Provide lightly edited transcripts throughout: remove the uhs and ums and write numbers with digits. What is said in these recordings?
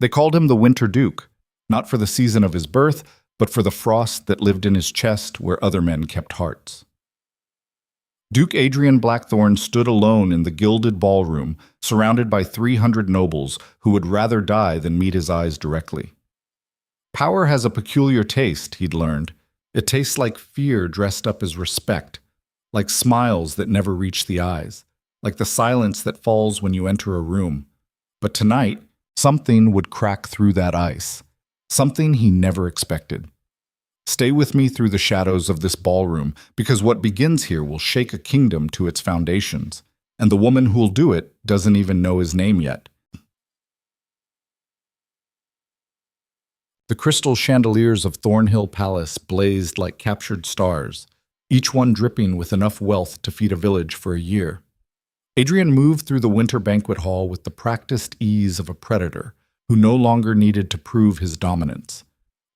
They called him the Winter Duke, not for the season of his birth, but for the frost that lived in his chest where other men kept hearts. Duke Adrian Blackthorne stood alone in the gilded ballroom, surrounded by 300 nobles who would rather die than meet his eyes directly. Power has a peculiar taste, he'd learned. It tastes like fear dressed up as respect, like smiles that never reach the eyes, like the silence that falls when you enter a room. But tonight, something would crack through that ice, something he never expected. Stay with me through the shadows of this ballroom, because what begins here will shake a kingdom to its foundations, and the woman who'll do it doesn't even know his name yet. The crystal chandeliers of Thornhill Palace blazed like captured stars, each one dripping with enough wealth to feed a village for a year. Adrian moved through the winter banquet hall with the practiced ease of a predator who no longer needed to prove his dominance.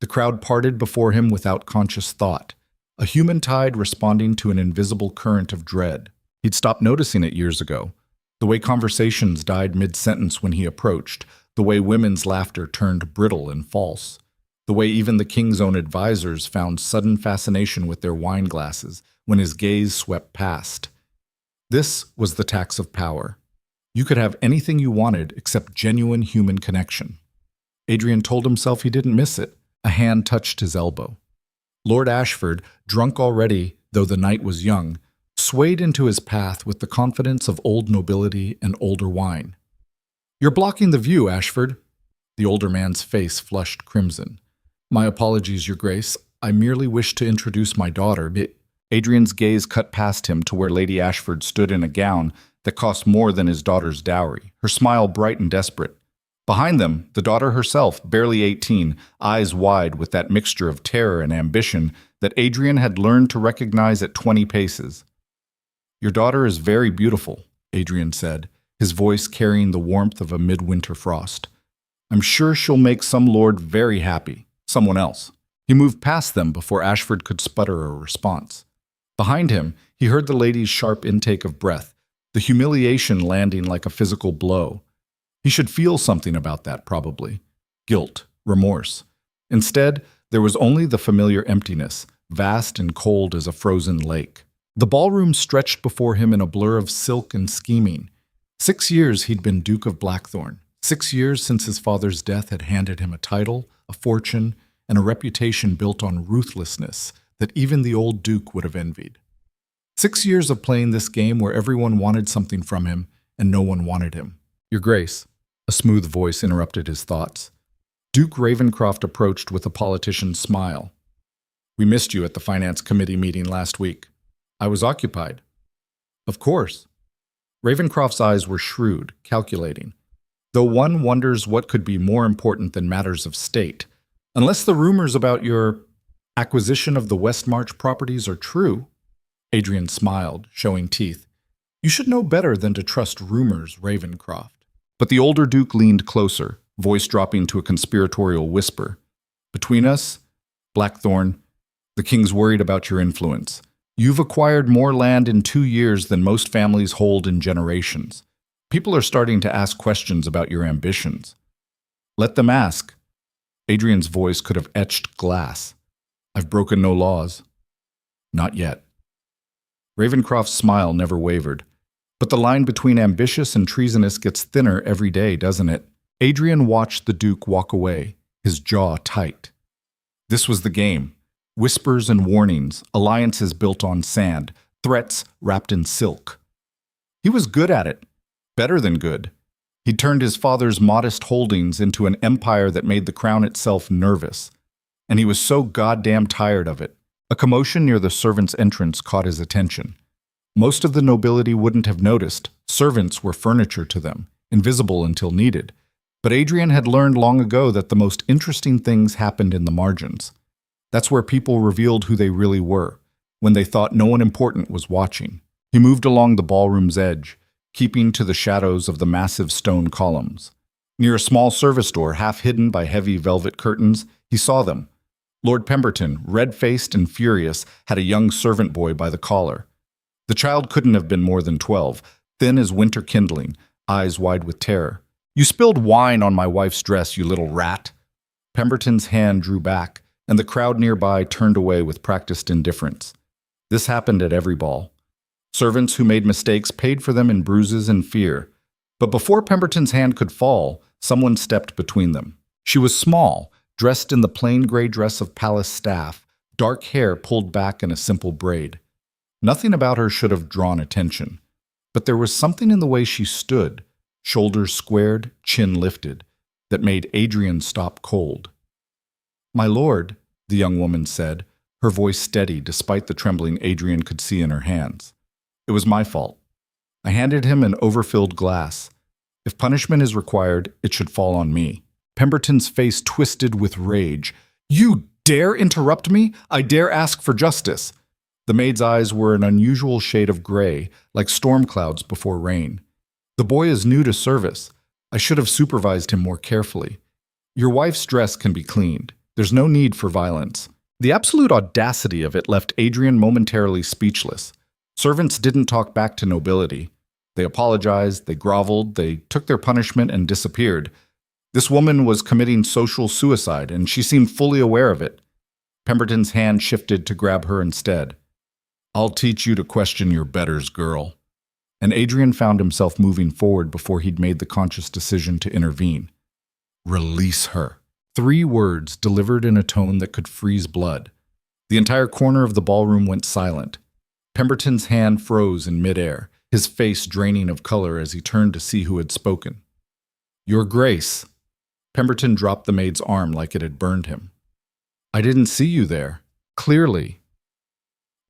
The crowd parted before him without conscious thought, a human tide responding to an invisible current of dread. He'd stopped noticing it years ago, the way conversations died mid-sentence when he approached, the way women's laughter turned brittle and false, the way even the king's own advisors found sudden fascination with their wine glasses when his gaze swept past. This was the tax of power. You could have anything you wanted except genuine human connection. Adrian told himself he didn't miss it. A hand touched his elbow. Lord Ashford, drunk already, though the night was young, swayed into his path with the confidence of old nobility and older wine. "You're blocking the view, Ashford." The older man's face flushed crimson. "My apologies, Your Grace. I merely wish to introduce my daughter." Adrian's gaze cut past him to where Lady Ashford stood in a gown that cost more than his daughter's dowry, her smile bright and desperate. Behind them, the daughter herself, barely 18, eyes wide with that mixture of terror and ambition that Adrian had learned to recognize at 20 paces. "Your daughter is very beautiful," Adrian said, his voice carrying the warmth of a midwinter frost. "I'm sure she'll make some lord very happy, someone else." He moved past them before Ashford could sputter a response. Behind him, he heard the lady's sharp intake of breath, the humiliation landing like a physical blow. He should feel something about that, probably. Guilt, remorse. Instead, there was only the familiar emptiness, vast and cold as a frozen lake. The ballroom stretched before him in a blur of silk and scheming. 6 years he'd been Duke of Blackthorne. 6 years since his father's death had handed him a title, a fortune, and a reputation built on ruthlessness that even the old Duke would have envied. 6 years of playing this game where everyone wanted something from him and no one wanted him. "Your Grace," a smooth voice interrupted his thoughts. Duke Ravenscroft approached with a politician's smile. "We missed you at the Finance Committee meeting last week." "I was occupied." "Of course." Ravenscroft's eyes were shrewd, calculating. Though one wonders what could be more important than matters of state. Unless the rumors about your acquisition of the Westmarch properties are true, Adrian smiled, showing teeth. "You should know better than to trust rumors, Ravenscroft." But the older Duke leaned closer, voice dropping to a conspiratorial whisper. "Between us, Blackthorne, the king's worried about your influence. You've acquired more land in 2 years than most families hold in generations. People are starting to ask questions about your ambitions." "Let them ask." Adrian's voice could have etched glass. "I've broken no laws." "Not yet." Ravenscroft's smile never wavered. But the line between ambitious and treasonous gets thinner every day, doesn't it? Adrian watched the Duke walk away, his jaw tight. This was the game. Whispers and warnings, alliances built on sand, threats wrapped in silk. He was good at it. Better than good. He'd turned his father's modest holdings into an empire that made the crown itself nervous. And he was so goddamn tired of it. A commotion near the servants' entrance caught his attention. Most of the nobility wouldn't have noticed. Servants were furniture to them, invisible until needed. But Adrian had learned long ago that the most interesting things happened in the margins. That's where people revealed who they really were, when they thought no one important was watching. He moved along the ballroom's edge, keeping to the shadows of the massive stone columns. Near a small service door, half hidden by heavy velvet curtains, he saw them. Lord Pemberton, red-faced and furious, had a young servant boy by the collar. The child couldn't have been more than 12, thin as winter kindling, eyes wide with terror. You spilled wine on my wife's dress, you little rat. Pemberton's hand drew back, and the crowd nearby turned away with practiced indifference. This happened at every ball. Servants who made mistakes paid for them in bruises and fear. But before Pemberton's hand could fall, someone stepped between them. She was small, dressed in the plain gray dress of palace staff, dark hair pulled back in a simple braid. Nothing about her should have drawn attention. But there was something in the way she stood, shoulders squared, chin lifted, that made Adrian stop cold. "My lord," the young woman said, her voice steady despite the trembling Adrian could see in her hands. "It was my fault. I handed him an overfilled glass. If punishment is required, it should fall on me." Pemberton's face twisted with rage. "You dare interrupt me? I dare ask for justice." The maid's eyes were an unusual shade of gray, like storm clouds before rain. "The boy is new to service. I should have supervised him more carefully. Your wife's dress can be cleaned. There's no need for violence." The absolute audacity of it left Adrian momentarily speechless. Servants didn't talk back to nobility. They apologized, they groveled, they took their punishment and disappeared. This woman was committing social suicide, and she seemed fully aware of it. Pemberton's hand shifted to grab her instead. "I'll teach you to question your betters, girl." And Adrian found himself moving forward before he'd made the conscious decision to intervene. "Release her." 3 words delivered in a tone that could freeze blood. The entire corner of the ballroom went silent. Pemberton's hand froze in midair, his face draining of color as he turned to see who had spoken. "Your Grace." Pemberton dropped the maid's arm like it had burned him. "I didn't see you there. Clearly."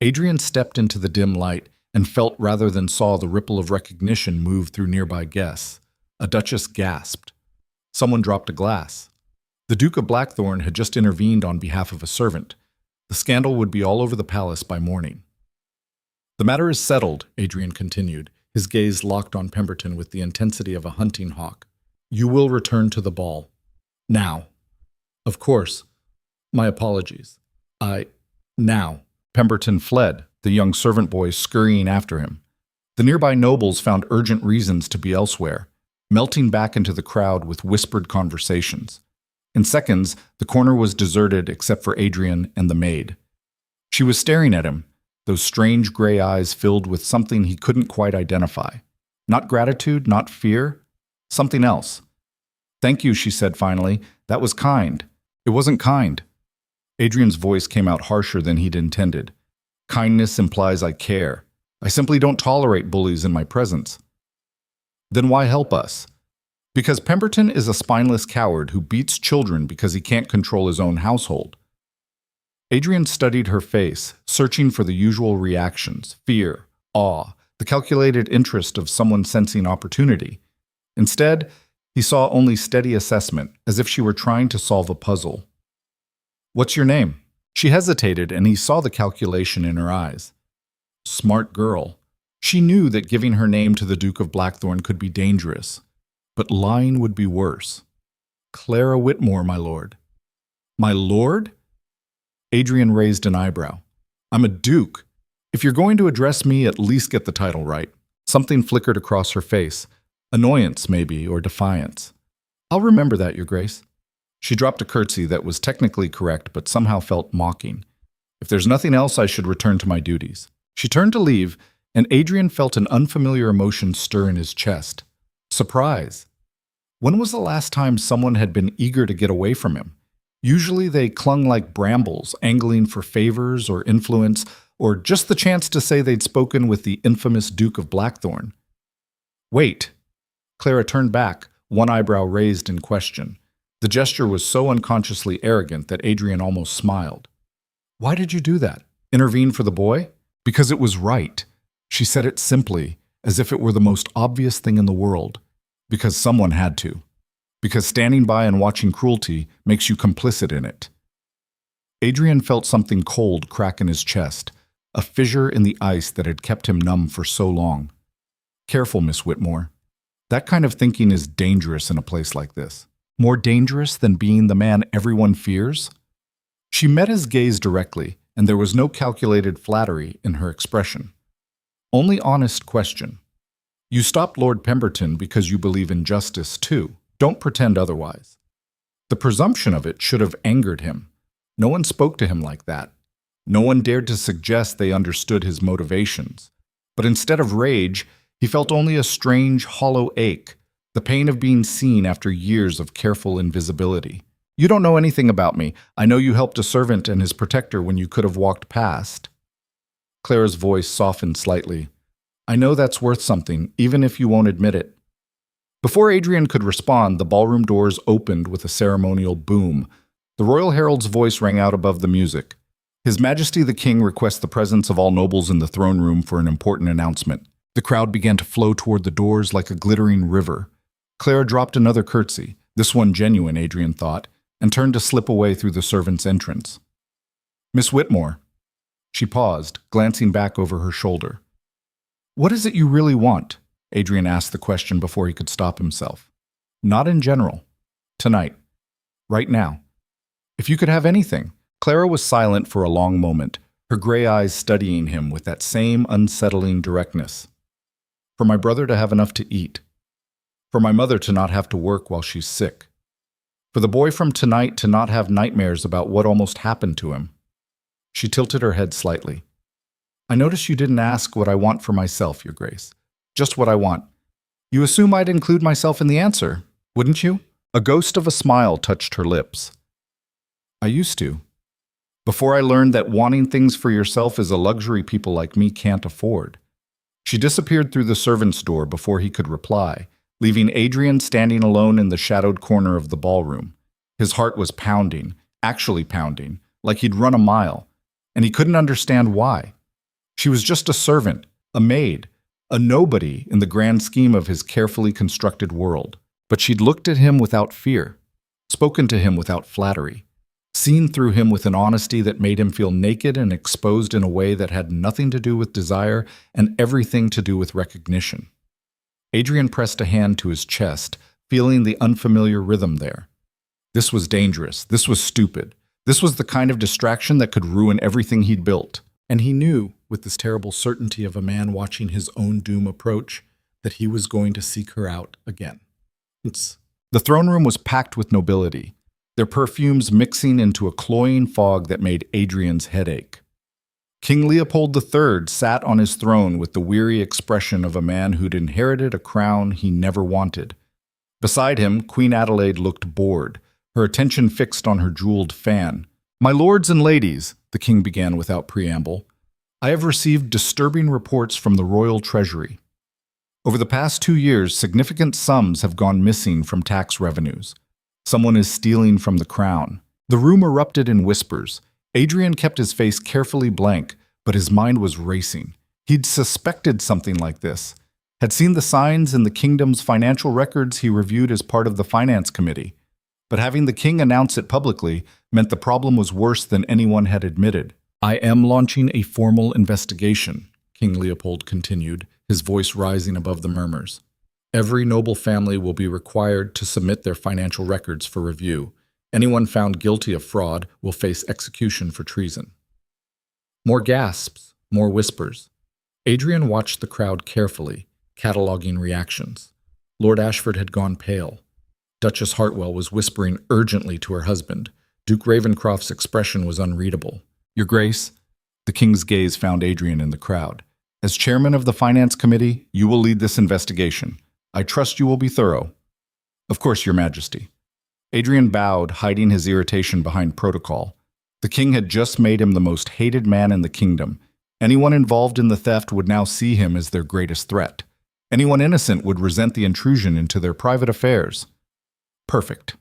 Adrian stepped into the dim light and felt rather than saw the ripple of recognition move through nearby guests. A duchess gasped. Someone dropped a glass. The Duke of Blackthorn had just intervened on behalf of a servant. The scandal would be all over the palace by morning. "The matter is settled," Adrian continued, his gaze locked on Pemberton with the intensity of a hunting hawk. "You will return to the ball. Now." "Of course. My apologies. Now." Pemberton fled, the young servant boy scurrying after him. The nearby nobles found urgent reasons to be elsewhere, melting back into the crowd with whispered conversations. In seconds, the corner was deserted except for Adrian and the maid. She was staring at him, those strange gray eyes filled with something he couldn't quite identify. Not gratitude, not fear, something else. "Thank you," she said finally. "That was kind." "It wasn't kind." Adrian's voice came out harsher than he'd intended. "Kindness implies I care. I simply don't tolerate bullies in my presence." "Then why help us?" "Because Pemberton is a spineless coward who beats children because he can't control his own household." Adrian studied her face, searching for the usual reactions: fear, awe, the calculated interest of someone sensing opportunity. Instead, he saw only steady assessment, as if she were trying to solve a puzzle. "What's your name?" She hesitated, and he saw the calculation in her eyes. Smart girl. She knew that giving her name to the Duke of Blackthorn could be dangerous, but lying would be worse. "Clara Whitmore, my lord." "My lord?" Adrian raised an eyebrow. "I'm a duke. If you're going to address me, at least get the title right." Something flickered across her face. Annoyance, maybe, or defiance. "I'll remember that, your grace." She dropped a curtsy that was technically correct but somehow felt mocking. "If there's nothing else, I should return to my duties." She turned to leave, and Adrian felt an unfamiliar emotion stir in his chest. Surprise. When was the last time someone had been eager to get away from him? Usually they clung like brambles, angling for favors or influence, or just the chance to say they'd spoken with the infamous Duke of Blackthorn. "Wait." Clara turned back, one eyebrow raised in question. The gesture was so unconsciously arrogant that Adrian almost smiled. "Why did you do that? Intervene for the boy?" "Because it was right." She said it simply, as if it were the most obvious thing in the world. Because someone had to. Because standing by and watching cruelty makes you complicit in it. Adrian felt something cold crack in his chest, a fissure in the ice that had kept him numb for so long. "Careful, Miss Whitmore. That kind of thinking is dangerous in a place like this. More dangerous than being the man everyone fears?" She met his gaze directly, and there was no calculated flattery in her expression. Only honest question. You stopped Lord Pemberton because you believe in justice, too. Don't pretend otherwise. The presumption of it should have angered him. No one spoke to him like that. No one dared to suggest they understood his motivations. But instead of rage, he felt only a strange, hollow ache, the pain of being seen after years of careful invisibility. You don't know anything about me. I know you helped a servant and his protector when you could have walked past. Clara's voice softened slightly. I know that's worth something, even if you won't admit it. Before Adrian could respond, the ballroom doors opened with a ceremonial boom. The royal herald's voice rang out above the music. His Majesty the King requests the presence of all nobles in the throne room for an important announcement. The crowd began to flow toward the doors like a glittering river. Clara dropped another curtsy, this one genuine, Adrian thought, and turned to slip away through the servants' entrance. Miss Whitmore. She paused, glancing back over her shoulder. What is it you really want? Adrian asked the question before he could stop himself. Not in general. Tonight. Right now. If you could have anything. Clara was silent for a long moment, her gray eyes studying him with that same unsettling directness. For my brother to have enough to eat. For my mother to not have to work while she's sick. For the boy from tonight to not have nightmares about what almost happened to him. She tilted her head slightly. I notice you didn't ask what I want for myself, Your Grace. Just what I want. You assume I'd include myself in the answer, wouldn't you? A ghost of a smile touched her lips. I used to. Before I learned that wanting things for yourself is a luxury people like me can't afford. She disappeared through the servants' door before he could reply, leaving Adrian standing alone in the shadowed corner of the ballroom. His heart was pounding, actually pounding, like he'd run a mile, and he couldn't understand why. She was just a servant, a maid, a nobody in the grand scheme of his carefully constructed world. But she'd looked at him without fear, spoken to him without flattery, seen through him with an honesty that made him feel naked and exposed in a way that had nothing to do with desire and everything to do with recognition. Adrian pressed a hand to his chest, feeling the unfamiliar rhythm there. This was dangerous. This was stupid. This was the kind of distraction that could ruin everything he'd built. And he knew, with this terrible certainty of a man watching his own doom approach, that he was going to seek her out again. The throne room was packed with nobility, their perfumes mixing into a cloying fog that made Adrian's head ache. King Leopold III sat on his throne with the weary expression of a man who'd inherited a crown he never wanted. Beside him, Queen Adelaide looked bored, her attention fixed on her jeweled fan. My lords and ladies, the king began without preamble, I have received disturbing reports from the royal treasury. Over the past 2 years, significant sums have gone missing from tax revenues. Someone is stealing from the crown. The room erupted in whispers. Adrian kept his face carefully blank, but his mind was racing. He'd suspected something like this, had seen the signs in the kingdom's financial records he reviewed as part of the finance committee. But having the king announce it publicly meant the problem was worse than anyone had admitted. I am launching a formal investigation, King Leopold continued, his voice rising above the murmurs. Every noble family will be required to submit their financial records for review. Anyone found guilty of fraud will face execution for treason. More gasps, more whispers. Adrian watched the crowd carefully, cataloging reactions. Lord Ashford had gone pale. Duchess Hartwell was whispering urgently to her husband. Duke Ravencroft's expression was unreadable. Your Grace, the king's gaze found Adrian in the crowd. As chairman of the finance committee, you will lead this investigation. I trust you will be thorough. Of course, Your Majesty. Adrian bowed, hiding his irritation behind protocol. The king had just made him the most hated man in the kingdom. Anyone involved in the theft would now see him as their greatest threat. Anyone innocent would resent the intrusion into their private affairs. Perfect.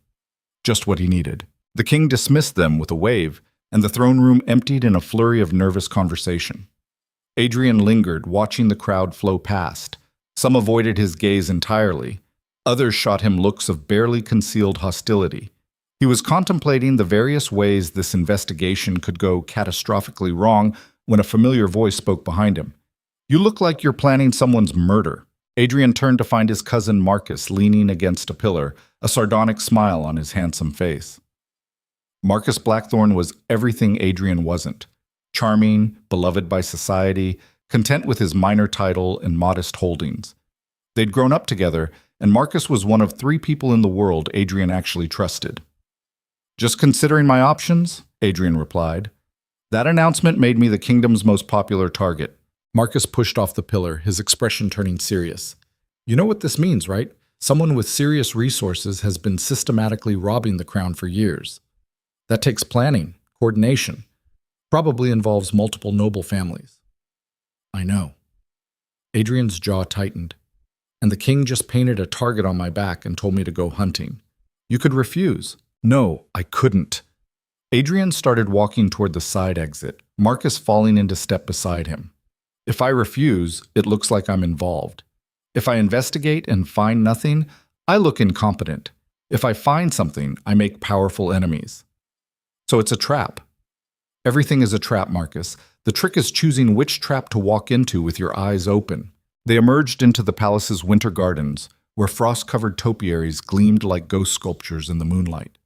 Just what he needed. The king dismissed them with a wave, and the throne room emptied in a flurry of nervous conversation. Adrian lingered, watching the crowd flow past. Some avoided his gaze entirely. Others shot him looks of barely concealed hostility. He was contemplating the various ways this investigation could go catastrophically wrong when a familiar voice spoke behind him. You look like you're planning someone's murder. Adrian turned to find his cousin Marcus leaning against a pillar, a sardonic smile on his handsome face. Marcus Blackthorne was everything Adrian wasn't. Charming, beloved by society, content with his minor title and modest holdings. They'd grown up together, and Marcus was one of 3 people in the world Adrian actually trusted. "Just considering my options," Adrian replied. "That announcement made me the kingdom's most popular target." Marcus pushed off the pillar, his expression turning serious. "You know what this means, right? Someone with serious resources has been systematically robbing the crown for years. That takes planning, coordination. Probably involves multiple noble families." "I know." Adrian's jaw tightened. "And the king just painted a target on my back and told me to go hunting. You could refuse." "No, I couldn't." Adrian started walking toward the side exit, Marcus falling into step beside him. "If I refuse, it looks like I'm involved. If I investigate and find nothing, I look incompetent. If I find something, I make powerful enemies. So it's a trap." "Everything is a trap, Marcus. The trick is choosing which trap to walk into with your eyes open." They emerged into the palace's winter gardens, where frost-covered topiaries gleamed like ghost sculptures in the moonlight.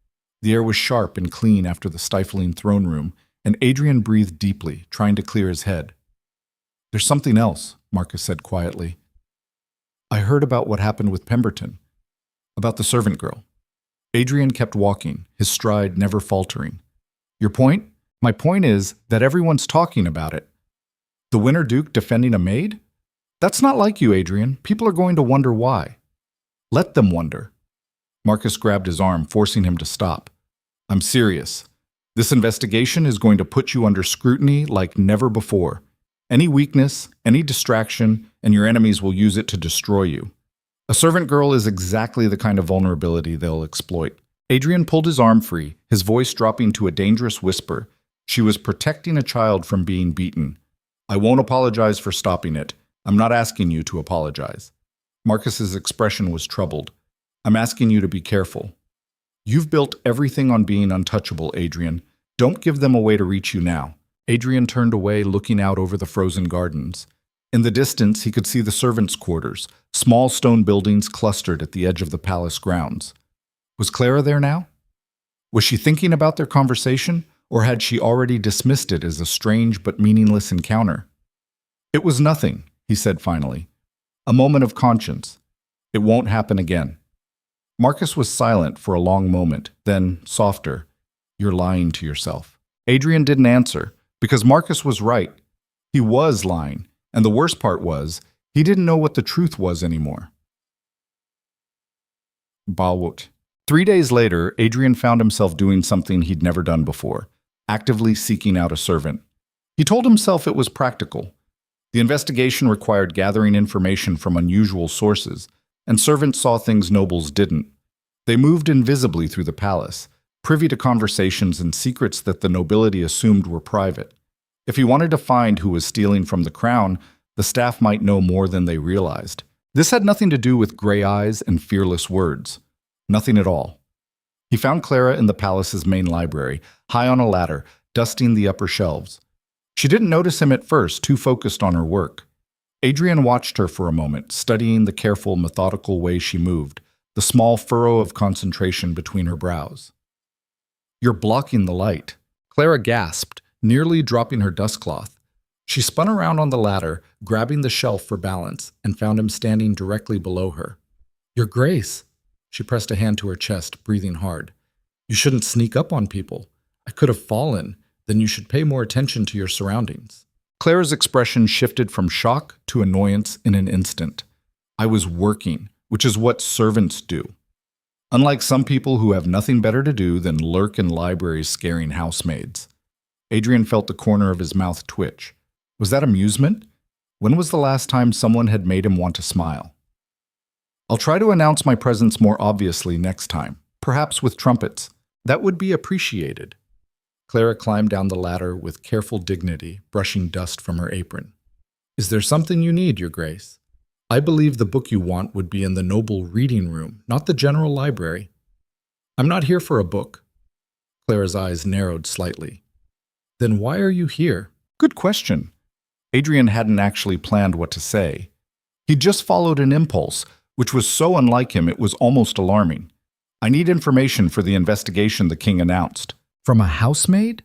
The air was sharp and clean after the stifling throne room, and Adrian breathed deeply, trying to clear his head. "There's something else," Marcus said quietly. "I heard about what happened with Pemberton, about the servant girl." Adrian kept walking, his stride never faltering. "Your point?" "My point is that everyone's talking about it." "The Winter Duke defending a maid? That's not like you, Adrian. People are going to wonder why." "Let them wonder." Marcus grabbed his arm, forcing him to stop. "I'm serious. This investigation is going to put you under scrutiny like never before. Any weakness, any distraction, and your enemies will use it to destroy you. A servant girl is exactly the kind of vulnerability they'll exploit." Adrian pulled his arm free, his voice dropping to a dangerous whisper. "She was protecting a child from being beaten. I won't apologize for stopping it. I'm not asking you to apologize." Marcus's expression was troubled. "I'm asking you to be careful. You've built everything on being untouchable, Adrian. Don't give them a way to reach you now." Adrian turned away, looking out over the frozen gardens. In the distance, he could see the servants' quarters, small stone buildings clustered at the edge of the palace grounds. Was Clara there now? Was she thinking about their conversation, or had she already dismissed it as a strange but meaningless encounter? "It was nothing," he said finally. "A moment of conscience. It won't happen again." Marcus was silent for a long moment, then, softer, "You're lying to yourself." Adrian didn't answer, because Marcus was right. He was lying, and the worst part was, he didn't know what the truth was anymore. Balwut. 3 days later, Adrian found himself doing something he'd never done before, actively seeking out a servant. He told himself it was practical. The investigation required gathering information from unusual sources, and servants saw things nobles didn't. They moved invisibly through the palace, privy to conversations and secrets that the nobility assumed were private. If he wanted to find who was stealing from the crown, the staff might know more than they realized. This had nothing to do with gray eyes and fearless words. Nothing at all. He found Clara in the palace's main library, high on a ladder, dusting the upper shelves. She didn't notice him at first, too focused on her work. Adrian watched her for a moment, studying the careful, methodical way she moved, the small furrow of concentration between her brows. "You're blocking the light." Clara gasped, nearly dropping her dustcloth. She spun around on the ladder, grabbing the shelf for balance, and found him standing directly below her. "Your Grace." She pressed a hand to her chest, breathing hard. "You shouldn't sneak up on people. I could have fallen. Then you should pay more attention to your surroundings." Clara's expression shifted from shock to annoyance in an instant. "I was working, which is what servants do. Unlike some people who have nothing better to do than lurk in libraries scaring housemaids." Adrian felt the corner of his mouth twitch. Was that amusement? When was the last time someone had made him want to smile? "I'll try to announce my presence more obviously next time, perhaps with trumpets. That would be appreciated." Clara climbed down the ladder with careful dignity, brushing dust from her apron. "Is there something you need, Your Grace? I believe the book you want would be in the noble reading room, not the general library." "I'm not here for a book." Clara's eyes narrowed slightly. "Then why are you here?" Good question. Adrian hadn't actually planned what to say. He'd just followed an impulse, which was so unlike him it was almost alarming. "I need information for the investigation the king announced." "From a housemaid?"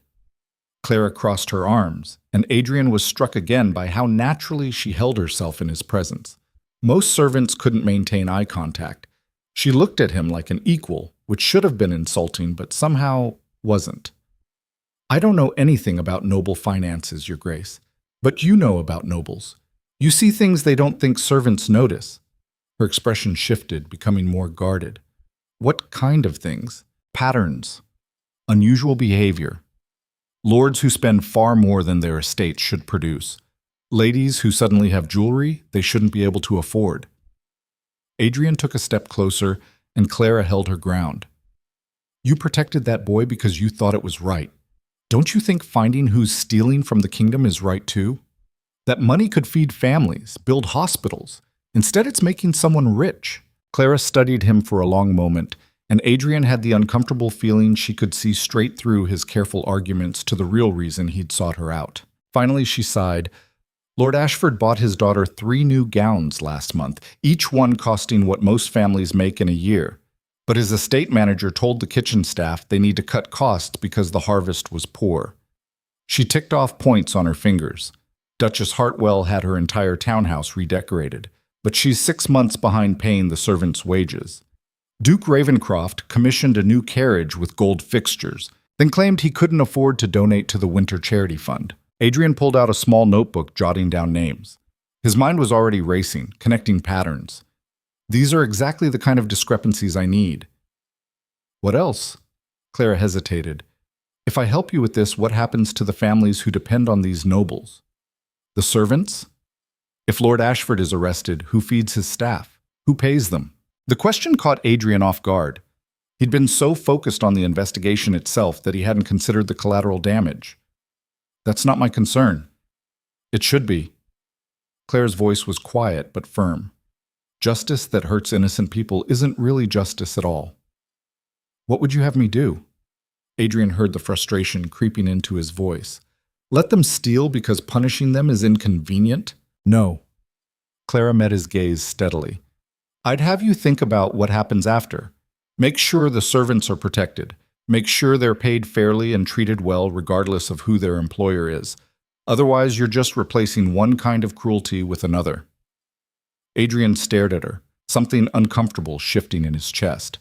Clara crossed her arms, and Adrian was struck again by how naturally she held herself in his presence. Most servants couldn't maintain eye contact. She looked at him like an equal, which should have been insulting, but somehow wasn't. I don't know anything about noble finances, Your Grace, but you know about nobles. You see things they don't think servants notice. Her expression shifted, becoming more guarded. What kind of things? Patterns. Unusual behavior. Lords who spend far more than their estates should produce. Ladies who suddenly have jewelry they shouldn't be able to afford. Adrian took a step closer, and Clara held her ground. You protected that boy because you thought it was right. Don't you think finding who's stealing from the kingdom is right too? That money could feed families, build hospitals. Instead, it's making someone rich. Clara studied him for a long moment, and Adrian had the uncomfortable feeling she could see straight through his careful arguments to the real reason he'd sought her out. Finally, she sighed. Lord Ashford bought his daughter 3 new gowns last month, each one costing what most families make in a year. But his estate manager told the kitchen staff they need to cut costs because the harvest was poor. She ticked off points on her fingers. Duchess Hartwell had her entire townhouse redecorated, but she's 6 months behind paying the servants' wages. Duke Ravencroft commissioned a new carriage with gold fixtures, then claimed he couldn't afford to donate to the Winter Charity Fund. Adrian pulled out a small notebook, jotting down names. His mind was already racing, connecting patterns. These are exactly the kind of discrepancies I need. What else? Clara hesitated. If I help you with this, what happens to the families who depend on these nobles? The servants? If Lord Ashford is arrested, who feeds his staff? Who pays them? The question caught Adrian off guard. He'd been so focused on the investigation itself that he hadn't considered the collateral damage. That's not my concern. It should be. Claire's voice was quiet but firm. Justice that hurts innocent people isn't really justice at all. What would you have me do? Adrian heard the frustration creeping into his voice. Let them steal because punishing them is inconvenient? No. Clara met his gaze steadily. I'd have you think about what happens after. Make sure the servants are protected. Make sure they're paid fairly and treated well regardless of who their employer is. Otherwise, you're just replacing one kind of cruelty with another. Adrian stared at her, something uncomfortable shifting in his chest.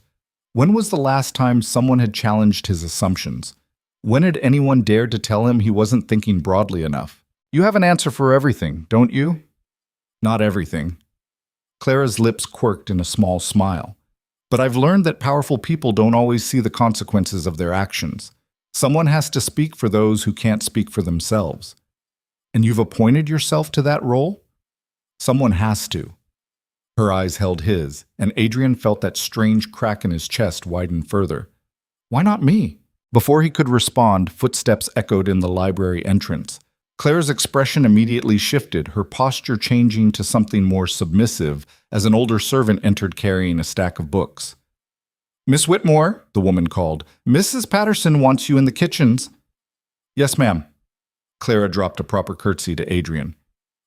When was the last time someone had challenged his assumptions? When had anyone dared to tell him he wasn't thinking broadly enough? You have an answer for everything, don't you? Not everything. Clara's lips quirked in a small smile. But I've learned that powerful people don't always see the consequences of their actions. Someone has to speak for those who can't speak for themselves. And you've appointed yourself to that role? Someone has to. Her eyes held his, and Adrian felt that strange crack in his chest widen further. Why not me? Before he could respond, footsteps echoed in the library entrance. Clara's expression immediately shifted, her posture changing to something more submissive as an older servant entered carrying a stack of books. Miss Whitmore, the woman called. Mrs. Patterson wants you in the kitchens. Yes, ma'am. Clara dropped a proper curtsy to Adrian.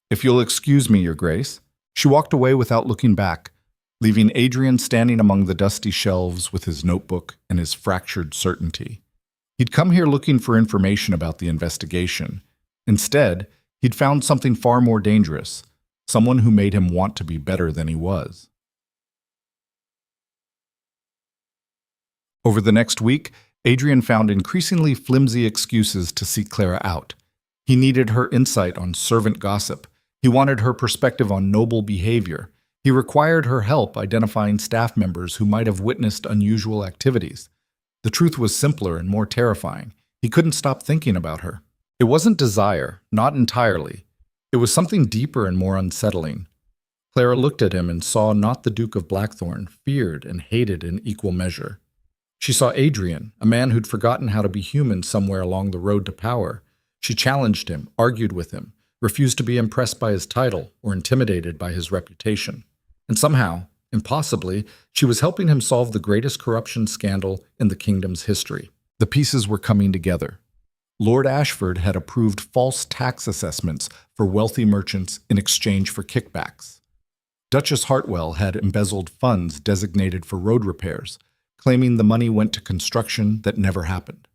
If you'll excuse me, Your Grace. She walked away without looking back, leaving Adrian standing among the dusty shelves with his notebook and his fractured certainty. He'd come here looking for information about the investigation. Instead, he'd found something far more dangerous, someone who made him want to be better than he was. Over the next week, Adrian found increasingly flimsy excuses to seek Clara out. He needed her insight on servant gossip. He wanted her perspective on noble behavior. He required her help identifying staff members who might have witnessed unusual activities. The truth was simpler and more terrifying. He couldn't stop thinking about her. It wasn't desire, not entirely. It was something deeper and more unsettling. Clara looked at him and saw not the Duke of Blackthorn, feared and hated in equal measure. She saw Adrian, a man who'd forgotten how to be human somewhere along the road to power. She challenged him, argued with him, refused to be impressed by his title or intimidated by his reputation. And somehow, impossibly, she was helping him solve the greatest corruption scandal in the kingdom's history. The pieces were coming together. Lord Ashford had approved false tax assessments for wealthy merchants in exchange for kickbacks. Duchess Hartwell had embezzled funds designated for road repairs, claiming the money went to construction that never happened.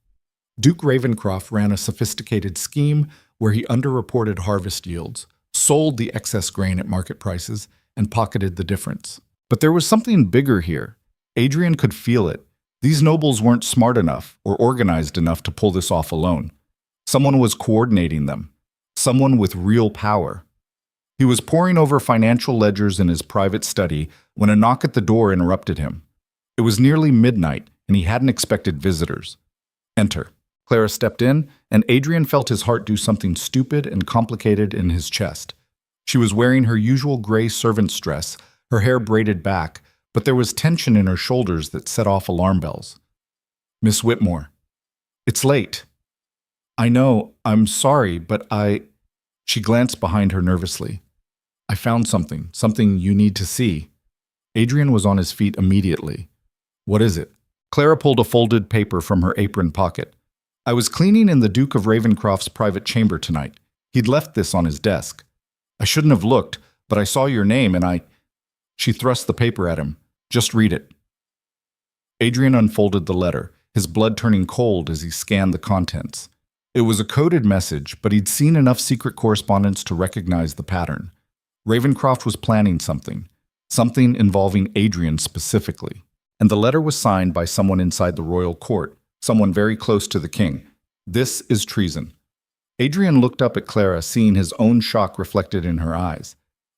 Duke Ravencroft ran a sophisticated scheme where he underreported harvest yields, sold the excess grain at market prices, and pocketed the difference. But there was something bigger here. Adrian could feel it. These nobles weren't smart enough or organized enough to pull this off alone. Someone was coordinating them. Someone with real power. He was poring over financial ledgers in his private study when a knock at the door interrupted him. It was nearly midnight, and he hadn't expected visitors. Enter. Clara stepped in, and Adrian felt his heart do something stupid and complicated in his chest. She was wearing her usual gray servant's dress, her hair braided back, but there was tension in her shoulders that set off alarm bells. "Miss Whitmore, it's late." "I know, I'm sorry, but She glanced behind her nervously. "I found something you need to see." Adrian was on his feet immediately. "What is it?" Clara pulled a folded paper from her apron pocket. "I was cleaning in the Duke of Ravencroft's private chamber tonight. He'd left this on his desk. I shouldn't have looked, but I saw your name and She thrust the paper at him. "Just read it." Adrian unfolded the letter, his blood turning cold as he scanned the contents. It was a coded message, but he'd seen enough secret correspondence to recognize the pattern. Ravencroft was planning something involving Adrian specifically. And the letter was signed by someone inside the royal court, someone very close to the king. This is treason. Adrian looked up at Clara, seeing his own shock reflected in her eyes.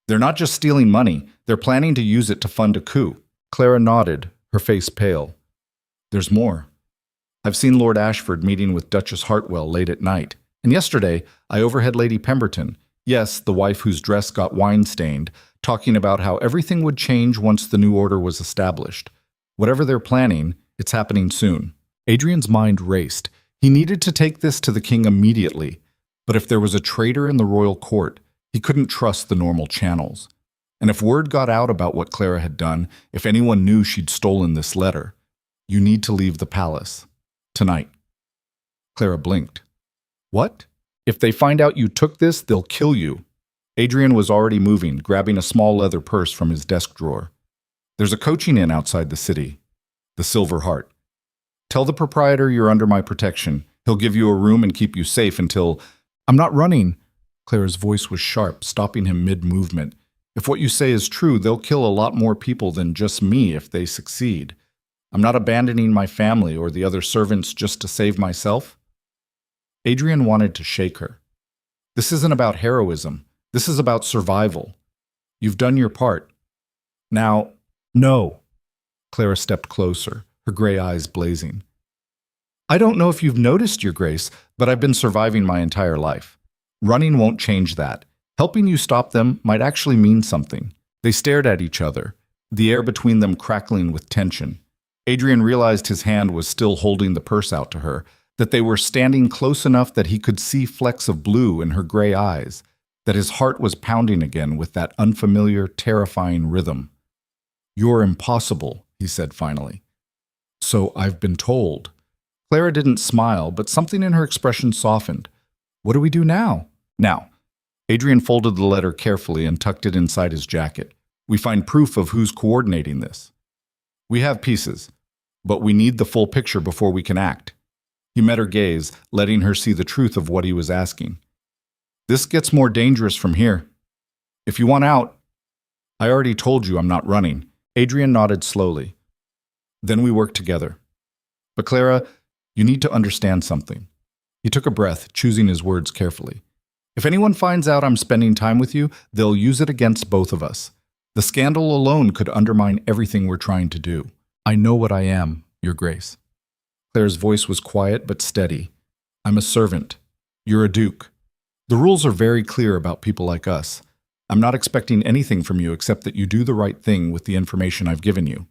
"They're not just stealing money, they're planning to use it to fund a coup." Clara nodded, her face pale. "There's more. I've seen Lord Ashford meeting with Duchess Hartwell late at night, and yesterday I overheard Lady Pemberton, yes, the wife whose dress got wine-stained, talking about how everything would change once the new order was established. Whatever they're planning, it's happening soon." Adrian's mind raced. He needed to take this to the king immediately, but if there was a traitor in the royal court, he couldn't trust the normal channels. And if word got out about what Clara had done, if anyone knew she'd stolen this letter, "You need to leave the palace. Tonight." Clara blinked. "What? If they find out you took this, they'll kill you." Adrian was already moving, grabbing a small leather purse from his desk drawer. "There's a coaching inn outside the city. The Silver Hart. Tell the proprietor you're under my protection. He'll give you a room and keep you safe until—" "I'm not running." Clara's voice was sharp, stopping him mid-movement. "If what you say is true, they'll kill a lot more people than just me if they succeed. I'm not abandoning my family or the other servants just to save myself." Adrian wanted to shake her. "This isn't about heroism. This is about survival. You've done your part. Now, no." Clara stepped closer, her gray eyes blazing. "I don't know if you've noticed, Your Grace, but I've been surviving my entire life. Running won't change that. Helping you stop them might actually mean something." They stared at each other, the air between them crackling with tension. Adrian realized his hand was still holding the purse out to her, that they were standing close enough that he could see flecks of blue in her gray eyes, that his heart was pounding again with that unfamiliar, terrifying rhythm. "You're impossible," he said finally. "So I've been told." Clara didn't smile, but something in her expression softened. "What do we do now?" "Now." Adrian folded the letter carefully and tucked it inside his jacket. "We find proof of who's coordinating this. We have pieces, but we need the full picture before we can act." He met her gaze, letting her see the truth of what he was asking. "This gets more dangerous from here. If you want out—" "I already told you I'm not running." Adrian nodded slowly. "Then we work together. But Clara, you need to understand something." He took a breath, choosing his words carefully. "If anyone finds out I'm spending time with you, they'll use it against both of us. The scandal alone could undermine everything we're trying to do. I know what I am, Your Grace." Clara's voice was quiet but steady. "I'm a servant. You're a duke. The rules are very clear about people like us. I'm not expecting anything from you except that you do the right thing with the information I've given you."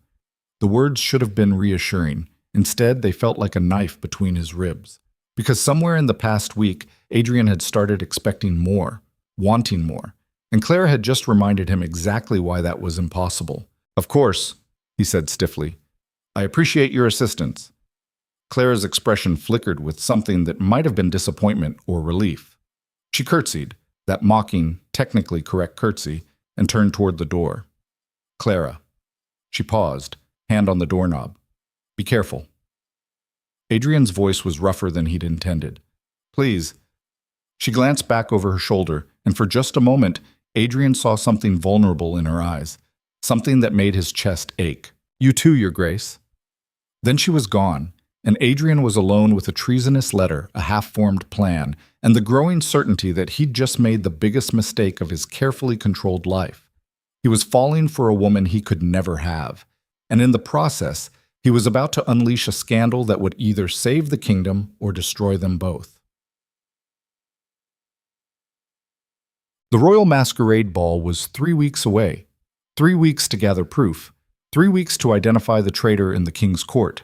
The words should have been reassuring. Instead, they felt like a knife between his ribs. Because somewhere in the past week, Adrian had started expecting more, wanting more. And Clara had just reminded him exactly why that was impossible. "Of course," he said stiffly. "I appreciate your assistance." Clara's expression flickered with something that might have been disappointment or relief. She curtsied, that mocking, technically correct curtsy, and turned toward the door. "Clara." She paused, hand on the doorknob. "Be careful." Adrian's voice was rougher than he'd intended. "Please." She glanced back over her shoulder, and for just a moment, Adrian saw something vulnerable in her eyes, something that made his chest ache. "You too, Your Grace." Then she was gone, and Adrian was alone with a treasonous letter, a half-formed plan, and the growing certainty that he'd just made the biggest mistake of his carefully controlled life. He was falling for a woman he could never have, and in the process, he was about to unleash a scandal that would either save the kingdom or destroy them both. The royal masquerade ball was 3 weeks away. 3 weeks to gather proof. 3 weeks to identify the traitor in the king's court.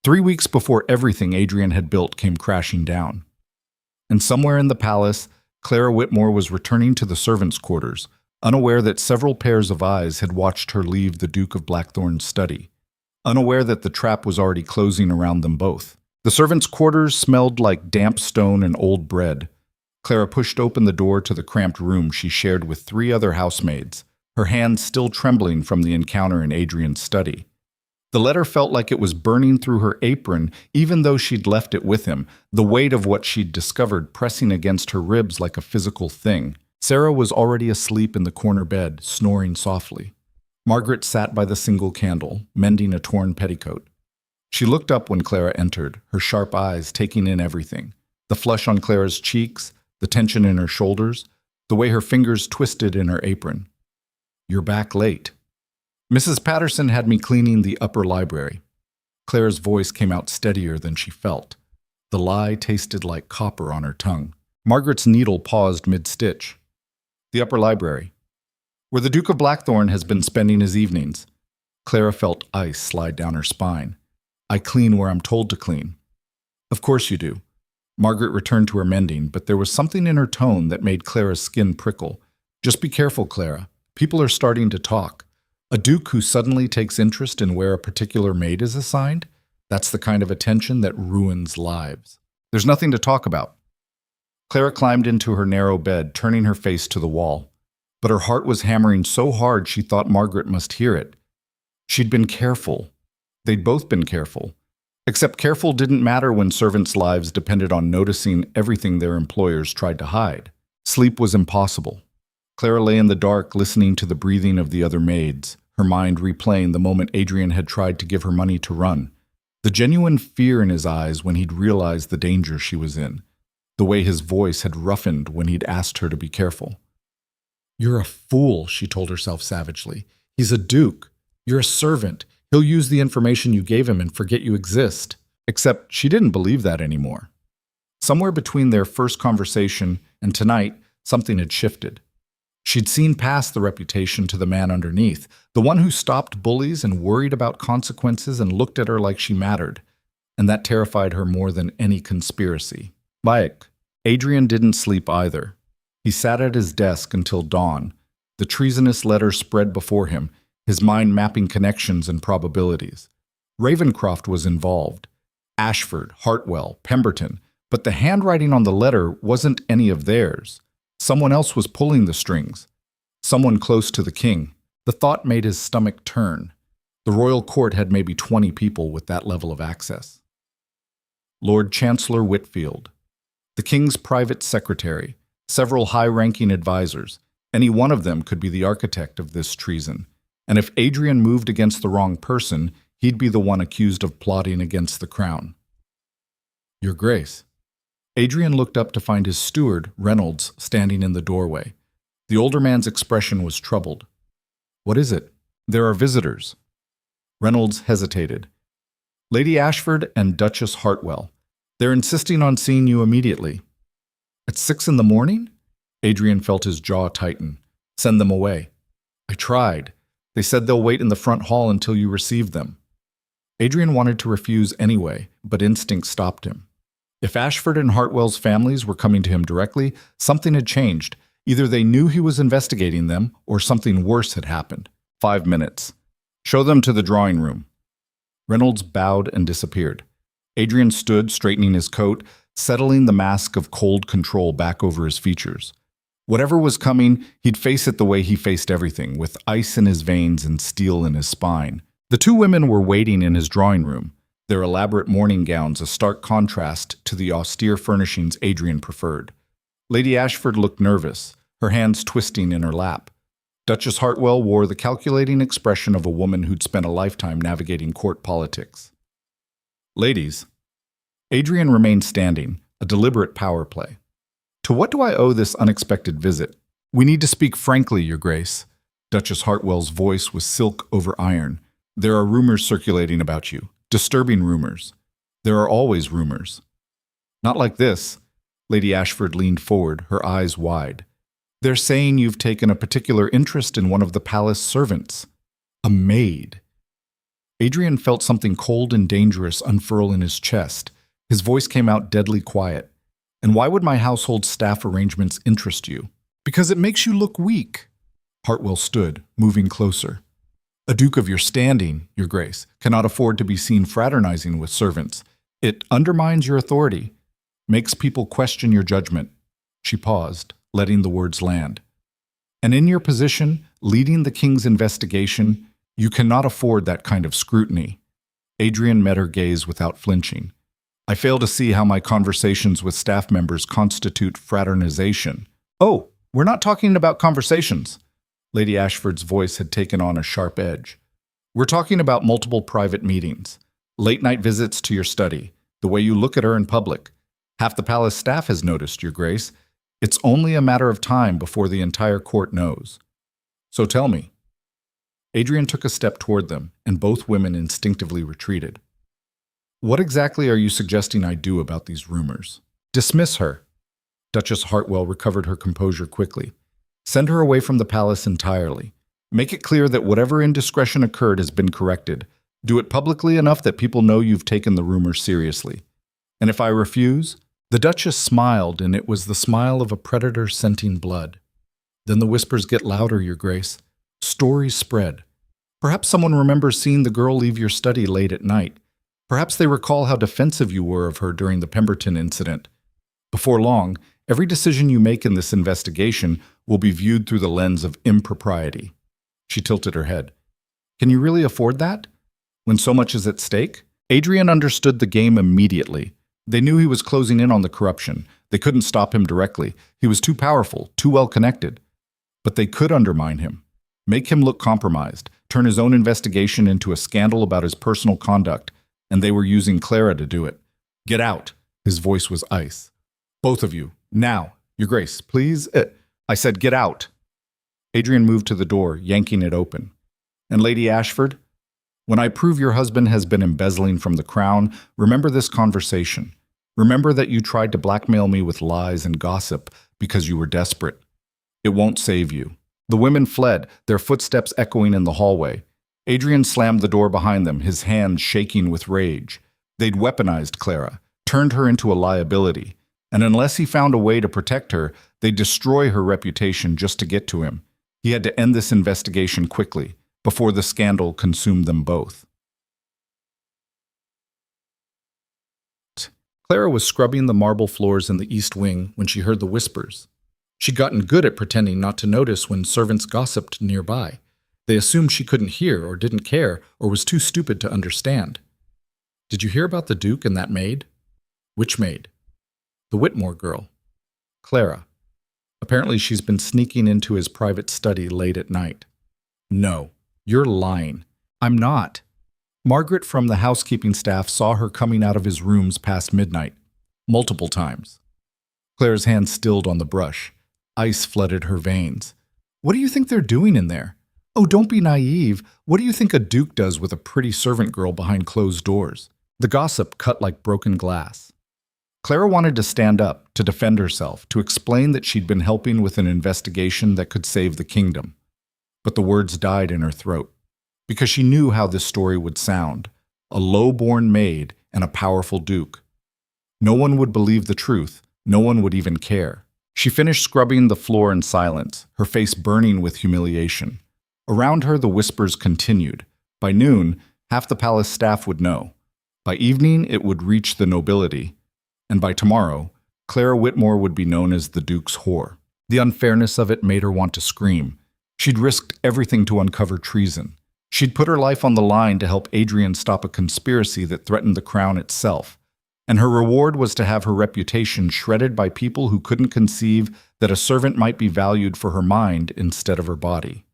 3 weeks before everything Adrian had built came crashing down. And somewhere in the palace, Clara Whitmore was returning to the servants' quarters, unaware that several pairs of eyes had watched her leave the Duke of Blackthorn's study, unaware that the trap was already closing around them both. The servants' quarters smelled like damp stone and old bread. Clara pushed open the door to the cramped room she shared with 3 other housemaids, her hands still trembling from the encounter in Adrian's study. The letter felt like it was burning through her apron, even though she'd left it with him, the weight of what she'd discovered pressing against her ribs like a physical thing. Sarah was already asleep in the corner bed, snoring softly. Margaret sat by the single candle, mending a torn petticoat. She looked up when Clara entered, her sharp eyes taking in everything. The flush on Clara's cheeks, the tension in her shoulders, the way her fingers twisted in her apron. "You're back late." "Mrs. Patterson had me cleaning the upper library." Clara's voice came out steadier than she felt. The lie tasted like copper on her tongue. Margaret's needle paused mid-stitch. "The upper library, where the Duke of Blackthorn has been spending his evenings." Clara felt ice slide down her spine. "I clean where I'm told to clean." "Of course you do." Margaret returned to her mending, but there was something in her tone that made Clara's skin prickle. "Just be careful, Clara. People are starting to talk. A duke who suddenly takes interest in where a particular maid is assigned? That's the kind of attention that ruins lives." "There's nothing to talk about." Clara climbed into her narrow bed, turning her face to the wall. But her heart was hammering so hard she thought Margaret must hear it. She'd been careful. They'd both been careful. Except careful didn't matter when servants' lives depended on noticing everything their employers tried to hide. Sleep was impossible. Clara lay in the dark, listening to the breathing of the other maids, her mind replaying the moment Adrian had tried to give her money to run. The genuine fear in his eyes when he'd realized the danger she was in. The way his voice had roughened when he'd asked her to be careful. "You're a fool," she told herself savagely. "He's a duke. You're a servant. He'll use the information you gave him and forget you exist." Except she didn't believe that anymore. Somewhere between their first conversation and tonight, something had shifted. She'd seen past the reputation to the man underneath, the one who stopped bullies and worried about consequences and looked at her like she mattered. And that terrified her more than any conspiracy. Bayek. Adrian didn't sleep either. He sat at his desk until dawn, the treasonous letter spread before him, his mind mapping connections and probabilities. Ravencroft was involved. Ashford, Hartwell, Pemberton, but the handwriting on the letter wasn't any of theirs. Someone else was pulling the strings. Someone close to the king. The thought made his stomach turn. The royal court had maybe 20 people with that level of access. Lord Chancellor Whitfield, the king's private secretary, several high-ranking advisors. Any one of them could be the architect of this treason. And if Adrian moved against the wrong person, he'd be the one accused of plotting against the crown. "Your Grace." Adrian looked up to find his steward, Reynolds, standing in the doorway. The older man's expression was troubled. "What is it?" "There are visitors." Reynolds hesitated. "Lady Ashford and Duchess Hartwell. They're insisting on seeing you immediately." "At 6 in the morning?" Adrian felt his jaw tighten. "Send them away." "I tried. They said they'll wait in the front hall until you receive them." Adrian wanted to refuse anyway, but instinct stopped him. If Ashford and Hartwell's families were coming to him directly, something had changed. Either they knew he was investigating them, or something worse had happened. 5 minutes. "Show them to the drawing room." Reynolds bowed and disappeared. Adrian stood, straightening his coat, settling the mask of cold control back over his features. Whatever was coming, he'd face it the way he faced everything, with ice in his veins and steel in his spine. The 2 women were waiting in his drawing room, their elaborate morning gowns a stark contrast to the austere furnishings Adrian preferred. Lady Ashford looked nervous, her hands twisting in her lap. Duchess Hartwell wore the calculating expression of a woman who'd spent a lifetime navigating court politics. Ladies, Adrian remained standing, a deliberate power play. To what do I owe this unexpected visit? We need to speak frankly, Your Grace. Duchess Hartwell's voice was silk over iron. There are rumors circulating about you. Disturbing rumors. There are always rumors. Not like this. Lady Ashford leaned forward, her eyes wide. They're saying you've taken a particular interest in one of the palace servants. A maid. Adrian felt something cold and dangerous unfurl in his chest. His voice came out deadly quiet. And why would my household staff arrangements interest you? Because it makes you look weak. Hartwell stood, moving closer. A duke of your standing, Your Grace, cannot afford to be seen fraternizing with servants. It undermines your authority, makes people question your judgment. She paused, letting the words land. And in your position, leading the king's investigation, you cannot afford that kind of scrutiny. Adrian met her gaze without flinching. I fail to see how my conversations with staff members constitute fraternization. Oh, we're not talking about conversations. Lady Ashford's voice had taken on a sharp edge. We're talking about multiple private meetings, late-night visits to your study, the way you look at her in public. Half the palace staff has noticed, Your Grace. It's only a matter of time before the entire court knows. So tell me. Adrian took a step toward them, and both women instinctively retreated. What exactly are you suggesting I do about these rumors? Dismiss her. Duchess Hartwell recovered her composure quickly. Send her away from the palace entirely. Make it clear that whatever indiscretion occurred has been corrected. Do it publicly enough that people know you've taken the rumors seriously. And if I refuse? The Duchess smiled, and it was the smile of a predator scenting blood. Then the whispers get louder, Your Grace. Stories spread. Perhaps someone remembers seeing the girl leave your study late at night. Perhaps they recall how defensive you were of her during the Pemberton incident. Before long, every decision you make in this investigation will be viewed through the lens of impropriety. She tilted her head. Can you really afford that? When so much is at stake? Adrian understood the game immediately. They knew he was closing in on the corruption. They couldn't stop him directly. He was too powerful, too well connected. But they could undermine him, make him look compromised, turn his own investigation into a scandal about his personal conduct, and they were using Clara to do it. Get out. His voice was ice. Both of you, now. Your Grace, please. I said get out. Adrian moved to the door, yanking it open. And Lady Ashford, when I prove your husband has been embezzling from the crown, remember this conversation. Remember that you tried to blackmail me with lies and gossip because you were desperate. It won't save you. The women fled, their footsteps echoing in the hallway. Adrian slammed the door behind them, his hands shaking with rage. They'd weaponized Clara, turned her into a liability. And unless he found a way to protect her, they'd destroy her reputation just to get to him. He had to end this investigation quickly, before the scandal consumed them both. Clara was scrubbing the marble floors in the east wing when she heard the whispers. She'd gotten good at pretending not to notice when servants gossiped nearby. They assumed she couldn't hear or didn't care or was too stupid to understand. Did you hear about the Duke and that maid? Which maid? The Whitmore girl. Clara. Apparently she's been sneaking into his private study late at night. No, you're lying. I'm not. Margaret from the housekeeping staff saw her coming out of his rooms past midnight. Multiple times. Claire's hand stilled on the brush. Ice flooded her veins. What do you think they're doing in there? Oh, don't be naive. What do you think a duke does with a pretty servant girl behind closed doors? The gossip cut like broken glass. Clara wanted to stand up, to defend herself, to explain that she'd been helping with an investigation that could save the kingdom. But the words died in her throat, because she knew how this story would sound. A low-born maid and a powerful duke. No one would believe the truth. No one would even care. She finished scrubbing the floor in silence, her face burning with humiliation. Around her, the whispers continued. By noon, half the palace staff would know. By evening, it would reach the nobility. And by tomorrow, Clara Whitmore would be known as the Duke's whore. The unfairness of it made her want to scream. She'd risked everything to uncover treason. She'd put her life on the line to help Adrian stop a conspiracy that threatened the crown itself. and her reward was to have her reputation shredded by people who couldn't conceive that a servant might be valued for her mind instead of her body.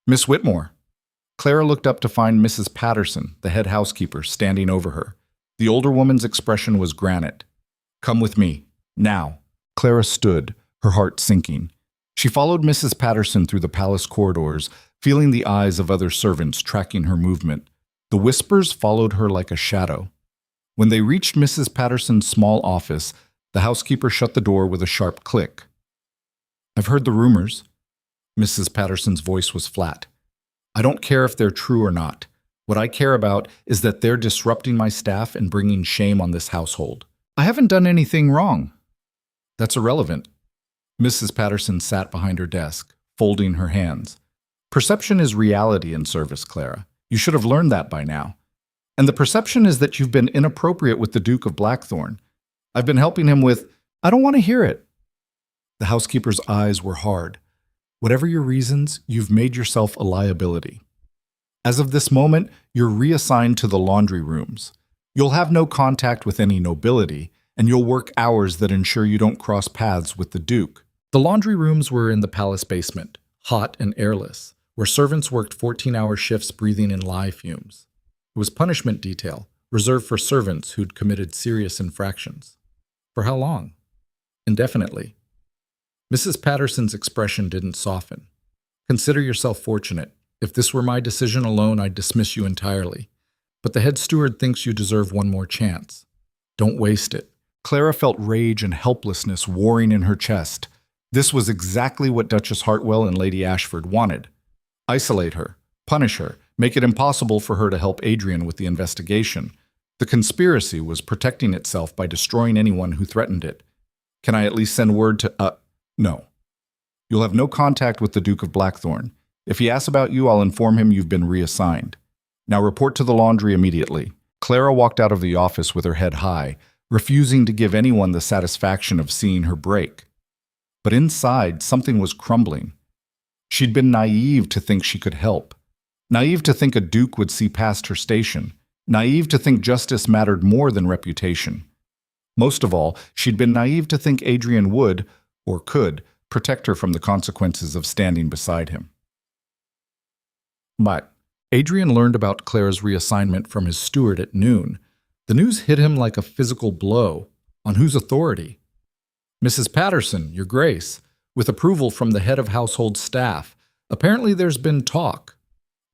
Miss Whitmore. Clara looked up to find Mrs. Patterson, the head housekeeper, standing over her. The older woman's expression was granite. Come with me. Now. Clara stood, her heart sinking. She followed Mrs. Patterson through the palace corridors, feeling the eyes of other servants tracking her movement. The whispers followed her like a shadow. When they reached Mrs. Patterson's small office, the housekeeper shut the door with a sharp click. I've heard the rumors. Mrs. Patterson's voice was flat. I don't care if they're true or not. What I care about is that they're disrupting my staff and bringing shame on this household. I haven't done anything wrong. That's irrelevant. Mrs. Patterson sat behind her desk, folding her hands. Perception is reality in service, Clara. You should have learned that by now. And the perception is that you've been inappropriate with the Duke of Blackthorn. I've been helping him with, I don't want to hear it. The housekeeper's eyes were hard. Whatever your reasons, you've made yourself a liability. As of this moment, you're reassigned to the laundry rooms. You'll have no contact with any nobility, and you'll work hours that ensure you don't cross paths with the Duke. The laundry rooms were in the palace basement, hot and airless, where servants worked 14-hour shifts breathing in lye fumes. It was punishment detail, reserved for servants who'd committed serious infractions. For how long? Indefinitely. Mrs. Patterson's expression didn't soften. Consider yourself fortunate. If this were my decision alone, I'd dismiss you entirely. But the head steward thinks you deserve one more chance. Don't waste it. Clara felt rage and helplessness warring in her chest. This was exactly what Duchess Hartwell and Lady Ashford wanted. Isolate her, punish her, make it impossible for her to help Adrian with the investigation. The conspiracy was protecting itself by destroying anyone who threatened it. Can I at least send word to, No. You'll have no contact with the Duke of Blackthorn. If he asks about you, I'll inform him you've been reassigned. Now report to the laundry immediately. Clara walked out of the office with her head high, refusing to give anyone the satisfaction of seeing her break. But inside, something was crumbling. She'd been naive to think she could help. Naive to think a duke would see past her station. Naive to think justice mattered more than reputation. Most of all, she'd been naive to think Adrian would, or could, protect her from the consequences of standing beside him. But Adrian learned about Clara's reassignment from his steward at noon. The news hit him like a physical blow. On whose authority? Mrs. Patterson, Your Grace, with approval from the head of household staff. Apparently there's been talk.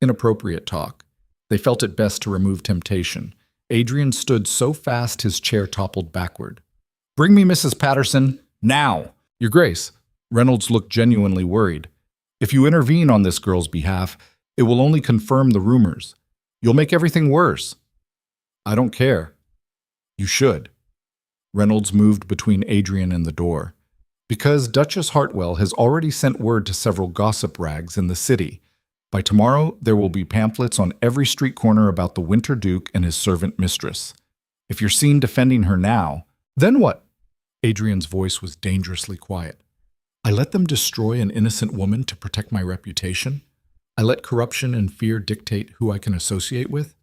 Inappropriate talk. They felt it best to remove temptation. Adrian stood so fast his chair toppled backward. Bring me Mrs. Patterson, now! Your Grace. Reynolds looked genuinely worried. If you intervene on this girl's behalf, it will only confirm the rumors. You'll make everything worse. I don't care. You should. Reynolds moved between Adrian and the door. Because Duchess Hartwell has already sent word to several gossip rags in the city. By tomorrow, there will be pamphlets on every street corner about the Winter Duke and his servant mistress. If you're seen defending her now, then what? Adrian's voice was dangerously quiet. I let them destroy an innocent woman to protect my reputation? I let corruption and fear dictate who I can associate with?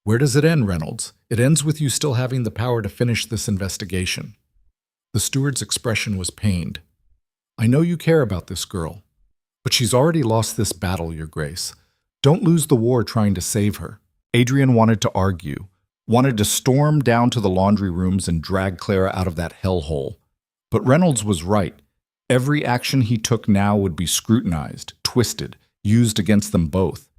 Where does it end, Reynolds? It ends with you still having the power to finish this investigation. The steward's expression was pained. I know you care about this girl, but she's already lost this battle, Your Grace. Don't lose the war trying to save her. Adrian wanted to argue, wanted to storm down to the laundry rooms and drag Clara out of that hellhole. But Reynolds was right. Every action he took now would be scrutinized, twisted, used against them both.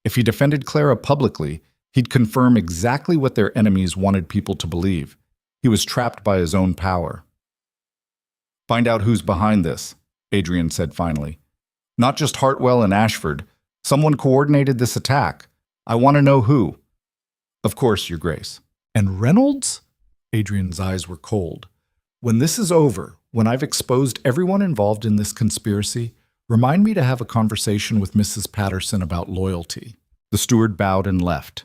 If he defended Clara publicly, he'd confirm exactly what their enemies wanted people to believe. He was trapped by his own power. Find out who's behind this, Adrian said finally. Not just Hartwell and Ashford. Someone coordinated this attack. I want to know who. Of course, Your Grace. And Reynolds? Adrian's eyes were cold. When this is over, when I've exposed everyone involved in this conspiracy, remind me to have a conversation with Mrs. Patterson about loyalty. The steward bowed and left.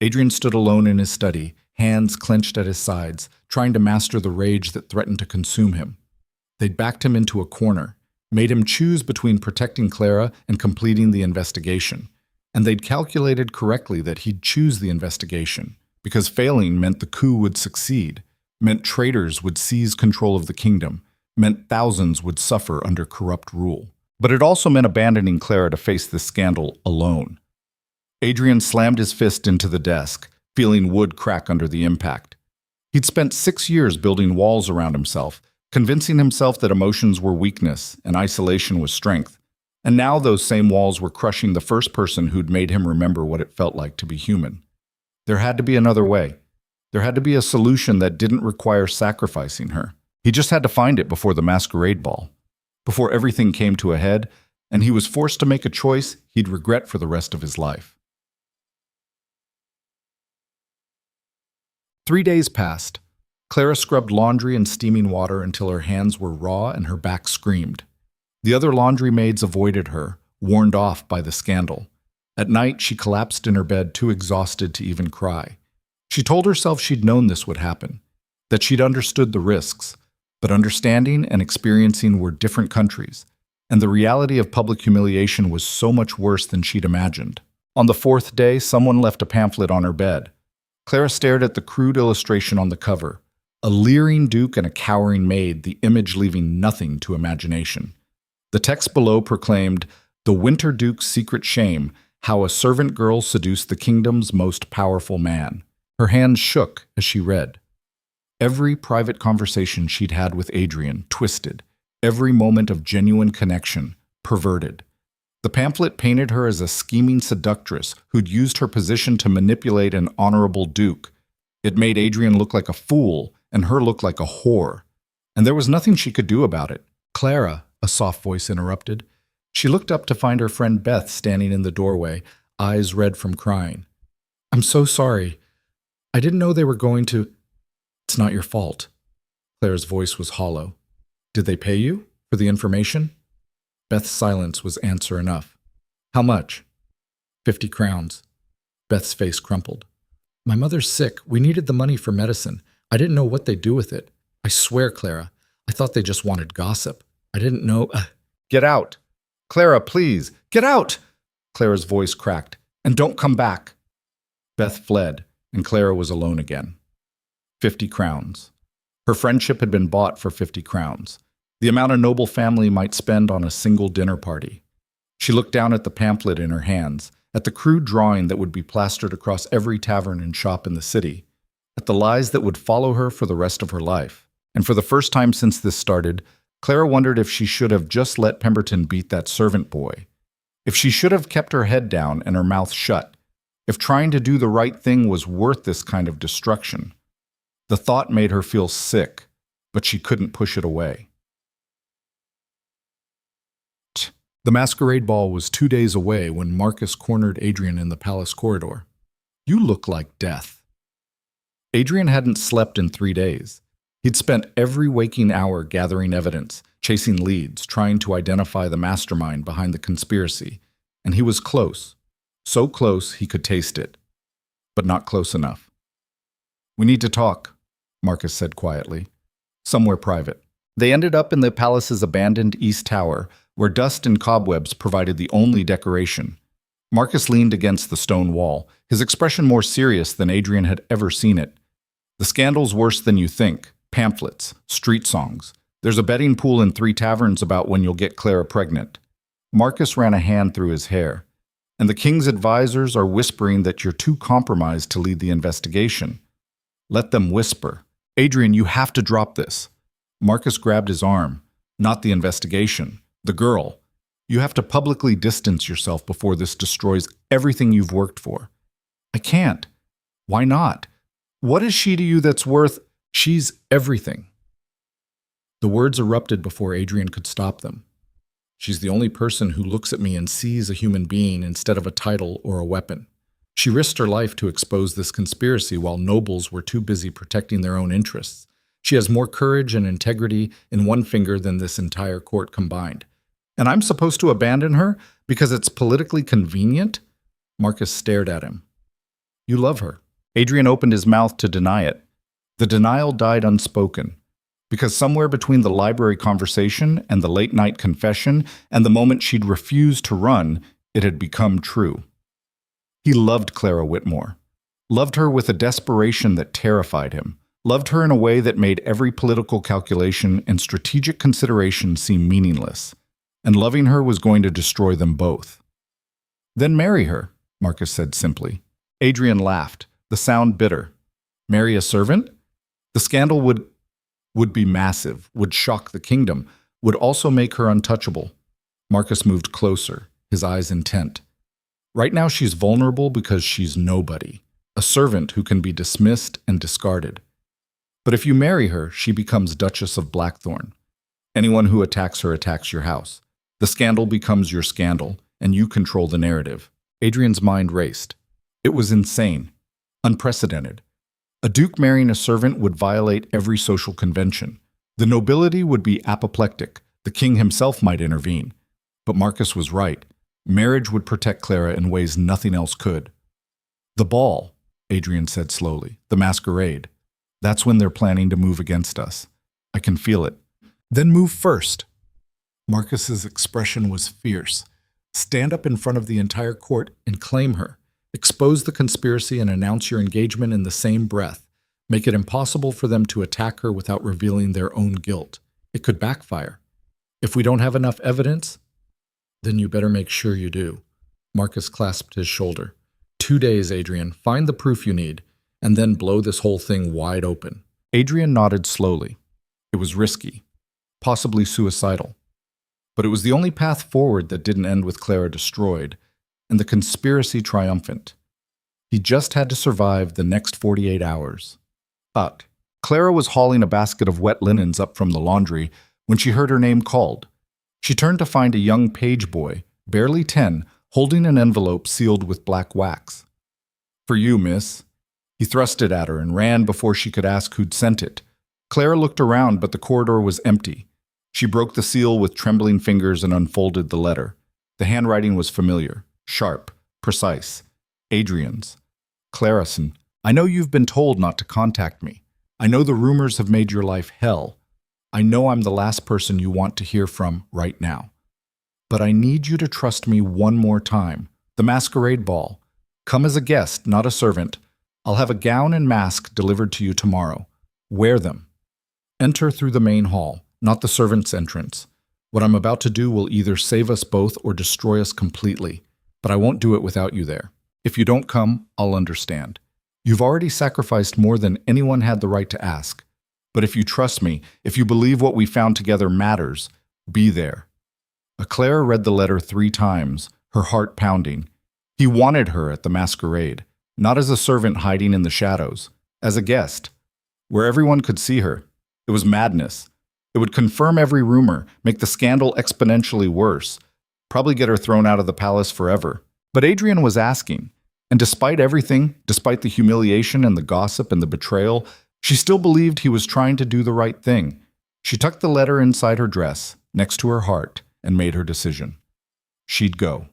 Adrian stood alone in his study, hands clenched at his sides, trying to master the rage that threatened to consume him. They'd backed him into a corner, made him choose between protecting Clara and completing the investigation. And they'd calculated correctly that he'd choose the investigation. because failing meant the coup would succeed, meant traitors would seize control of the kingdom, meant thousands would suffer under corrupt rule. But it also meant abandoning Clara to face this scandal alone. Adrian slammed his fist into the desk, feeling wood crack under the impact. He'd spent 6 years building walls around himself, convincing himself that emotions were weakness and isolation was strength. And now those same walls were crushing the first person who'd made him remember what it felt like to be human. There had to be another way. There had to be a solution that didn't require sacrificing her. He just had to find it before the masquerade ball, before everything came to a head, and he was forced to make a choice he'd regret for the rest of his life. 3 days passed. Clara scrubbed laundry in steaming water until her hands were raw and her back screamed. The other laundry maids avoided her, warned off by the scandal. At night, she collapsed in her bed, too exhausted to even cry. She told herself she'd known this would happen, that she'd understood the risks, but understanding and experiencing were different countries, and the reality of public humiliation was so much worse than she'd imagined. On the 4th day, someone left a pamphlet on her bed. Clara stared at the crude illustration on the cover, a leering duke and a cowering maid, the image leaving nothing to imagination. The text below proclaimed, "The Winter Duke's Secret Shame, How a Servant Girl Seduced the Kingdom's Most Powerful Man." Her hands shook as she read. Every private conversation she'd had with Adrian twisted, every moment of genuine connection perverted. The pamphlet painted her as a scheming seductress who'd used her position to manipulate an honorable duke. It made Adrian look like a fool and her look like a whore. And there was nothing she could do about it. "Clara," a soft voice interrupted. She looked up to find her friend Beth standing in the doorway, eyes red from crying. "I'm so sorry. I didn't know they were going to—" "It's not your fault." Clara's voice was hollow. "Did they pay you for the information?" Beth's silence was answer enough. "How much?" 50 crowns. Beth's face crumpled. "My mother's sick. We needed the money for medicine. I didn't know what they'd do with it. I swear, Clara, I thought they just wanted gossip. I didn't know—" "Get out! Clara, please, get out!" Clara's voice cracked. "And don't come back." Beth fled, and Clara was alone again. 50 crowns. Her friendship had been bought for 50 crowns, the amount a noble family might spend on a single dinner party. She looked down at the pamphlet in her hands, at the crude drawing that would be plastered across every tavern and shop in the city, at the lies that would follow her for the rest of her life. And for the first time since this started, Clara wondered if she should have just let Pemberton beat that servant boy, if she should have kept her head down and her mouth shut, if trying to do the right thing was worth this kind of destruction. The thought made her feel sick, but she couldn't push it away. The masquerade ball was 2 days away when Marcus cornered Adrian in the palace corridor. "You look like death." Adrian hadn't slept in 3 days. He'd spent every waking hour gathering evidence, chasing leads, trying to identify the mastermind behind the conspiracy, and he was close. So close he could taste it, but not close enough. "We need to talk," Marcus said quietly. "Somewhere private." They ended up in the palace's abandoned East Tower, where dust and cobwebs provided the only decoration. Marcus leaned against the stone wall, his expression more serious than Adrian had ever seen it. "The scandal's worse than you think. Pamphlets, street songs. There's a betting pool in 3 taverns about when you'll get Clara pregnant." Marcus ran a hand through his hair. "And the king's advisors are whispering that you're too compromised to lead the investigation." "Let them whisper. Adrian, you have to drop this." Marcus grabbed his arm. "Not the investigation. The girl. You have to publicly distance yourself before this destroys everything you've worked for." "I can't." "Why not? What is she to you that's worth—" "She's everything." The words erupted before Adrian could stop them. "She's the only person who looks at me and sees a human being instead of a title or a weapon. She risked her life to expose this conspiracy while nobles were too busy protecting their own interests. She has more courage and integrity in one finger than this entire court combined. And I'm supposed to abandon her because it's politically convenient?" Marcus stared at him. "You love her." Adrian opened his mouth to deny it. The denial died unspoken, because somewhere between the library conversation and the late-night confession and the moment she'd refused to run, it had become true. He loved Clara Whitmore. loved her with a desperation that terrified him, loved her in a way that made every political calculation and strategic consideration seem meaningless, and loving her was going to destroy them both. Then marry her, Marcus said simply. Adrian laughed, the sound bitter. Marry a servant? The scandal would be massive, would shock the kingdom, would also make her untouchable. Marcus moved closer, his eyes intent. Right now she's vulnerable because she's nobody, a servant who can be dismissed and discarded. But if you marry her, she becomes Duchess of Blackthorn. Anyone who attacks her attacks your house. The scandal becomes your scandal, and you control the narrative. Adrian's mind raced. It was insane, unprecedented. A duke marrying a servant would violate every social convention. The nobility would be apoplectic. The king himself might intervene. But Marcus was right. Marriage would protect Clara in ways nothing else could. The ball, Adrian said slowly, the masquerade. That's when they're planning to move against us. I can feel it. Then move first. Marcus's expression was fierce. Stand up in front of the entire court and claim her. Expose the conspiracy and announce your engagement in the same breath. Make it impossible for them to attack her without revealing their own guilt. It could backfire. If we don't have enough evidence, then you better make sure you do. Marcus clasped his shoulder. 2 days, Adrian. Find the proof you need, and then blow this whole thing wide open. Adrian nodded slowly. It was risky, possibly suicidal. But it was the only path forward that didn't end with Clara destroyed, and the conspiracy triumphant. He just had to survive the next 48 hours. But Clara was hauling a basket of wet linens up from the laundry when she heard her name called. She turned to find a young page boy, barely 10, holding an envelope sealed with black wax. For you, miss. He thrust it at her and ran before she could ask who'd sent it. Clara looked around, but the corridor was empty. She broke the seal with trembling fingers and unfolded the letter. The handwriting was familiar, sharp, precise. Adrian's. Clarison, I know you've been told not to contact me. I know the rumors have made your life hell. I know I'm the last person you want to hear from right now. But I need you to trust me one more time. The masquerade ball. Come as a guest, not a servant. I'll have a gown and mask delivered to you tomorrow. Wear them. Enter through the main hall, not the servant's entrance. What I'm about to do will either save us both or destroy us completely, but I won't do it without you there. If you don't come, I'll understand. You've already sacrificed more than anyone had the right to ask. But if you trust me, if you believe what we found together matters, be there. Clara read the letter 3 times, her heart pounding. He wanted her at the masquerade, not as a servant hiding in the shadows, as a guest, where everyone could see her. It was madness. It would confirm every rumor, make the scandal exponentially worse, probably get her thrown out of the palace forever. But Adrian was asking, and despite everything, despite the humiliation and the gossip and the betrayal, she still believed he was trying to do the right thing. She tucked the letter inside her dress, next to her heart, and made her decision. She'd go.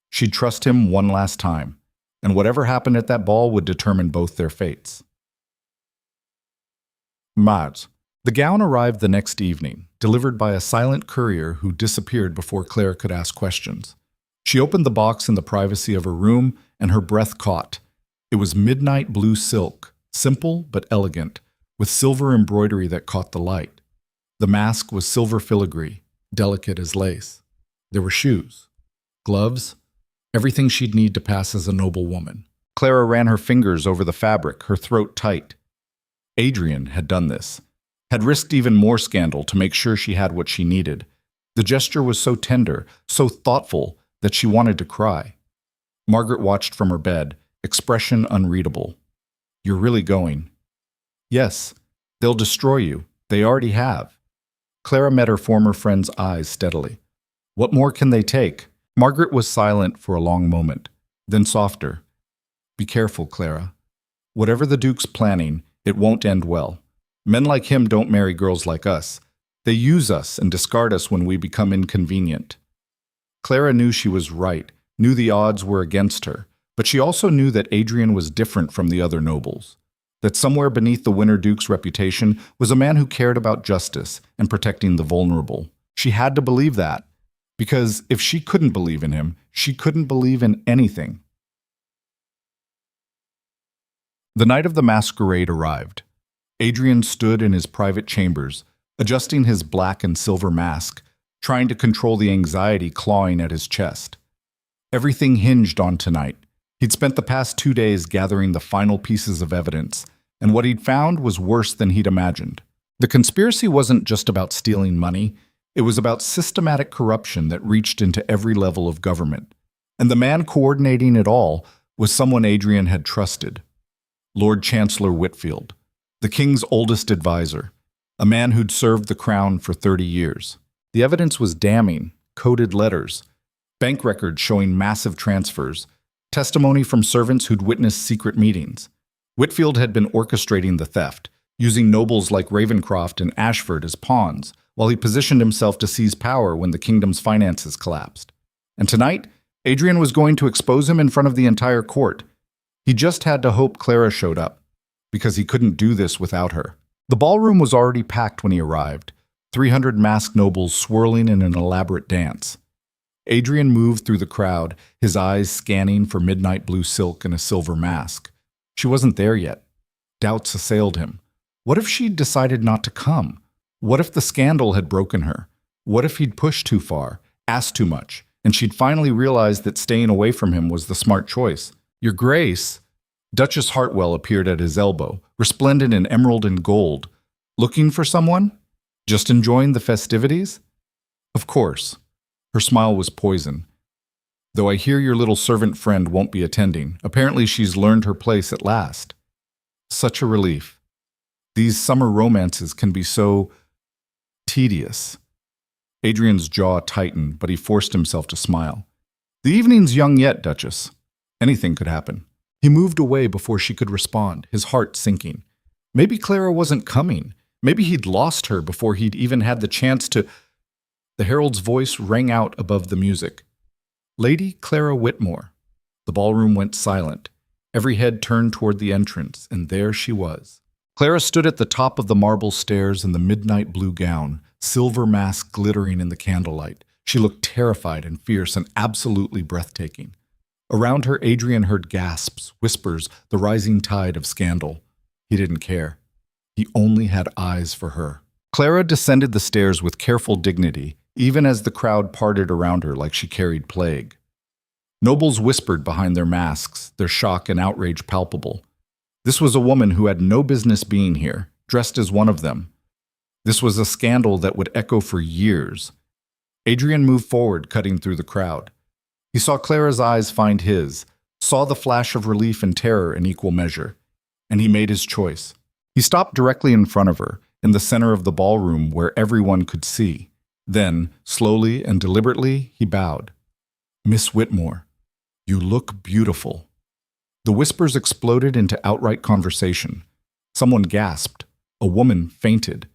She'd trust him one last time, and whatever happened at that ball would determine both their fates. Maid. The gown arrived the next evening, delivered by a silent courier who disappeared before Claire could ask questions. She opened the box in the privacy of her room, and her breath caught. It was midnight blue silk, simple but elegant, with silver embroidery that caught the light. The mask was silver filigree, delicate as lace. There were shoes, gloves, everything she'd need to pass as a noble woman. Clara ran her fingers over the fabric, her throat tight. Adrian had done this, had risked even more scandal to make sure she had what she needed. The gesture was so tender, so thoughtful, that she wanted to cry. Margaret watched from her bed, expression unreadable. You're really going? Yes, they'll destroy you. They already have. Clara met her former friend's eyes steadily. What more can they take? Margaret was silent for a long moment, then softer. Be careful, Clara. Whatever the Duke's planning, it won't end well. Men like him don't marry girls like us. They use us and discard us when we become inconvenient. Clara knew she was right, knew the odds were against her, but she also knew that Adrian was different from the other nobles. That somewhere beneath the Winter Duke's reputation was a man who cared about justice and protecting the vulnerable. She had to believe that, because if she couldn't believe in him, she couldn't believe in anything. The night of the masquerade arrived. Adrian stood in his private chambers, adjusting his black and silver mask, trying to control the anxiety clawing at his chest. Everything hinged on tonight. He'd spent the past 2 days gathering the final pieces of evidence, and what he'd found was worse than he'd imagined. The conspiracy wasn't just about stealing money, it was about systematic corruption that reached into every level of government. And the man coordinating it all was someone Adrian had trusted. Lord Chancellor Whitfield, the king's oldest advisor, a man who'd served the crown for 30 years. The evidence was damning: coded letters, bank records showing massive transfers, testimony from servants who'd witnessed secret meetings. Whitfield had been orchestrating the theft, using nobles like Ravencroft and Ashford as pawns, while he positioned himself to seize power when the kingdom's finances collapsed. And tonight, Adrian was going to expose him in front of the entire court. He just had to hope Clara showed up, because he couldn't do this without her. The ballroom was already packed when he arrived, 300 masked nobles swirling in an elaborate dance. Adrian moved through the crowd, his eyes scanning for midnight blue silk and a silver mask. She wasn't there yet. Doubts assailed him. What if she'd decided not to come? What if the scandal had broken her? What if he'd pushed too far, asked too much, and she'd finally realized that staying away from him was the smart choice? "Your Grace," Duchess Hartwell appeared at his elbow, resplendent in emerald and gold. "Looking for someone? Just enjoying the festivities?" "Of course." Her smile was poison. "Though I hear your little servant friend won't be attending. Apparently she's learned her place at last." Such a relief. These summer romances can be so tedious. Adrian's jaw tightened, but he forced himself to smile. "The evening's young yet, Duchess. Anything could happen." He moved away before she could respond, his heart sinking. Maybe Clara wasn't coming. Maybe he'd lost her before he'd even had the chance to... The herald's voice rang out above the music. "Lady Clara Whitmore." The ballroom went silent. Every head turned toward the entrance, and there she was. Clara stood at the top of the marble stairs in the midnight blue gown, silver mask glittering in the candlelight. She looked terrified and fierce and absolutely breathtaking. Around her, Adrian heard gasps, whispers, the rising tide of scandal. He didn't care. He only had eyes for her. Clara descended the stairs with careful dignity, even as the crowd parted around her like she carried plague. Nobles whispered behind their masks, their shock and outrage palpable. This was a woman who had no business being here, dressed as one of them. This was a scandal that would echo for years. Adrian moved forward, cutting through the crowd. He saw Clara's eyes find his, saw the flash of relief and terror in equal measure, and he made his choice. He stopped directly in front of her, in the center of the ballroom where everyone could see. Then, slowly and deliberately, he bowed. "Miss Whitmore, you look beautiful." The whispers exploded into outright conversation. Someone gasped. A woman fainted.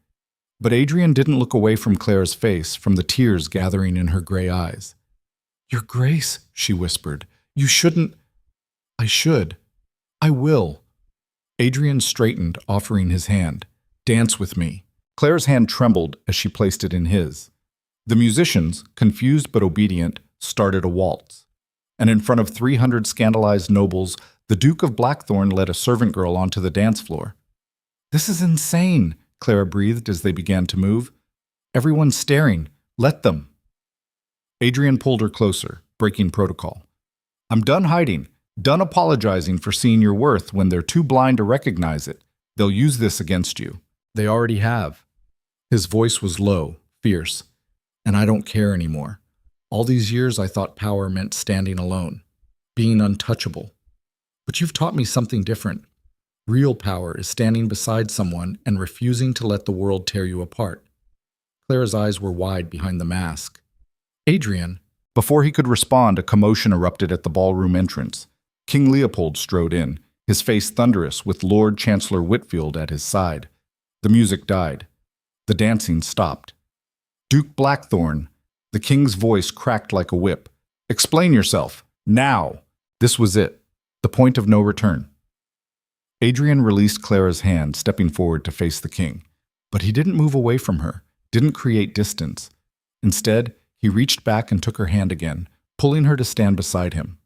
But Adrian didn't look away from Clara's face, from the tears gathering in her gray eyes. "Your Grace," she whispered, "you shouldn't—" "I should. I will." Adrian straightened, offering his hand. "Dance with me." Clara's hand trembled as she placed it in his. The musicians, confused but obedient, started a waltz. And in front of 300 scandalized nobles, the Duke of Blackthorn led a servant girl onto the dance floor. "This is insane," Clara breathed as they began to move. "Everyone's staring. Let them." Adrian pulled her closer, breaking protocol. "I'm done hiding, done apologizing for seeing your worth when they're too blind to recognize it. They'll use this against you. They already have." His voice was low, fierce. "And I don't care anymore. All these years I thought power meant standing alone, being untouchable. But you've taught me something different. Real power is standing beside someone and refusing to let the world tear you apart." Clara's eyes were wide behind the mask. "Adrian." Before he could respond, a commotion erupted at the ballroom entrance. King Leopold strode in, his face thunderous, with Lord Chancellor Whitfield at his side. The music died. The dancing stopped. "Duke Blackthorn." The king's voice cracked like a whip. "Explain yourself. Now." This was it. The point of no return. Adrian released Clara's hand, stepping forward to face the king. But he didn't move away from her, didn't create distance. Instead, he reached back and took her hand again, pulling her to stand beside him.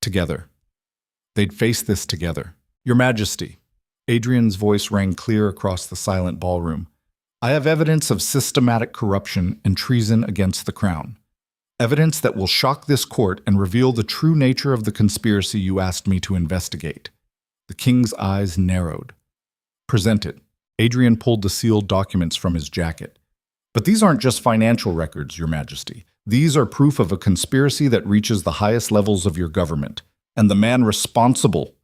Together. They'd face this together. Your Majesty, Adrian's voice rang clear across the silent ballroom. I have evidence of systematic corruption and treason against the crown. Evidence that will shock this court and reveal the true nature of the conspiracy you asked me to investigate. The king's eyes narrowed. Present it. Adrian pulled the sealed documents from his jacket. But these aren't just financial records, Your Majesty. These are proof of a conspiracy that reaches the highest levels of your government. And the man responsible—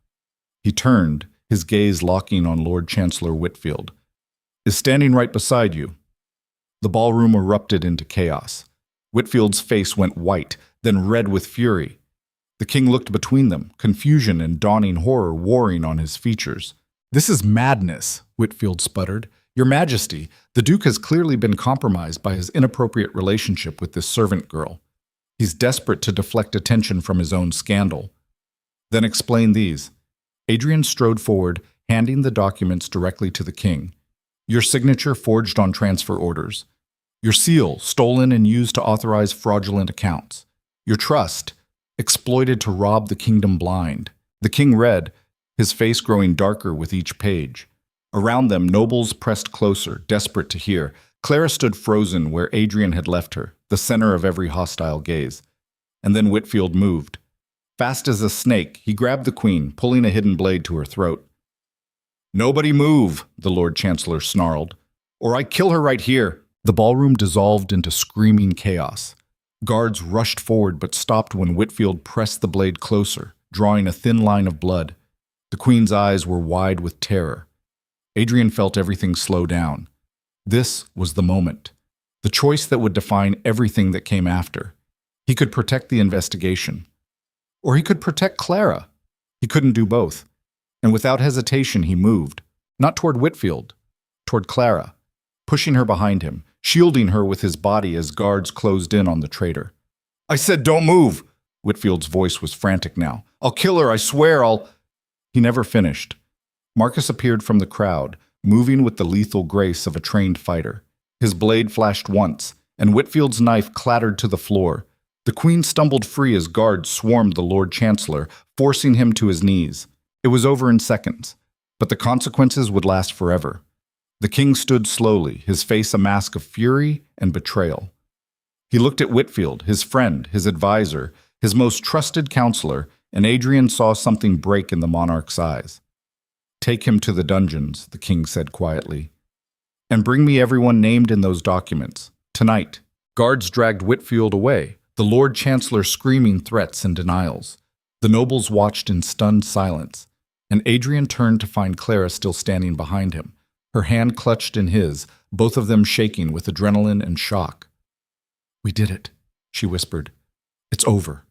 He turned, his gaze locking on Lord Chancellor Whitfield— is standing right beside you. The ballroom erupted into chaos. Whitfield's face went white, then red with fury. The king looked between them, confusion and dawning horror warring on his features. This is madness, Whitfield sputtered. Your Majesty, the Duke has clearly been compromised by his inappropriate relationship with this servant girl. He's desperate to deflect attention from his own scandal. Then explain these. Adrian strode forward, handing the documents directly to the king. Your signature forged on transfer orders. Your seal stolen and used to authorize fraudulent accounts. Your trust exploited to rob the kingdom blind. The king read, his face growing darker with each page. Around them, nobles pressed closer, desperate to hear. Clara stood frozen where Adrian had left her, the center of every hostile gaze. And then Whitfield moved. Fast as a snake, he grabbed the queen, pulling a hidden blade to her throat. Nobody move, the Lord Chancellor snarled, or I kill her right here. The ballroom dissolved into screaming chaos. Guards rushed forward but stopped when Whitfield pressed the blade closer, drawing a thin line of blood. The queen's eyes were wide with terror. Adrian felt everything slow down. This was the moment. The choice that would define everything that came after. He could protect the investigation. Or he could protect Clara. He couldn't do both. And without hesitation he moved, not toward Whitfield, toward Clara, pushing her behind him, shielding her with his body as guards closed in on the traitor. I said don't move! Whitfield's voice was frantic now. I'll kill her, I swear I'll— He never finished. Marcus appeared from the crowd, moving with the lethal grace of a trained fighter. His blade flashed once, and Whitfield's knife clattered to the floor. The queen stumbled free as guards swarmed the Lord Chancellor, forcing him to his knees. It was over in seconds, but the consequences would last forever. The king stood slowly, his face a mask of fury and betrayal. He looked at Whitfield, his friend, his advisor, his most trusted counselor, and Adrian saw something break in the monarch's eyes. Take him to the dungeons, the king said quietly, and bring me everyone named in those documents, tonight. Guards dragged Whitfield away, the Lord Chancellor screaming threats and denials. The nobles watched in stunned silence, and Adrian turned to find Clara still standing behind him, her hand clutched in his, both of them shaking with adrenaline and shock. We did it, she whispered. It's over.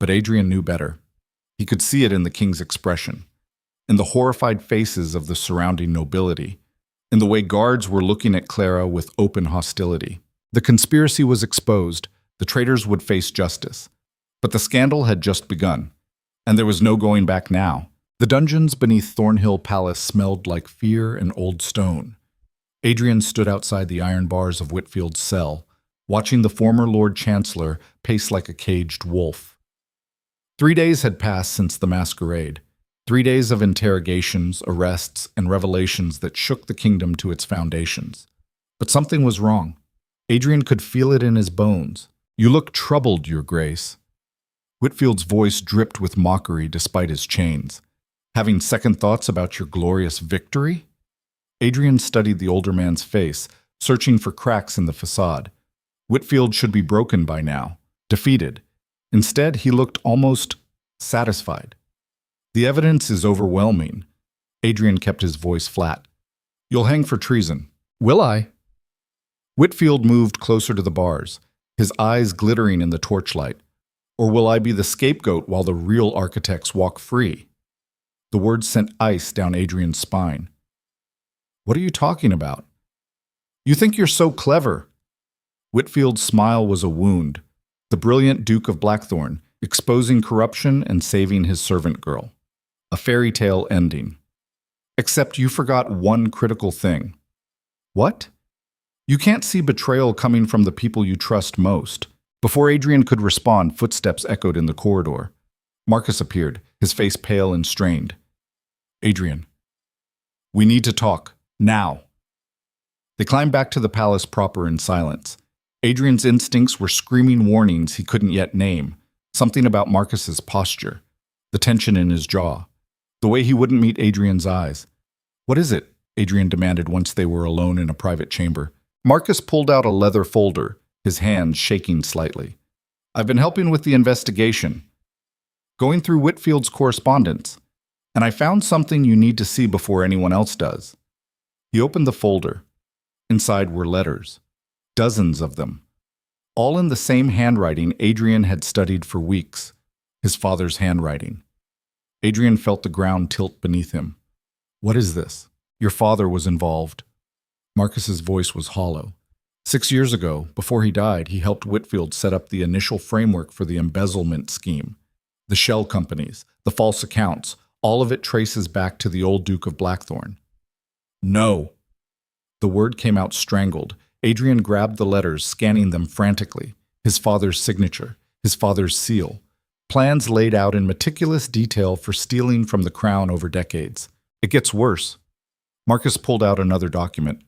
But Adrian knew better. He could see it in the king's expression, in the horrified faces of the surrounding nobility, in the way guards were looking at Clara with open hostility. The conspiracy was exposed, the traitors would face justice. But the scandal had just begun, and there was no going back now. The dungeons beneath Thornhill Palace smelled like fear and old stone. Adrian stood outside the iron bars of Whitfield's cell, watching the former Lord Chancellor pace like a caged wolf. 3 days had passed since the masquerade. 3 days of interrogations, arrests, and revelations that shook the kingdom to its foundations. But something was wrong. Adrian could feel it in his bones. You look troubled, Your Grace. Whitfield's voice dripped with mockery despite his chains. Having second thoughts about your glorious victory? Adrian studied the older man's face, searching for cracks in the facade. Whitfield should be broken by now, defeated. Instead, he looked almost satisfied. The evidence is overwhelming. Adrian kept his voice flat. You'll hang for treason. Will I? Whitfield moved closer to the bars, his eyes glittering in the torchlight. Or will I be the scapegoat while the real architects walk free? The words sent ice down Adrian's spine. What are you talking about? You think you're so clever. Whitfield's smile was a wound. The brilliant Duke of Blackthorn, exposing corruption and saving his servant girl. A fairy tale ending. Except you forgot one critical thing. What? You can't see betrayal coming from the people you trust most. Before Adrian could respond, footsteps echoed in the corridor. Marcus appeared, his face pale and strained. Adrian, we need to talk. Now. They climbed back to the palace proper in silence. Adrian's instincts were screaming warnings he couldn't yet name. Something about Marcus's posture, the tension in his jaw, the way he wouldn't meet Adrian's eyes. What is it? Adrian demanded once they were alone in a private chamber. Marcus pulled out a leather folder, his hands shaking slightly. I've been helping with the investigation, going through Whitfield's correspondence, and I found something you need to see before anyone else does. He opened the folder. Inside were letters, dozens of them, all in the same handwriting Adrian had studied for weeks, his father's handwriting. Adrian felt the ground tilt beneath him. What is this? Your father was involved. Marcus's voice was hollow. 6 years ago, before he died, he helped Whitfield set up the initial framework for the embezzlement scheme. The shell companies, the false accounts, all of it traces back to the old Duke of Blackthorn. No. The word came out strangled. Adrian grabbed the letters, scanning them frantically. His father's signature, his father's seal. Plans laid out in meticulous detail for stealing from the crown over decades. It gets worse. Marcus pulled out another document.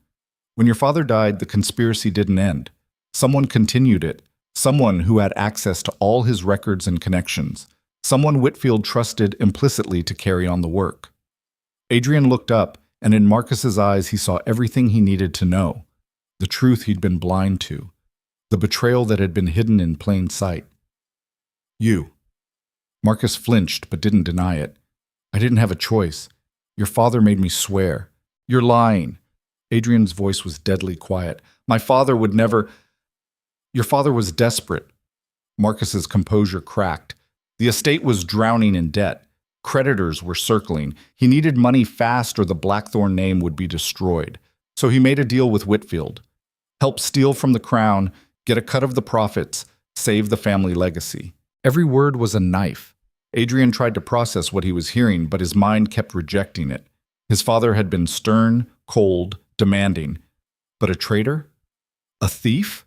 When your father died, the conspiracy didn't end. Someone continued it. Someone who had access to all his records and connections. Someone Whitfield trusted implicitly to carry on the work. Adrian looked up, and in Marcus's eyes he saw everything he needed to know. The truth he'd been blind to. The betrayal that had been hidden in plain sight. You. Marcus flinched but didn't deny it. I didn't have a choice. Your father made me swear. You're lying. Adrian's voice was deadly quiet. My father would never... Your father was desperate. Marcus's composure cracked. The estate was drowning in debt. Creditors were circling. He needed money fast or the Blackthorn name would be destroyed. So he made a deal with Whitfield. Help steal from the crown, get a cut of the profits, save the family legacy. Every word was a knife. Adrian tried to process what he was hearing, but his mind kept rejecting it. His father had been stern, cold, demanding. But a traitor? A thief?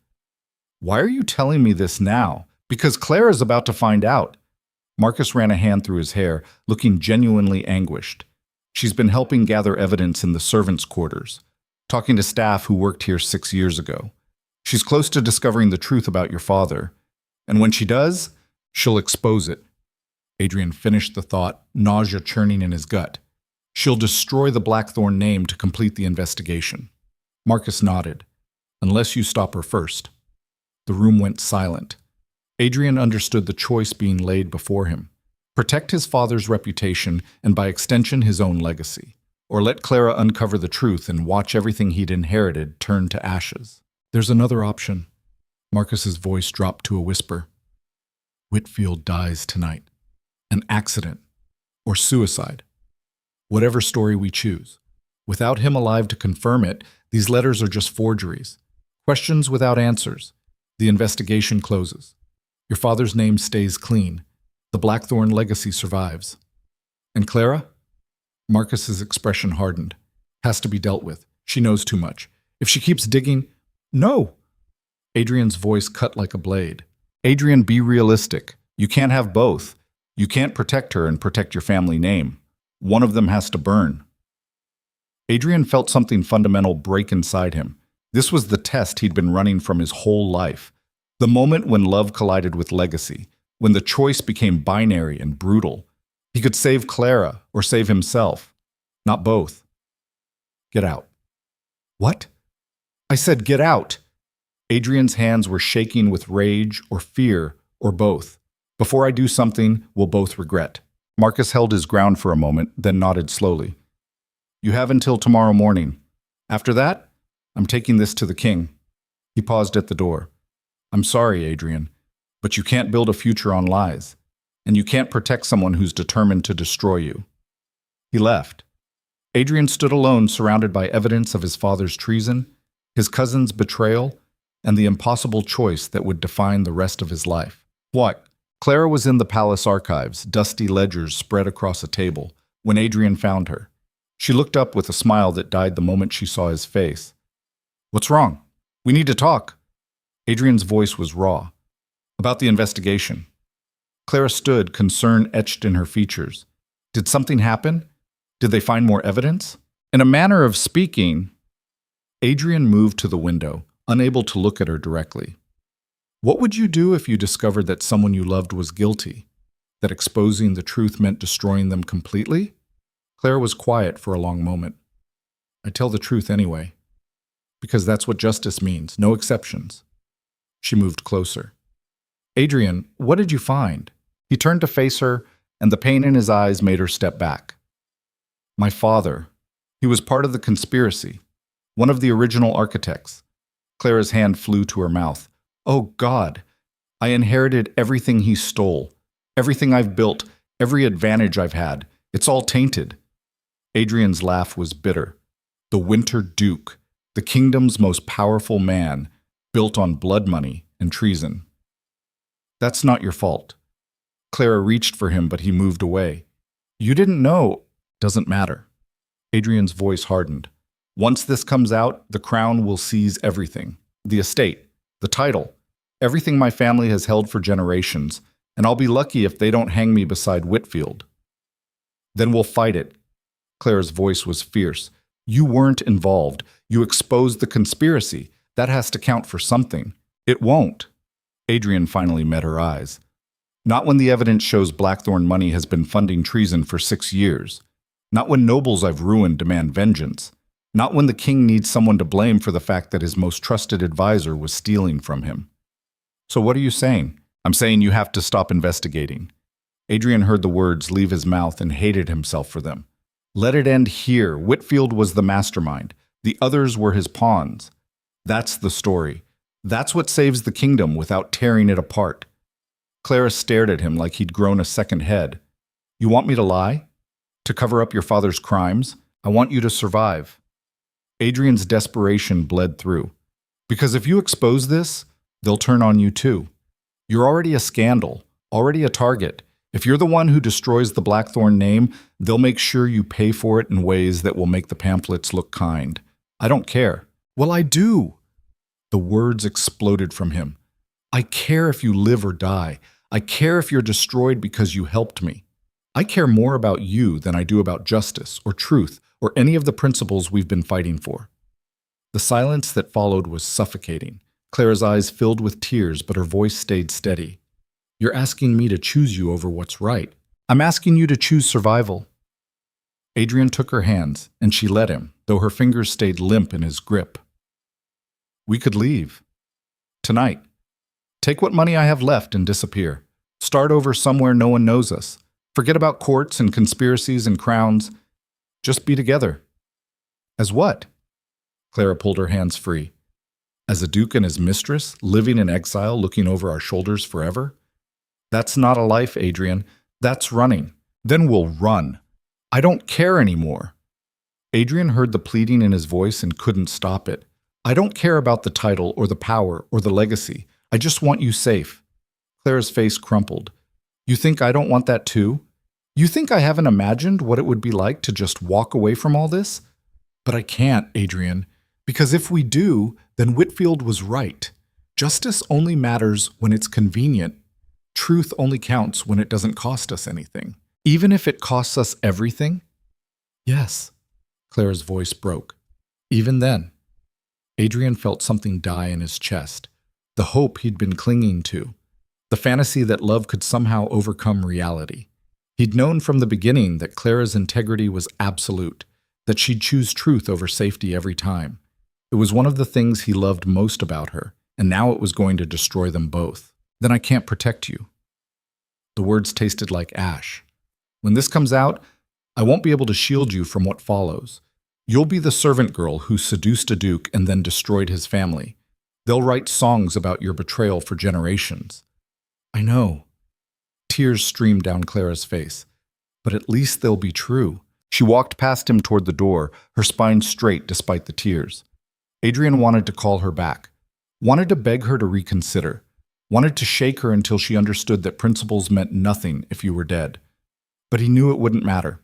Why are you telling me this now? Because Clara's about to find out. Marcus ran a hand through his hair, looking genuinely anguished. She's been helping gather evidence in the servants' quarters, talking to staff who worked here 6 years ago. She's close to discovering the truth about your father. And when she does, she'll expose it. Adrian finished the thought, nausea churning in his gut. She'll destroy the Blackthorn name to complete the investigation. Marcus nodded. Unless you stop her first. The room went silent. Adrian understood the choice being laid before him. Protect his father's reputation and by extension his own legacy. Or let Clara uncover the truth and watch everything he'd inherited turn to ashes. There's another option. Marcus's voice dropped to a whisper. Whitfield dies tonight. An accident. Or suicide. Whatever story we choose. Without him alive to confirm it, these letters are just forgeries. Questions without answers. The investigation closes. Your father's name stays clean. The Blackthorn legacy survives. And Clara? Marcus's expression hardened. Has to be dealt with. She knows too much. If she keeps digging... No! Adrian's voice cut like a blade. Adrian, be realistic. You can't have both. You can't protect her and protect your family name. One of them has to burn. Adrian felt something fundamental break inside him. This was the test he'd been running from his whole life. The moment when love collided with legacy, when the choice became binary and brutal. He could save Clara or save himself. Not both. Get out. What? I said get out. Adrian's hands were shaking with rage or fear or both. Before I do something we'll both regret. Marcus held his ground for a moment, then nodded slowly. You have until tomorrow morning. After that, I'm taking this to the king. He paused at the door. I'm sorry, Adrian, but you can't build a future on lies, and you can't protect someone who's determined to destroy you. He left. Adrian stood alone, surrounded by evidence of his father's treason, his cousin's betrayal, and the impossible choice that would define the rest of his life. What? Clara was in the palace archives, dusty ledgers spread across a table, when Adrian found her. She looked up with a smile that died the moment she saw his face. What's wrong? We need to talk. Adrian's voice was raw. About the investigation. Clara stood, concern etched in her features. Did something happen? Did they find more evidence? In a manner of speaking, Adrian moved to the window, unable to look at her directly. What would you do if you discovered that someone you loved was guilty? That exposing the truth meant destroying them completely? Clara was quiet for a long moment. I tell the truth anyway, because that's what justice means, no exceptions. She moved closer. Adrian, what did you find? He turned to face her, and the pain in his eyes made her step back. My father. He was part of the conspiracy, one of the original architects. Clara's hand flew to her mouth. Oh, God. I inherited everything he stole, everything I've built, every advantage I've had. It's all tainted. Adrian's laugh was bitter. The Winter Duke, the kingdom's most powerful man, built on blood money and treason. That's not your fault. Clara reached for him, but he moved away. You didn't know. Doesn't matter. Adrian's voice hardened. Once this comes out, the crown will seize everything. The estate, the title, everything my family has held for generations, and I'll be lucky if they don't hang me beside Whitfield. Then we'll fight it. Clara's voice was fierce. You weren't involved. You exposed the conspiracy. That has to count for something. It won't. Adrian finally met her eyes. Not when the evidence shows Blackthorn money has been funding treason for 6 years. Not when nobles I've ruined demand vengeance. Not when the king needs someone to blame for the fact that his most trusted advisor was stealing from him. So what are you saying? I'm saying you have to stop investigating. Adrian heard the words leave his mouth and hated himself for them. Let it end here. Whitfield was the mastermind. The others were his pawns. That's the story. That's what saves the kingdom without tearing it apart. Clara stared at him like he'd grown a second head. You want me to lie? To cover up your father's crimes? I want you to survive. Adrian's desperation bled through. Because if you expose this, they'll turn on you too. You're already a scandal, already a target. If you're the one who destroys the Blackthorn name, they'll make sure you pay for it in ways that will make the pamphlets look kind. I don't care. Well, I do. The words exploded from him. I care if you live or die. I care if you're destroyed because you helped me. I care more about you than I do about justice or truth or any of the principles we've been fighting for. The silence that followed was suffocating. Clara's eyes filled with tears, but her voice stayed steady. You're asking me to choose you over what's right. I'm asking you to choose survival. Adrian took her hands, and she let him, though her fingers stayed limp in his grip. We could leave. Tonight. Take what money I have left and disappear. Start over somewhere no one knows us. Forget about courts and conspiracies and crowns. Just be together. As what? Clara pulled her hands free. As a duke and his mistress, living in exile, looking over our shoulders forever? That's not a life, Adrian. That's running. Then we'll run. I don't care anymore. Adrian heard the pleading in his voice and couldn't stop it. I don't care about the title or the power or the legacy. I just want you safe. Clara's face crumpled. You think I don't want that too? You think I haven't imagined what it would be like to just walk away from all this? But I can't, Adrian, because if we do, then Whitfield was right. Justice only matters when it's convenient. Truth only counts when it doesn't cost us anything. Even if it costs us everything? Yes. Clara's voice broke. Even then. Adrian felt something die in his chest. The hope he'd been clinging to. The fantasy that love could somehow overcome reality. He'd known from the beginning that Clara's integrity was absolute, that she'd choose truth over safety every time. It was one of the things he loved most about her, and now it was going to destroy them both. Then I can't protect you. The words tasted like ash. When this comes out, I won't be able to shield you from what follows. You'll be the servant girl who seduced a duke and then destroyed his family. They'll write songs about your betrayal for generations. I know. Tears streamed down Clara's face. But at least they'll be true. She walked past him toward the door, her spine straight despite the tears. Adrian wanted to call her back, wanted to beg her to reconsider, wanted to shake her until she understood that principles meant nothing if you were dead. But he knew it wouldn't matter.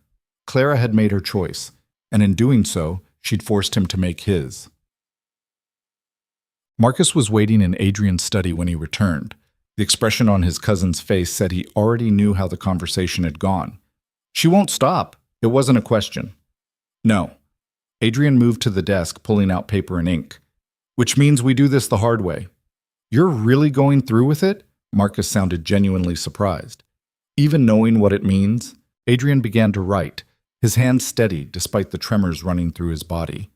Clara had made her choice, and in doing so, she'd forced him to make his. Marcus was waiting in Adrian's study when he returned. The expression on his cousin's face said he already knew how the conversation had gone. She won't stop. It wasn't a question. No. Adrian moved to the desk, pulling out paper and ink. Which means we do this the hard way. You're really going through with it? Marcus sounded genuinely surprised. Even knowing what it means, Adrian began to write, his hands steady despite the tremors running through his body.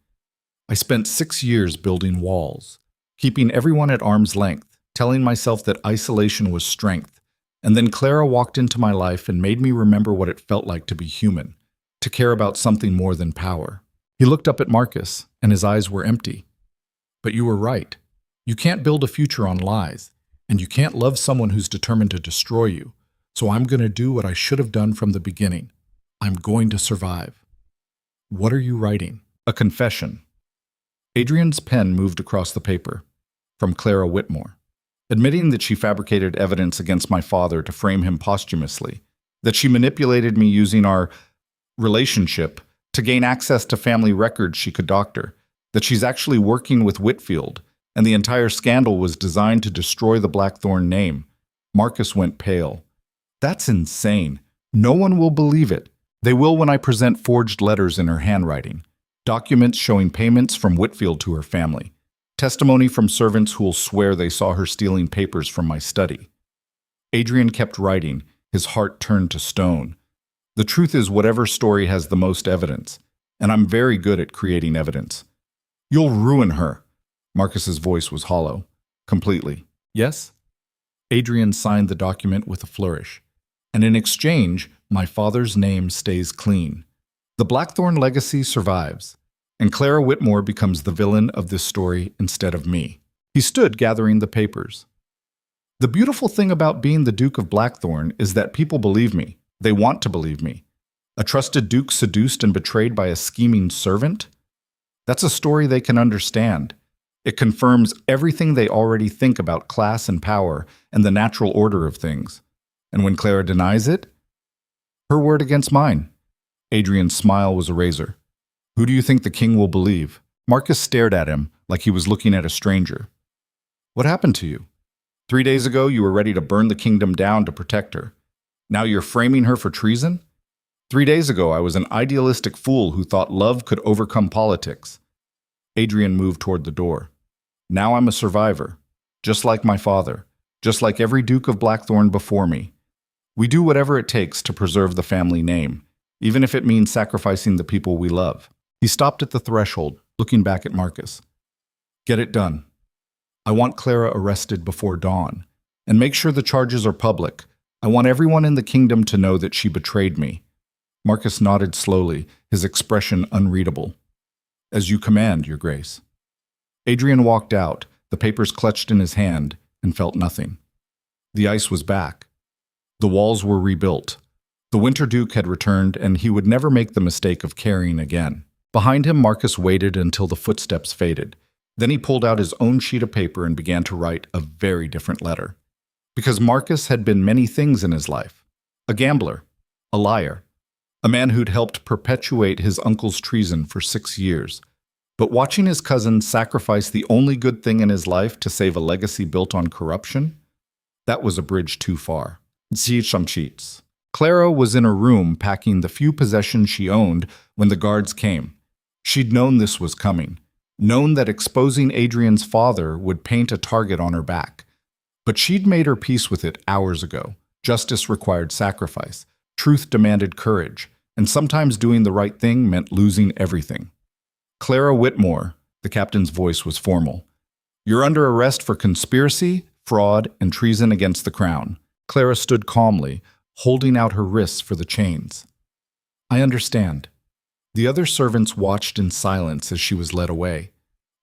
I spent 6 years building walls, keeping everyone at arm's length, telling myself that isolation was strength, and then Clara walked into my life and made me remember what it felt like to be human, to care about something more than power. He looked up at Marcus, and his eyes were empty. But you were right. You can't build a future on lies, and you can't love someone who's determined to destroy you. So I'm going to do what I should have done from the beginning. I'm going to survive. What are you writing? A confession. Adrian's pen moved across the paper. From Clara Whitmore. Admitting that she fabricated evidence against my father to frame him posthumously. That she manipulated me using our relationship to gain access to family records she could doctor. That she's actually working with Whitfield, and the entire scandal was designed to destroy the Blackthorn name. Marcus went pale. That's insane. No one will believe it. They will when I present forged letters in her handwriting, documents showing payments from Whitfield to her family, testimony from servants who will swear they saw her stealing papers from my study. Adrian kept writing, his heart turned to stone. The truth is whatever story has the most evidence, and I'm very good at creating evidence. You'll ruin her. Marcus's voice was hollow. Completely. Yes? Adrian signed the document with a flourish. And in exchange, my father's name stays clean. The Blackthorn legacy survives, and Clara Whitmore becomes the villain of this story instead of me. He stood gathering the papers. The beautiful thing about being the Duke of Blackthorn is that people believe me. They want to believe me. A trusted duke seduced and betrayed by a scheming servant? That's a story they can understand. It confirms everything they already think about class and power and the natural order of things. And when Clara denies it, her word against mine. Adrian's smile was a razor. Who do you think the king will believe? Marcus stared at him like he was looking at a stranger. What happened to you? 3 days ago, you were ready to burn the kingdom down to protect her. Now you're framing her for treason? 3 days ago, I was an idealistic fool who thought love could overcome politics. Adrian moved toward the door. Now I'm a survivor, just like my father, just like every Duke of Blackthorn before me. We do whatever it takes to preserve the family name, even if it means sacrificing the people we love. He stopped at the threshold, looking back at Marcus. Get it done. I want Clara arrested before dawn, and make sure the charges are public. I want everyone in the kingdom to know that she betrayed me. Marcus nodded slowly, his expression unreadable. As you command, Your Grace. Adrian walked out, the papers clutched in his hand, and felt nothing. The ice was back. The walls were rebuilt. The Winter Duke had returned, and he would never make the mistake of carrying again. Behind him, Marcus waited until the footsteps faded. Then he pulled out his own sheet of paper and began to write a very different letter. Because Marcus had been many things in his life. A gambler, a liar, a man who'd helped perpetuate his uncle's treason for 6 years. But watching his cousin sacrifice the only good thing in his life to save a legacy built on corruption, that was a bridge too far. Clara was in her room packing the few possessions she owned when the guards came. She'd known this was coming, known that exposing Adrian's father would paint a target on her back. But she'd made her peace with it hours ago. Justice required sacrifice. Truth demanded courage. And sometimes doing the right thing meant losing everything. Clara Whitmore, the captain's voice was formal. You're under arrest for conspiracy, fraud, and treason against the crown. Clara stood calmly, holding out her wrists for the chains. I understand. The other servants watched in silence as she was led away.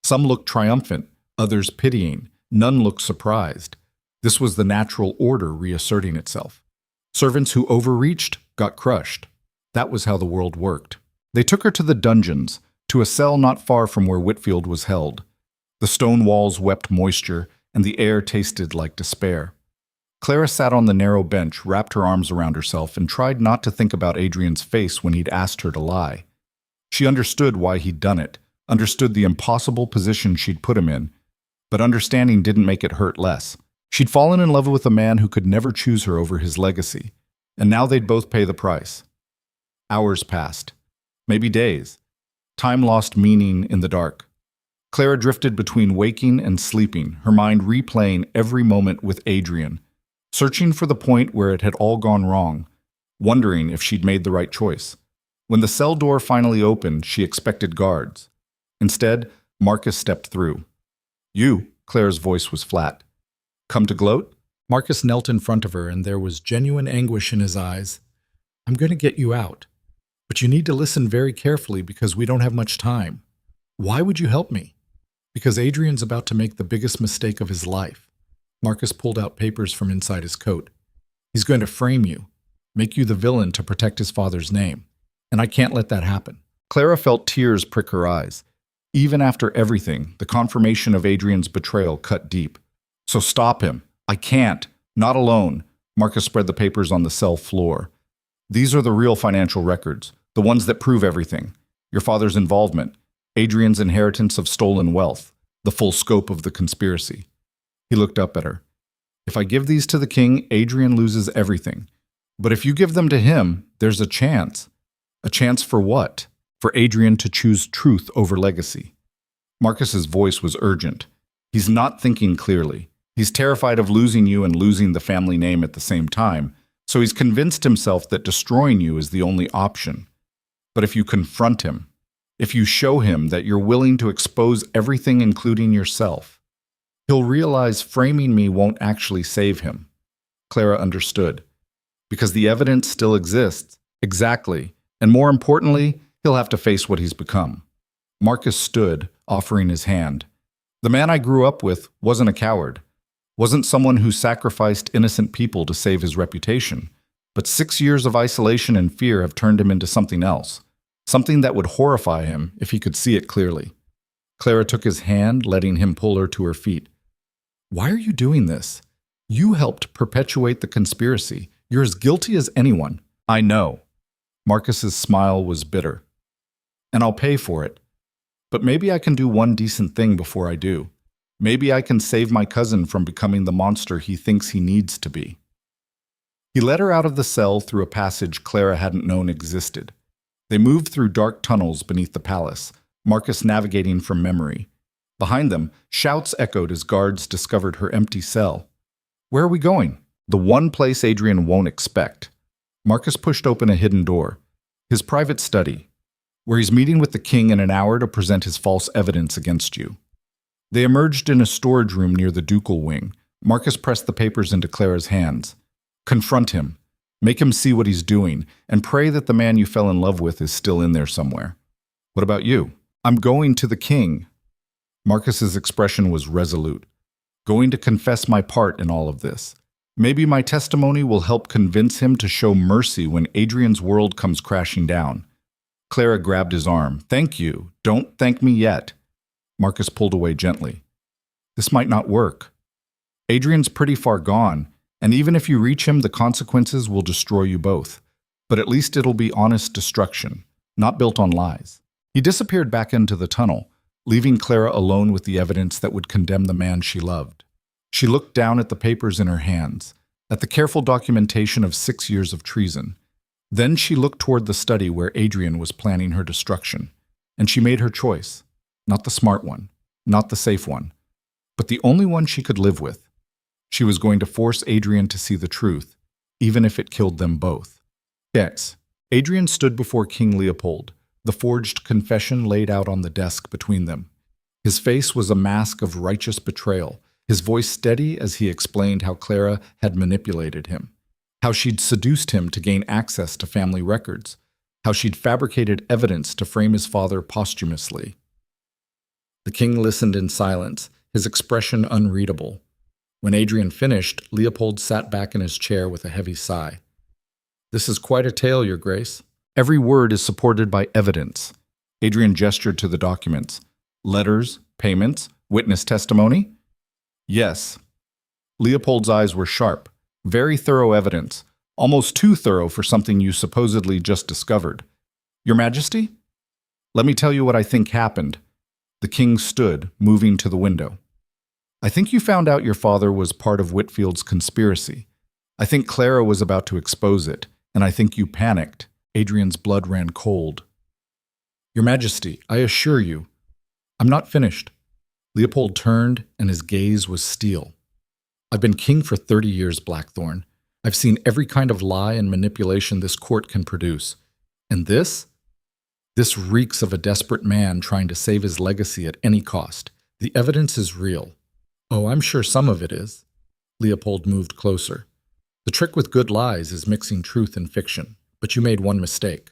Some looked triumphant, others pitying, none looked surprised. This was the natural order reasserting itself. Servants who overreached got crushed. That was how the world worked. They took her to the dungeons, to a cell not far from where Whitfield was held. The stone walls wept moisture, and the air tasted like despair. Clara sat on the narrow bench, wrapped her arms around herself, and tried not to think about Adrian's face when he'd asked her to lie. She understood why he'd done it, understood the impossible position she'd put him in, but understanding didn't make it hurt less. She'd fallen in love with a man who could never choose her over his legacy, and now they'd both pay the price. Hours passed. Maybe days. Time lost meaning in the dark. Clara drifted between waking and sleeping, her mind replaying every moment with Adrian, searching for the point where it had all gone wrong, wondering if she'd made the right choice. When the cell door finally opened, she expected guards. Instead, Marcus stepped through. "You," Clara's voice was flat. "Come to gloat?" Marcus knelt in front of her, and there was genuine anguish in his eyes. "I'm going to get you out, but you need to listen very carefully because we don't have much time." "Why would you help me?" "Because Adrian's about to make the biggest mistake of his life." Marcus pulled out papers from inside his coat. "He's going to frame you, make you the villain to protect his father's name, and I can't let that happen." Clara felt tears prick her eyes. Even after everything, the confirmation of Adrian's betrayal cut deep. "So stop him. I can't. Not alone." Marcus spread the papers on the cell floor. "These are the real financial records, the ones that prove everything. Your father's involvement, Adrian's inheritance of stolen wealth, the full scope of the conspiracy." He looked up at her. "If I give these to the king, Adrian loses everything. But if you give them to him, there's a chance." "A chance for what?" "For Adrian to choose truth over legacy." Marcus's voice was urgent. "He's not thinking clearly. He's terrified of losing you and losing the family name at the same time, so he's convinced himself that destroying you is the only option. But if you confront him, if you show him that you're willing to expose everything including yourself, he'll realize framing me won't actually save him." Clara understood. "Because the evidence still exists." "Exactly. And more importantly, he'll have to face what he's become." Marcus stood, offering his hand. "The man I grew up with wasn't a coward. Wasn't someone who sacrificed innocent people to save his reputation. But 6 years of isolation and fear have turned him into something else. Something that would horrify him if he could see it clearly." Clara took his hand, letting him pull her to her feet. "Why are you doing this? You helped perpetuate the conspiracy. You're as guilty as anyone." "I know." Marcus's smile was bitter. "And I'll pay for it. But maybe I can do one decent thing before I do. Maybe I can save my cousin from becoming the monster he thinks he needs to be." He led her out of the cell through a passage Clara hadn't known existed. They moved through dark tunnels beneath the palace, Marcus navigating from memory. Behind them, shouts echoed as guards discovered her empty cell. "Where are we going?" "The one place Adrian won't expect." Marcus pushed open a hidden door. "His private study, where he's meeting with the king in an hour to present his false evidence against you." They emerged in a storage room near the ducal wing. Marcus pressed the papers into Clara's hands. "Confront him. Make him see what he's doing, and pray that the man you fell in love with is still in there somewhere." "What about you?" "I'm going to the king." Marcus's expression was resolute. "Going to confess my part in all of this. Maybe my testimony will help convince him to show mercy when Adrian's world comes crashing down." Clara grabbed his arm. "Thank you. Don't thank me yet." Marcus pulled away gently. "This might not work. Adrian's pretty far gone, and even if you reach him, the consequences will destroy you both. But at least it'll be honest destruction, not built on lies." He disappeared back into the tunnel, leaving Clara alone with the evidence that would condemn the man she loved. She looked down at the papers in her hands, at the careful documentation of 6 years of treason. Then she looked toward the study where Adrian was planning her destruction, and she made her choice. Not the smart one, not the safe one, but the only one she could live with. She was going to force Adrian to see the truth, even if it killed them both. Yes, Adrian stood before King Leopold, the forged confession laid out on the desk between them. His face was a mask of righteous betrayal, his voice steady as he explained how Clara had manipulated him, how she'd seduced him to gain access to family records, how she'd fabricated evidence to frame his father posthumously. The king listened in silence, his expression unreadable. When Adrian finished, Leopold sat back in his chair with a heavy sigh. "This is quite a tale, Your Grace. Every word is supported by evidence." Adrian gestured to the documents. "Letters, payments, witness testimony?" "Yes." Leopold's eyes were sharp. "Very thorough evidence, almost too thorough for something you supposedly just discovered. Your Majesty? Let me tell you what I think happened." The king stood, moving to the window. "I think you found out your father was part of Whitfield's conspiracy. I think Clara was about to expose it, and I think you panicked. Adrian's blood ran cold. Your Majesty, I assure you, I'm not finished. Leopold turned, and his gaze was steel. I've been king for 30 years, Blackthorn. I've seen every kind of lie and manipulation this court can produce. And this? This reeks of a desperate man trying to save his legacy at any cost. The evidence is real. Oh, I'm sure some of it is. Leopold moved closer. The trick with good lies is mixing truth and fiction, but you made one mistake.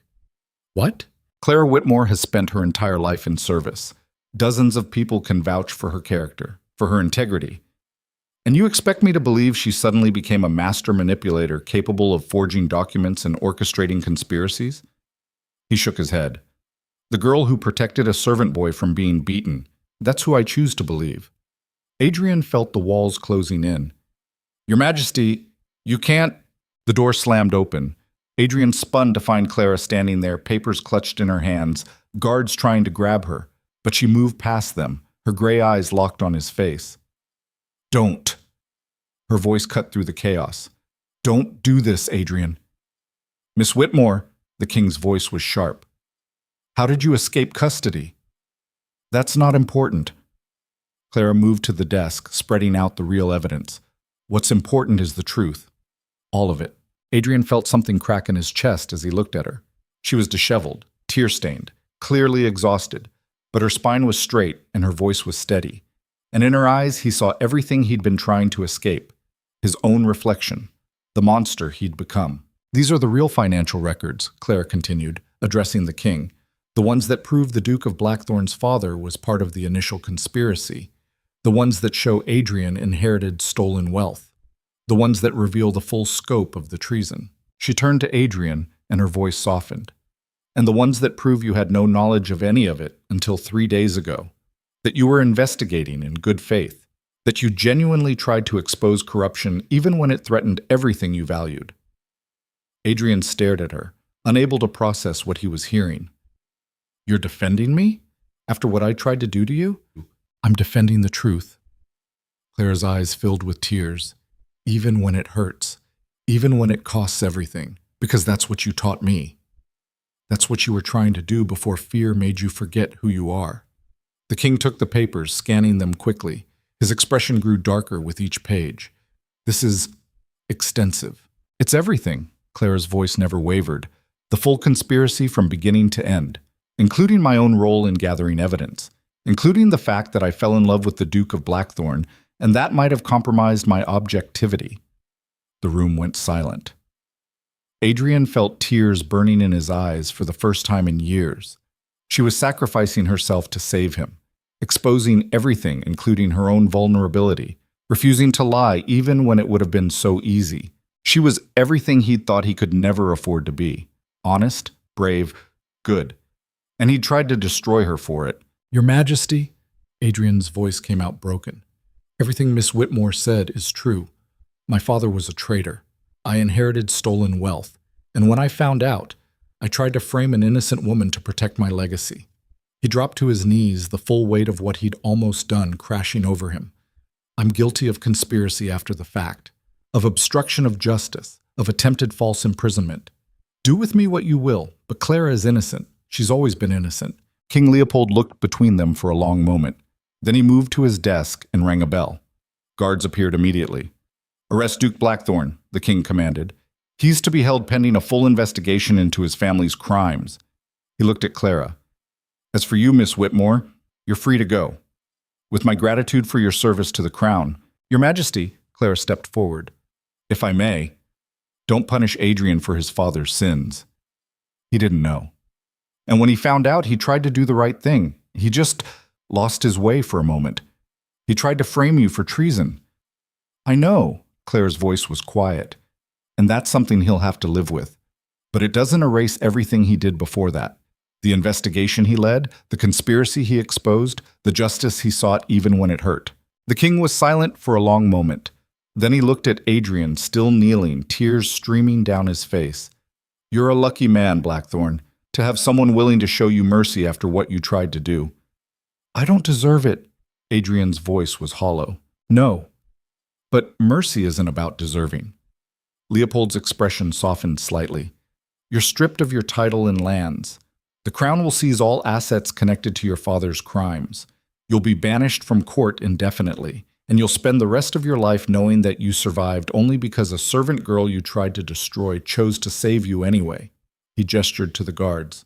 What? Clara Whitmore has spent her entire life in service. Dozens of people can vouch for her character, for her integrity. And you expect me to believe she suddenly became a master manipulator capable of forging documents and orchestrating conspiracies? He shook his head. The girl who protected a servant boy from being beaten. That's who I choose to believe. Adrian felt the walls closing in. Your Majesty, you can't... The door slammed open. Adrian spun to find Clara standing there, papers clutched in her hands, guards trying to grab her. But she moved past them, her gray eyes locked on his face. Don't. Her voice cut through the chaos. Don't do this, Adrian. Miss Whitmore, the king's voice was sharp. How did you escape custody? That's not important. Clara moved to the desk, spreading out the real evidence. What's important is the truth. All of it. Adrian felt something crack in his chest as he looked at her. She was disheveled, tear-stained, clearly exhausted, but her spine was straight and her voice was steady. And in her eyes, he saw everything he'd been trying to escape. His own reflection. The monster he'd become. These are the real financial records, Clara continued, addressing the king. The ones that prove the Duke of Blackthorn's father was part of the initial conspiracy. The ones that show Adrian inherited stolen wealth. The ones that reveal the full scope of the treason. She turned to Adrian, and her voice softened. And the ones that prove you had no knowledge of any of it until 3 days ago. That you were investigating in good faith. That you genuinely tried to expose corruption even when it threatened everything you valued. Adrian stared at her, unable to process what he was hearing. You're defending me? After what I tried to do to you? I'm defending the truth. Clara's eyes filled with tears. Even when it hurts. Even when it costs everything. Because that's what you taught me. That's what you were trying to do before fear made you forget who you are. The king took the papers, scanning them quickly. His expression grew darker with each page. This is extensive. It's everything. Clara's voice never wavered. The full conspiracy from beginning to end. Including my own role in gathering evidence. Including the fact that I fell in love with the Duke of Blackthorn, and that might have compromised my objectivity. The room went silent. Adrian felt tears burning in his eyes for the first time in years. She was sacrificing herself to save him, exposing everything, including her own vulnerability, refusing to lie even when it would have been so easy. She was everything he'd thought he could never afford to be. Honest, brave, good. And he'd tried to destroy her for it. Your Majesty, Adrian's voice came out broken. Everything Miss Whitmore said is true. My father was a traitor. I inherited stolen wealth. And when I found out, I tried to frame an innocent woman to protect my legacy. He dropped to his knees, the full weight of what he'd almost done crashing over him. I'm guilty of conspiracy after the fact, of obstruction of justice, of attempted false imprisonment. Do with me what you will, but Clara is innocent. She's always been innocent. King Leopold looked between them for a long moment. Then he moved to his desk and rang a bell. Guards appeared immediately. Arrest Duke Blackthorn, the king commanded. He's to be held pending a full investigation into his family's crimes. He looked at Clara. As for you, Miss Whitmore, you're free to go. With my gratitude for your service to the crown, Your Majesty, Clara stepped forward. If I may, don't punish Adrian for his father's sins. He didn't know. And when he found out, he tried to do the right thing. He just lost his way for a moment. He tried to frame you for treason. I know, Clara's voice was quiet, and that's something he'll have to live with. But it doesn't erase everything he did before that. The investigation he led, the conspiracy he exposed, the justice he sought even when it hurt. The king was silent for a long moment. Then he looked at Adrian, still kneeling, tears streaming down his face. You're a lucky man, Blackthorn, to have someone willing to show you mercy after what you tried to do. I don't deserve it. Adrian's voice was hollow. No. But mercy isn't about deserving. Leopold's expression softened slightly. You're stripped of your title and lands. The crown will seize all assets connected to your father's crimes. You'll be banished from court indefinitely, and you'll spend the rest of your life knowing that you survived only because a servant girl you tried to destroy chose to save you anyway. He gestured to the guards.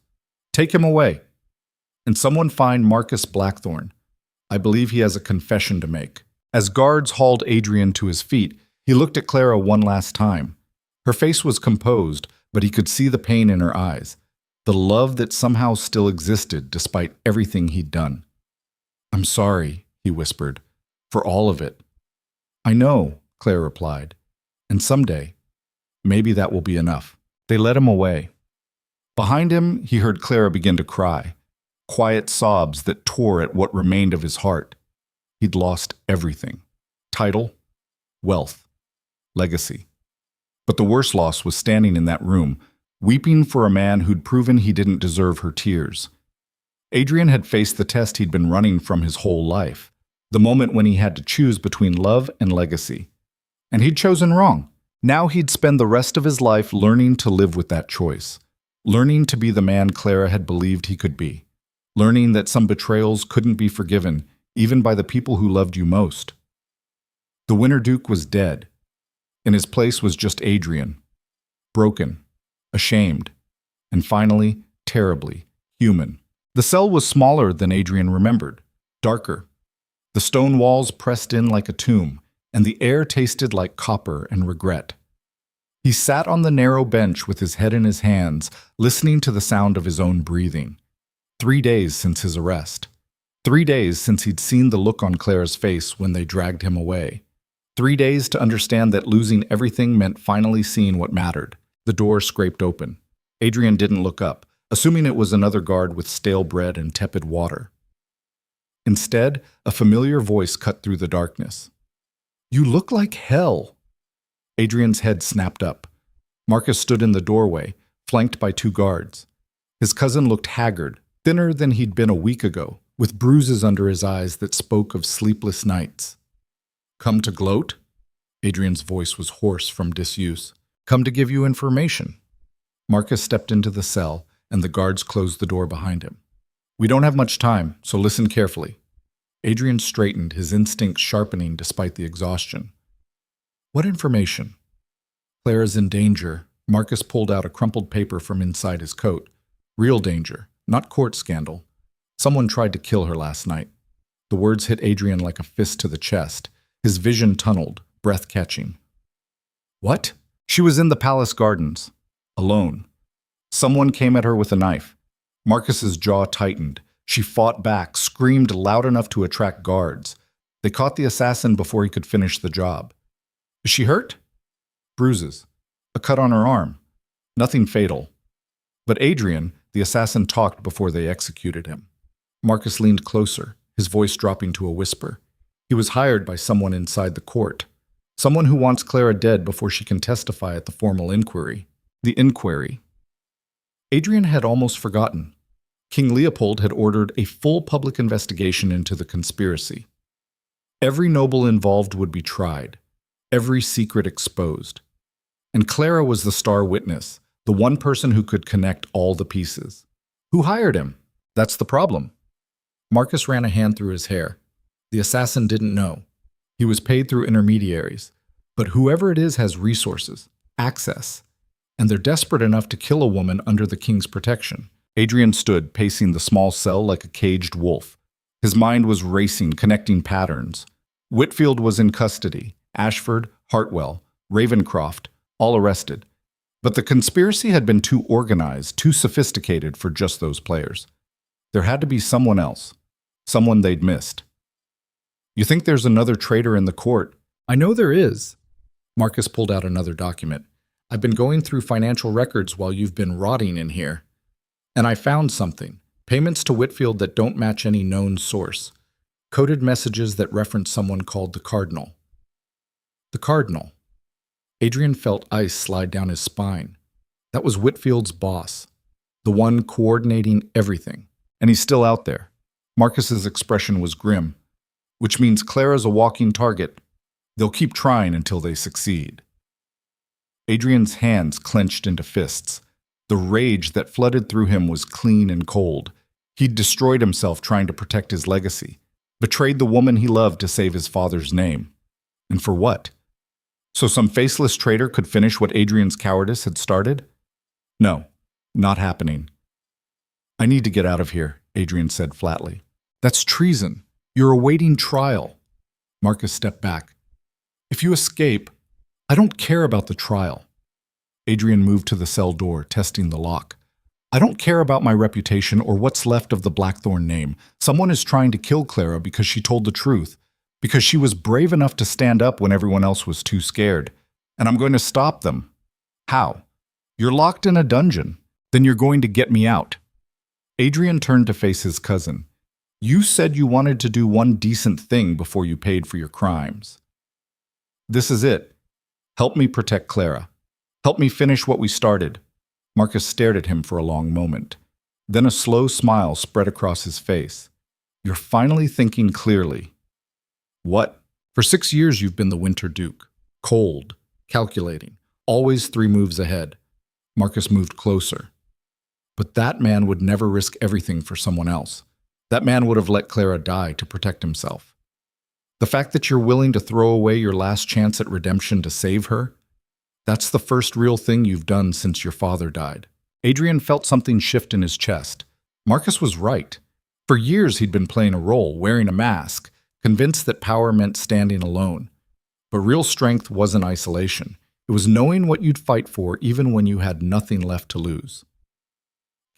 Take him away. And someone find Marcus Blackthorne. I believe he has a confession to make. As guards hauled Adrian to his feet, he looked at Clara one last time. Her face was composed, but he could see the pain in her eyes, the love that somehow still existed despite everything he'd done. I'm sorry, he whispered, for all of it. I know, Clara replied, and someday, maybe that will be enough. They led him away. Behind him, he heard Clara begin to cry, quiet sobs that tore at what remained of his heart. He'd lost everything: title, wealth, legacy. But the worst loss was standing in that room, weeping for a man who'd proven he didn't deserve her tears. Adrian had faced the test he'd been running from his whole life, the moment when he had to choose between love and legacy. And he'd chosen wrong. Now he'd spend the rest of his life learning to live with that choice, learning to be the man Clara had believed he could be, learning that some betrayals couldn't be forgiven, even by the people who loved you most. The Winter Duke was dead. In his place was just Adrian, broken, ashamed, and finally, terribly human. The cell was smaller than Adrian remembered, darker. The stone walls pressed in like a tomb, and the air tasted like copper and regret. He sat on the narrow bench with his head in his hands, listening to the sound of his own breathing. 3 days since his arrest. 3 days since he'd seen the look on Clara's face when they dragged him away. 3 days to understand that losing everything meant finally seeing what mattered. The door scraped open. Adrian didn't look up, assuming it was another guard with stale bread and tepid water. Instead, a familiar voice cut through the darkness. You look like hell. Adrian's head snapped up. Marcus stood in the doorway, flanked by 2 guards. His cousin looked haggard, thinner than he'd been a week ago, with bruises under his eyes that spoke of sleepless nights. Come to gloat? Adrian's voice was hoarse from disuse. Come to give you information. Marcus stepped into the cell, and the guards closed the door behind him. We don't have much time, so listen carefully. Adrian straightened, his instincts sharpening despite the exhaustion. What information? Clara's in danger. Marcus pulled out a crumpled paper from inside his coat. Real danger, not court scandal. Someone tried to kill her last night. The words hit Adrian like a fist to the chest. His vision tunneled, breath catching. What? She was in the palace gardens, alone. Someone came at her with a knife. Marcus's jaw tightened. She fought back, screamed loud enough to attract guards. They caught the assassin before he could finish the job. Is she hurt? Bruises. A cut on her arm. Nothing fatal. But Adrian, the assassin, talked before they executed him. Marcus leaned closer, his voice dropping to a whisper. He was hired by someone inside the court. Someone who wants Clara dead before she can testify at the formal inquiry. The inquiry. Adrian had almost forgotten. King Leopold had ordered a full public investigation into the conspiracy. Every noble involved would be tried, every secret exposed. And Clara was the star witness, the one person who could connect all the pieces. Who hired him? That's the problem. Marcus ran a hand through his hair. The assassin didn't know. He was paid through intermediaries. But whoever it is has resources, access, and they're desperate enough to kill a woman under the king's protection. Adrian stood, pacing the small cell like a caged wolf. His mind was racing, connecting patterns. Whitfield was in custody. Ashford, Hartwell, Ravencroft, all arrested. But the conspiracy had been too organized, too sophisticated for just those players. There had to be someone else, someone they'd missed. You think there's another traitor in the court? I know there is. Marcus pulled out another document. I've been going through financial records while you've been rotting in here. And I found something. Payments to Whitfield that don't match any known source. Coded messages that reference someone called the Cardinal. The Cardinal. Adrian felt ice slide down his spine. That was Whitfield's boss. The one coordinating everything. And he's still out there. Marcus's expression was grim. Which means Clara's a walking target. They'll keep trying until they succeed. Adrian's hands clenched into fists. The rage that flooded through him was clean and cold. He'd destroyed himself trying to protect his legacy, betrayed the woman he loved to save his father's name. And for what? So some faceless traitor could finish what Adrian's cowardice had started? No, not happening. I need to get out of here, Adrian said flatly. That's treason. You're awaiting trial. Marcus stepped back. If you escape, I don't care about the trial. Adrian moved to the cell door, testing the lock. I don't care about my reputation or what's left of the Blackthorn name. Someone is trying to kill Clara because she told the truth, because she was brave enough to stand up when everyone else was too scared. And I'm going to stop them. How? You're locked in a dungeon. Then you're going to get me out. Adrian turned to face his cousin. You said you wanted to do one decent thing before you paid for your crimes. This is it. Help me protect Clara. Help me finish what we started. Marcus stared at him for a long moment. Then a slow smile spread across his face. You're finally thinking clearly. What? For 6 years you've been the Winter Duke. Cold, calculating, always 3 moves ahead. Marcus moved closer. But that man would never risk everything for someone else. That man would have let Clara die to protect himself. The fact that you're willing to throw away your last chance at redemption to save her, that's the first real thing you've done since your father died. Adrian felt something shift in his chest. Marcus was right. For years he'd been playing a role, wearing a mask, convinced that power meant standing alone. But real strength wasn't isolation. It was knowing what you'd fight for even when you had nothing left to lose.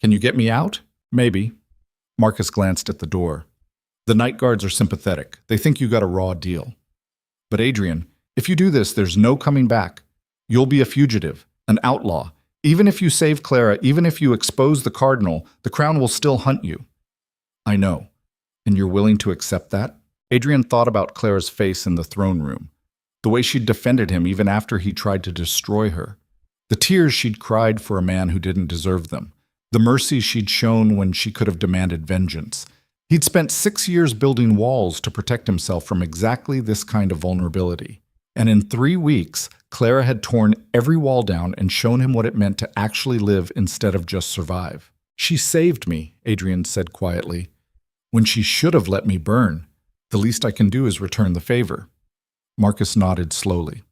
Can you get me out? Maybe. Marcus glanced at the door. The night guards are sympathetic. They think you got a raw deal. But Adrian, if you do this, there's no coming back. You'll be a fugitive, an outlaw. Even if you save Clara, even if you expose the cardinal, the crown will still hunt you. I know. And you're willing to accept that? Adrian thought about Clara's face in the throne room, the way she'd defended him even after he tried to destroy her, the tears she'd cried for a man who didn't deserve them, the mercy she'd shown when she could have demanded vengeance. He'd spent 6 years building walls to protect himself from exactly this kind of vulnerability. And in 3 weeks, Clara had torn every wall down and shown him what it meant to actually live instead of just survive. She saved me, Adrian said quietly, when she should have let me burn. The least I can do is return the favor. Marcus nodded slowly.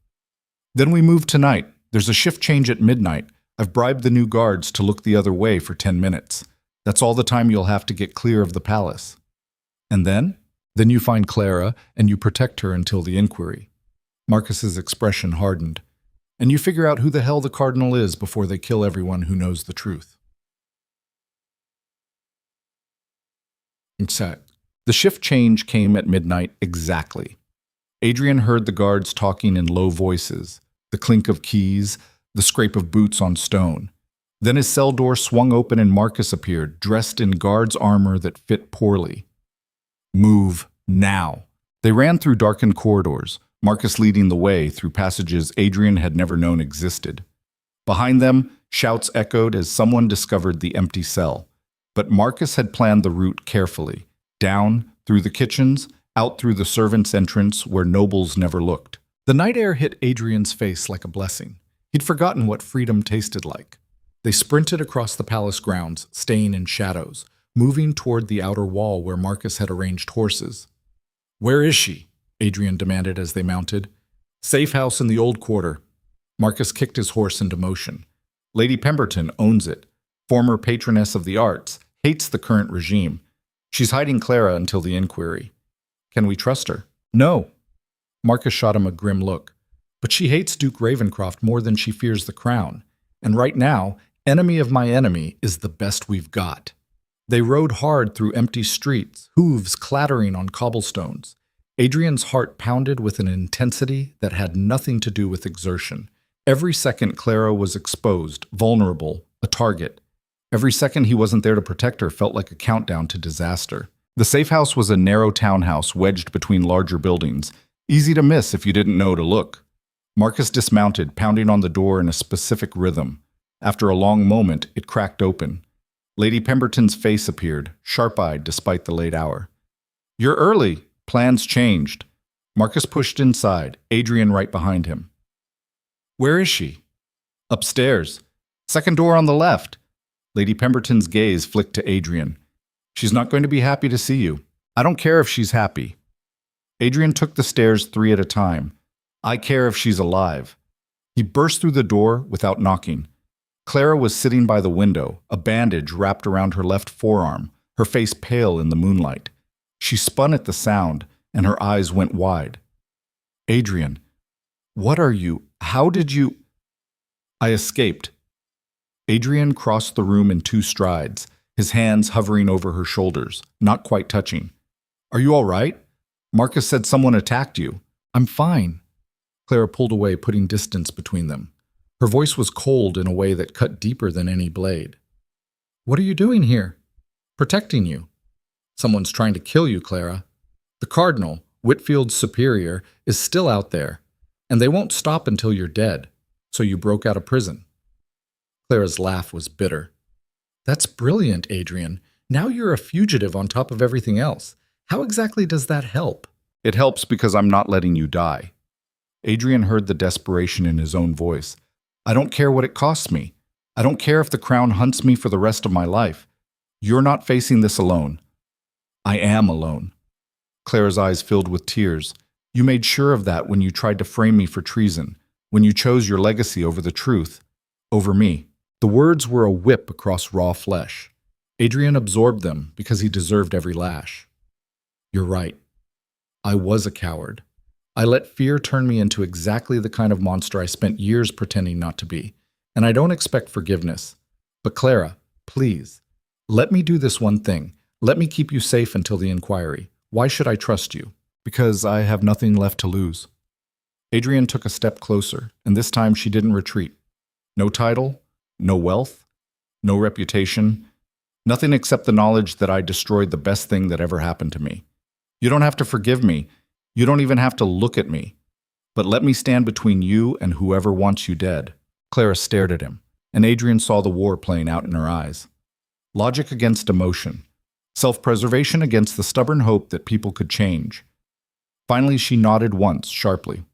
Then we move tonight. There's a shift change at midnight. I've bribed the new guards to look the other way for 10 minutes. That's all the time you'll have to get clear of the palace. And then? Then you find Clara and you protect her until the inquiry. Marcus's expression hardened. And you figure out who the hell the cardinal is before they kill everyone who knows the truth. Exact. The shift change came at midnight exactly. Adrian heard the guards talking in low voices, the clink of keys, the scrape of boots on stone. Then his cell door swung open and Marcus appeared, dressed in guard's armor that fit poorly. Move now. They ran through darkened corridors, Marcus leading the way through passages Adrian had never known existed. Behind them, shouts echoed as someone discovered the empty cell. But Marcus had planned the route carefully, down, through the kitchens, out through the servants' entrance where nobles never looked. The night air hit Adrian's face like a blessing. He'd forgotten what freedom tasted like. They sprinted across the palace grounds, staying in shadows, moving toward the outer wall where Marcus had arranged horses. Where is she? Adrian demanded as they mounted. Safe house in the old quarter. Marcus kicked his horse into motion. Lady Pemberton owns it. Former patroness of the arts, hates the current regime. She's hiding Clara until the inquiry. Can we trust her? No. Marcus shot him a grim look. But she hates Duke Ravencroft more than she fears the crown. And right now, enemy of my enemy is the best we've got. They rode hard through empty streets, hooves clattering on cobblestones. Adrian's heart pounded with an intensity that had nothing to do with exertion. Every second Clara was exposed, vulnerable, a target. Every second he wasn't there to protect her felt like a countdown to disaster. The safe house was a narrow townhouse wedged between larger buildings, easy to miss if you didn't know to look. Marcus dismounted, pounding on the door in a specific rhythm. After a long moment, it cracked open. Lady Pemberton's face appeared, sharp-eyed despite the late hour. You're early. Plans changed. Marcus pushed inside, Adrian right behind him. Where is she? Upstairs. Second door on the left. Lady Pemberton's gaze flicked to Adrian. She's not going to be happy to see you. I don't care if she's happy. Adrian took the stairs 3 at a time. I care if she's alive. He burst through the door without knocking. Clara was sitting by the window, a bandage wrapped around her left forearm, her face pale in the moonlight. She spun at the sound, and her eyes went wide. Adrian, what are you? How did you? I escaped. Adrian crossed the room in 2 strides, his hands hovering over her shoulders, not quite touching. Are you all right? Marcus said someone attacked you. I'm fine. Clara pulled away, putting distance between them. Her voice was cold in a way that cut deeper than any blade. What are you doing here? Protecting you. Someone's trying to kill you, Clara. The Cardinal, Whitfield's superior, is still out there, and they won't stop until you're dead, so you broke out of prison. Clara's laugh was bitter. That's brilliant, Adrian. Now you're a fugitive on top of everything else. How exactly does that help? It helps because I'm not letting you die. Adrian heard the desperation in his own voice. I don't care what it costs me. I don't care if the crown hunts me for the rest of my life. You're not facing this alone. I am alone. Clara's eyes filled with tears. You made sure of that when you tried to frame me for treason, when you chose your legacy over the truth, over me. The words were a whip across raw flesh. Adrian absorbed them because he deserved every lash. You're right. I was a coward. I let fear turn me into exactly the kind of monster I spent years pretending not to be. And I don't expect forgiveness. But Clara, please, let me do this one thing. Let me keep you safe until the inquiry. Why should I trust you? Because I have nothing left to lose. Adrian took a step closer, and this time she didn't retreat. No title, no wealth, no reputation, nothing except the knowledge that I destroyed the best thing that ever happened to me. You don't have to forgive me. You don't even have to look at me. But let me stand between you and whoever wants you dead. Clara stared at him, and Adrian saw the war playing out in her eyes. Logic against emotion. Self-preservation against the stubborn hope that people could change. Finally, she nodded once, sharply.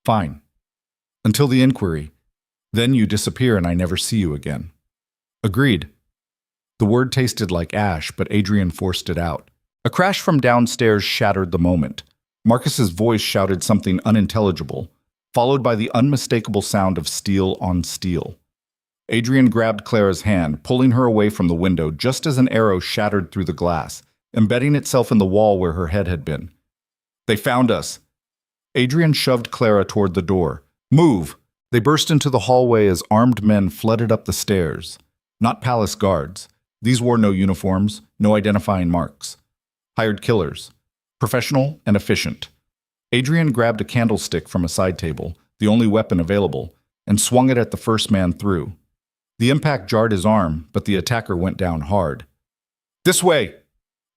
Fine. Until the inquiry. Then you disappear and I never see you again. Agreed. The word tasted like ash, but Adrian forced it out. A crash from downstairs shattered the moment. Marcus's voice shouted something unintelligible, followed by the unmistakable sound of steel on steel. Adrian grabbed Clara's hand, pulling her away from the window just as an arrow shattered through the glass, embedding itself in the wall where her head had been. They found us. Adrian shoved Clara toward the door. Move! They burst into the hallway as armed men flooded up the stairs. Not palace guards. These wore no uniforms, no identifying marks. Hired killers. Professional and efficient. Adrian grabbed a candlestick from a side table, the only weapon available, and swung it at the first man through. The impact jarred his arm, but the attacker went down hard. This way!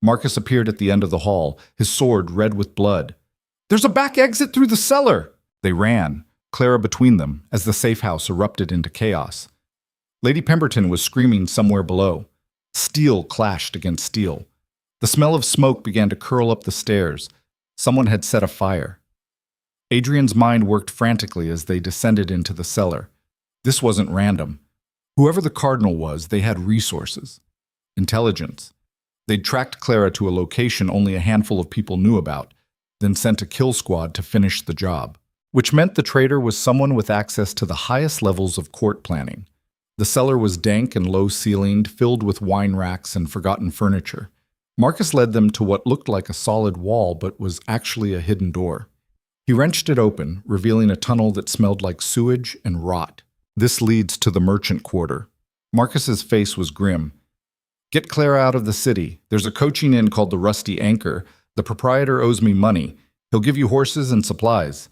Marcus appeared at the end of the hall, his sword red with blood. There's a back exit through the cellar! They ran, Clara between them, as the safe house erupted into chaos. Lady Pemberton was screaming somewhere below. Steel clashed against steel. The smell of smoke began to curl up the stairs. Someone had set a fire. Adrian's mind worked frantically as they descended into the cellar. This wasn't random. Whoever the Cardinal was, they had resources. Intelligence. They'd tracked Clara to a location only a handful of people knew about, then sent a kill squad to finish the job. Which meant the traitor was someone with access to the highest levels of court planning. The cellar was dank and low-ceilinged, filled with wine racks and forgotten furniture. Marcus led them to what looked like a solid wall but was actually a hidden door. He wrenched it open, revealing a tunnel that smelled like sewage and rot. This leads to the merchant quarter. Marcus's face was grim. Get Clara out of the city. There's a coaching inn called the Rusty Anchor. The proprietor owes me money. He'll give you horses and supplies.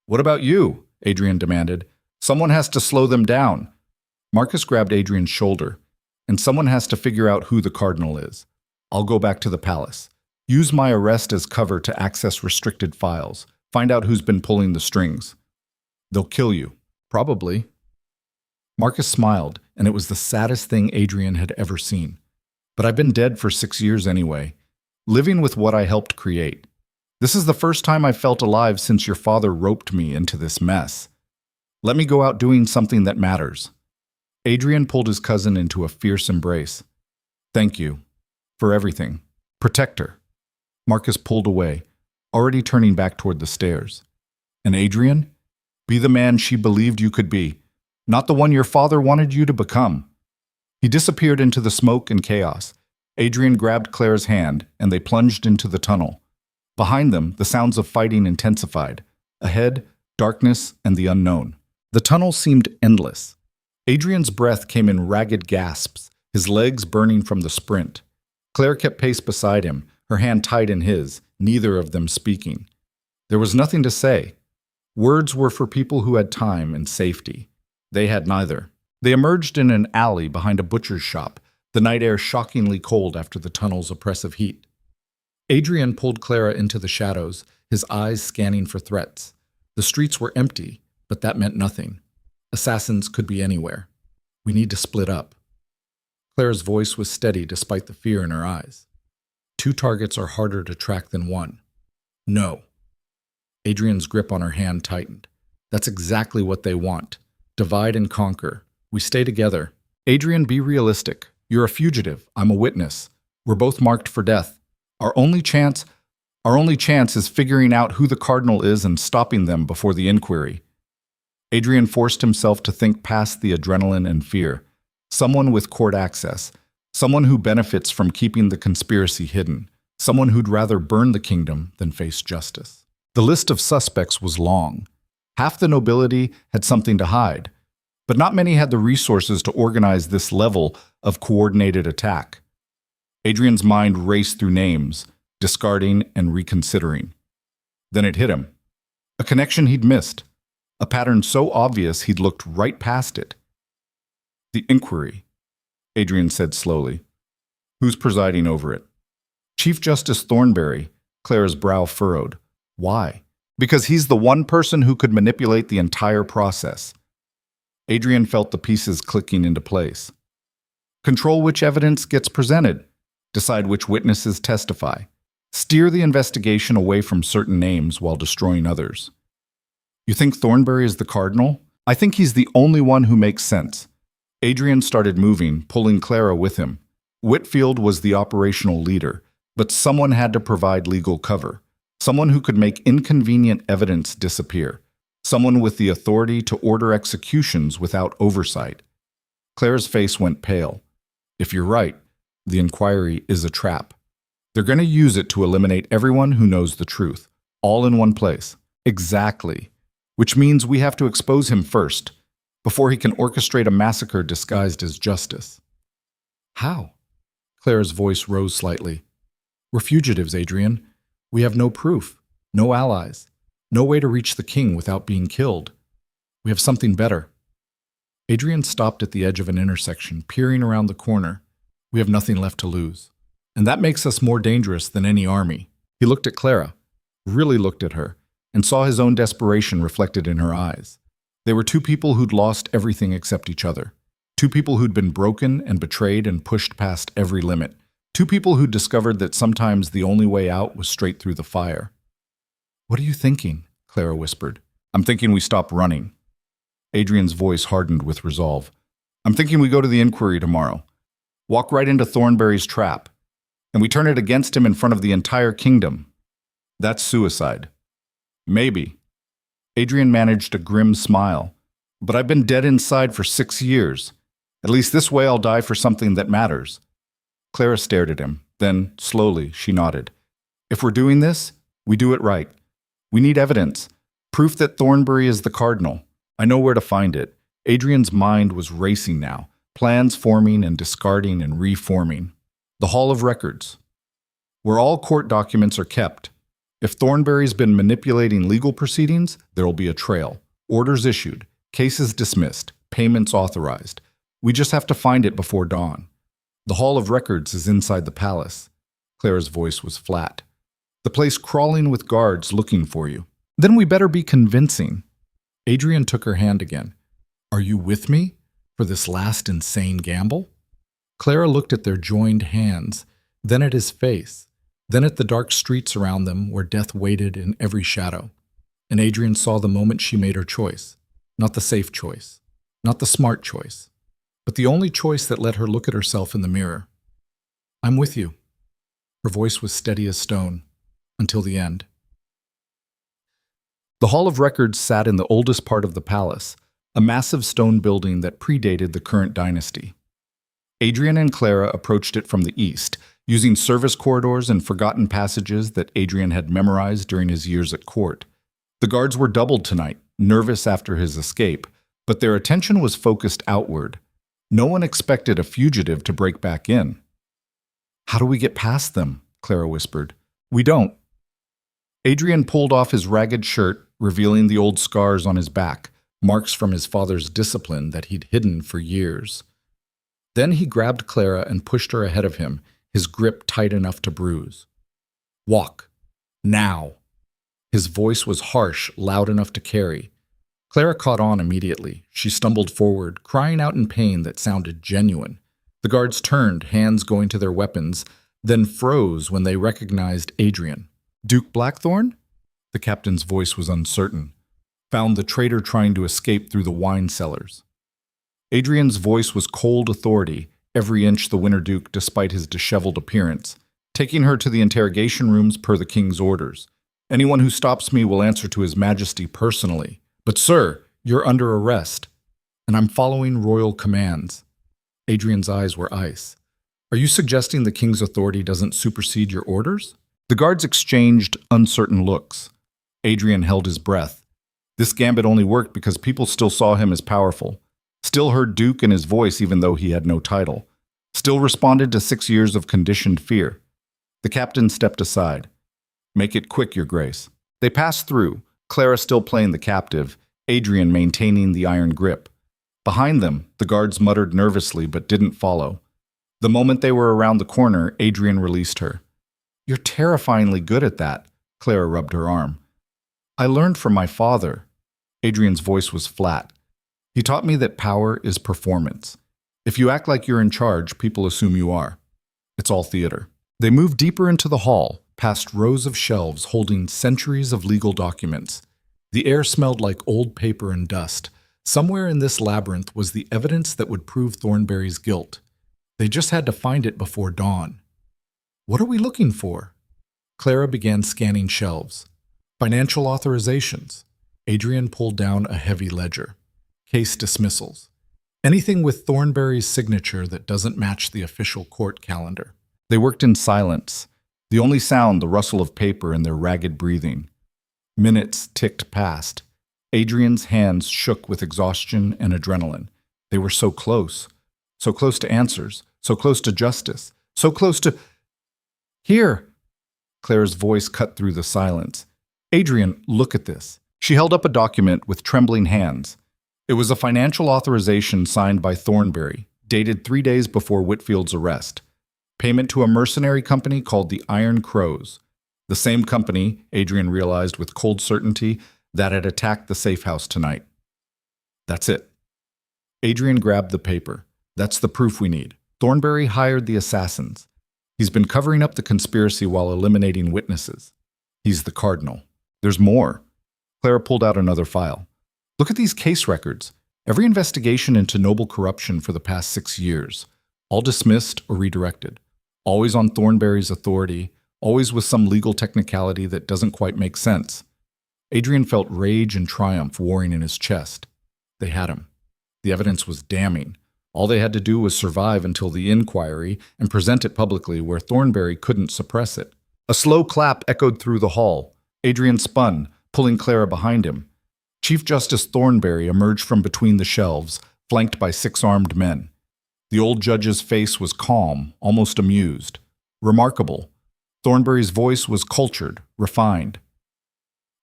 What about you? Adrian demanded. Someone has to slow them down. Marcus grabbed Adrian's shoulder. And someone has to figure out who the Cardinal is. I'll go back to the palace. Use my arrest as cover to access restricted files. Find out who's been pulling the strings. They'll kill you. Probably. Marcus smiled, and it was the saddest thing Adrian had ever seen. But I've been dead for 6 years anyway, living with what I helped create. This is the first time I've felt alive since your father roped me into this mess. Let me go out doing something that matters. Adrian pulled his cousin into a fierce embrace. Thank you. For everything. Protect her. Marcus pulled away, already turning back toward the stairs. And Adrian? Be the man she believed you could be, not the one your father wanted you to become. He disappeared into the smoke and chaos. Adrian grabbed Claire's hand, and they plunged into the tunnel. Behind them, the sounds of fighting intensified. Ahead, darkness and the unknown. The tunnel seemed endless. Adrian's breath came in ragged gasps, his legs burning from the sprint. Claire kept pace beside him, her hand tight in his, neither of them speaking. There was nothing to say. Words were for people who had time and safety. They had neither. They emerged in an alley behind a butcher's shop, the night air shockingly cold after the tunnel's oppressive heat. Adrian pulled Clara into the shadows, his eyes scanning for threats. The streets were empty, but that meant nothing. Assassins could be anywhere. We need to split up. Claire's voice was steady despite the fear in her eyes. 2 targets are harder to track than 1. No. Adrian's grip on her hand tightened. That's exactly what they want. Divide and conquer. We stay together. Adrian, be realistic. You're a fugitive. I'm a witness. We're both marked for death. Our only chance is figuring out who the cardinal is and stopping them before the inquiry. Adrian forced himself to think past the adrenaline and fear. Someone with court access. Someone who benefits from keeping the conspiracy hidden. Someone who'd rather burn the kingdom than face justice. The list of suspects was long. Half the nobility had something to hide, but not many had the resources to organize this level of coordinated attack. Adrian's mind raced through names, discarding and reconsidering. Then it hit him. A connection he'd missed. A pattern so obvious he'd looked right past it. The inquiry, Adrian said slowly. Who's presiding over it? Chief Justice Thornberry. Clara's brow furrowed. Why? Because he's the one person who could manipulate the entire process. Adrian felt the pieces clicking into place. Control which evidence gets presented. Decide which witnesses testify. Steer the investigation away from certain names while destroying others. You think Thornberry is the cardinal? I think he's the only one who makes sense. Adrian started moving, pulling Clara with him. Whitfield was the operational leader, but someone had to provide legal cover. Someone who could make inconvenient evidence disappear. Someone with the authority to order executions without oversight. Clara's face went pale. If you're right, the inquiry is a trap. They're going to use it to eliminate everyone who knows the truth, all in one place. Exactly. Which means we have to expose him first, before he can orchestrate a massacre disguised as justice. How? Clara's voice rose slightly. We're fugitives, Adrian. We have no proof, no allies, no way to reach the king without being killed. We have something better. Adrian stopped at the edge of an intersection, peering around the corner. We have nothing left to lose. And that makes us more dangerous than any army. He looked at Clara, really looked at her, and saw his own desperation reflected in her eyes. They were 2 people who'd lost everything except each other. 2 people who'd been broken and betrayed and pushed past every limit. 2 people who'd discovered that sometimes the only way out was straight through the fire. What are you thinking? Clara whispered. I'm thinking we stop running. Adrian's voice hardened with resolve. I'm thinking we go to the inquiry tomorrow. Walk right into Thornberry's trap. And we turn it against him in front of the entire kingdom. That's suicide. Maybe. Adrian managed a grim smile. But I've been dead inside for 6 years. At least this way I'll die for something that matters. Clara stared at him. Then, slowly, she nodded. If we're doing this, we do it right. We need evidence. Proof that Thornberry is the cardinal. I know where to find it. Adrian's mind was racing now. Plans forming and discarding and reforming. The Hall of Records. Where all court documents are kept. If Thornberry's been manipulating legal proceedings, there'll be a trail. Orders issued. Cases dismissed. Payments authorized. We just have to find it before dawn. The Hall of Records is inside the palace. Clara's voice was flat. The place crawling with guards looking for you. Then we better be convincing. Adrian took her hand again. Are you with me for this last insane gamble? Clara looked at their joined hands, then at his face, then at the dark streets around them where death waited in every shadow. And Adrian saw the moment she made her choice. Not the safe choice. Not the smart choice. but the only choice that let her look at herself in the mirror. I'm with you. Her voice was steady as stone, until the end. The Hall of Records sat in the oldest part of the palace, a massive stone building that predated the current dynasty. Adrian and Clara approached it from the east, using service corridors and forgotten passages that Adrian had memorized during his years at court. The guards were doubled tonight, nervous after his escape, but their attention was focused outward. No one expected a fugitive to break back in. How do we get past them? Clara whispered. We don't. Adrian pulled off his ragged shirt, revealing the old scars on his back, marks from his father's discipline that he'd hidden for years. Then he grabbed Clara and pushed her ahead of him, his grip tight enough to bruise. Walk. Now. His voice was harsh, loud enough to carry. Clara caught on immediately. She stumbled forward, crying out in pain that sounded genuine. The guards turned, hands going to their weapons, then froze when they recognized Adrian. Duke Blackthorn? The captain's voice was uncertain. Found the traitor trying to escape through the wine cellars. Adrian's voice was cold authority, every inch the Winter Duke despite his disheveled appearance, taking her to the interrogation rooms per the king's orders. Anyone who stops me will answer to his majesty personally. But sir, you're under arrest, and I'm following royal commands. Adrian's eyes were ice. Are you suggesting the king's authority doesn't supersede your orders? The guards exchanged uncertain looks. Adrian held his breath. This gambit only worked because people still saw him as powerful, still heard Duke in his voice even though he had no title, still responded to 6 years of conditioned fear. The captain stepped aside. Make it quick, your grace. They passed through, Clara still playing the captive, Adrian maintaining the iron grip. Behind them, the guards muttered nervously but didn't follow. The moment they were around the corner, Adrian released her. You're terrifyingly good at that, Clara rubbed her arm. I learned from my father. Adrian's voice was flat. He taught me that power is performance. If you act like you're in charge, people assume you are. It's all theater. They moved deeper into the hall, past rows of shelves holding centuries of legal documents. The air smelled like old paper and dust. Somewhere in this labyrinth was the evidence that would prove Thornberry's guilt. They just had to find it before dawn. What are we looking for? Clara began scanning shelves. Financial authorizations. Adrian pulled down a heavy ledger. Case dismissals. Anything with Thornberry's signature that doesn't match the official court calendar. They worked in silence, the only sound the rustle of paper and their ragged breathing. Minutes ticked past. Adrian's hands shook with exhaustion and adrenaline. They were so close to answers, so close to justice, so close to... Here! Clara's voice cut through the silence. Adrian, look at this. She held up a document with trembling hands. It was a financial authorization signed by Thornberry, dated 3 days before Whitfield's arrest. Payment to a mercenary company called the Iron Crows. The same company, Adrian realized with cold certainty, that had attacked the safe house tonight. That's it. Adrian grabbed the paper. That's the proof we need. Thornberry hired the assassins. He's been covering up the conspiracy while eliminating witnesses. He's the cardinal. There's more. Clara pulled out another file. Look at these case records. Every investigation into noble corruption for the past 6 years. All dismissed or redirected. Always on Thornberry's authority, always with some legal technicality that doesn't quite make sense. Adrian felt rage and triumph warring in his chest. They had him. The evidence was damning. All they had to do was survive until the inquiry and present it publicly where Thornberry couldn't suppress it. A slow clap echoed through the hall. Adrian spun, pulling Clara behind him. Chief Justice Thornberry emerged from between the shelves, flanked by 6 armed men. The old judge's face was calm, almost amused. Remarkable. Thornberry's voice was cultured, refined.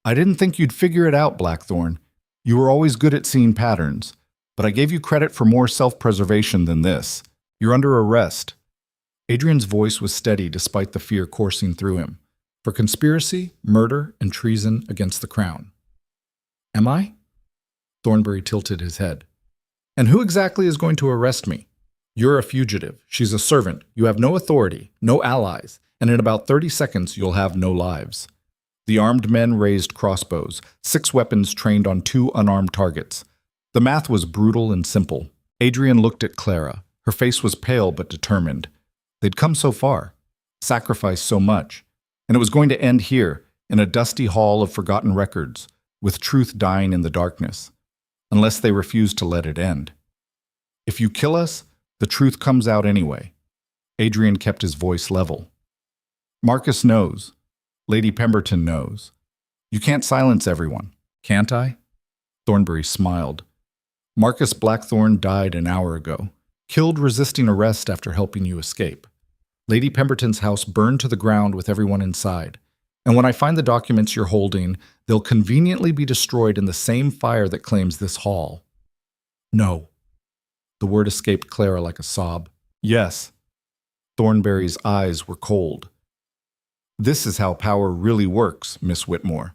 I didn't think you'd figure it out, Blackthorn. You were always good at seeing patterns, but I gave you credit for more self-preservation than this. You're under arrest. Adrian's voice was steady despite the fear coursing through him. For conspiracy, murder, and treason against the crown. Am I? Thornberry tilted his head. And who exactly is going to arrest me? You're a fugitive. She's a servant. You have no authority, no allies, and in about 30 seconds you'll have no lives. The armed men raised crossbows, 6 weapons trained on 2 unarmed targets. The math was brutal and simple. Adrian looked at Clara. Her face was pale but determined. They'd come so far, sacrificed so much, and it was going to end here, in a dusty hall of forgotten records, with truth dying in the darkness, unless they refused to let it end. If you kill us, the truth comes out anyway. Adrian kept his voice level. Marcus knows. Lady Pemberton knows. You can't silence everyone, can't I? Thornbury smiled. Marcus Blackthorne died an hour ago, killed resisting arrest after helping you escape. Lady Pemberton's house burned to the ground with everyone inside. And when I find the documents you're holding, they'll conveniently be destroyed in the same fire that claims this hall. No. The word escaped Clara like a sob. Yes. Thornbury's eyes were cold. This is how power really works, Miss Whitmore.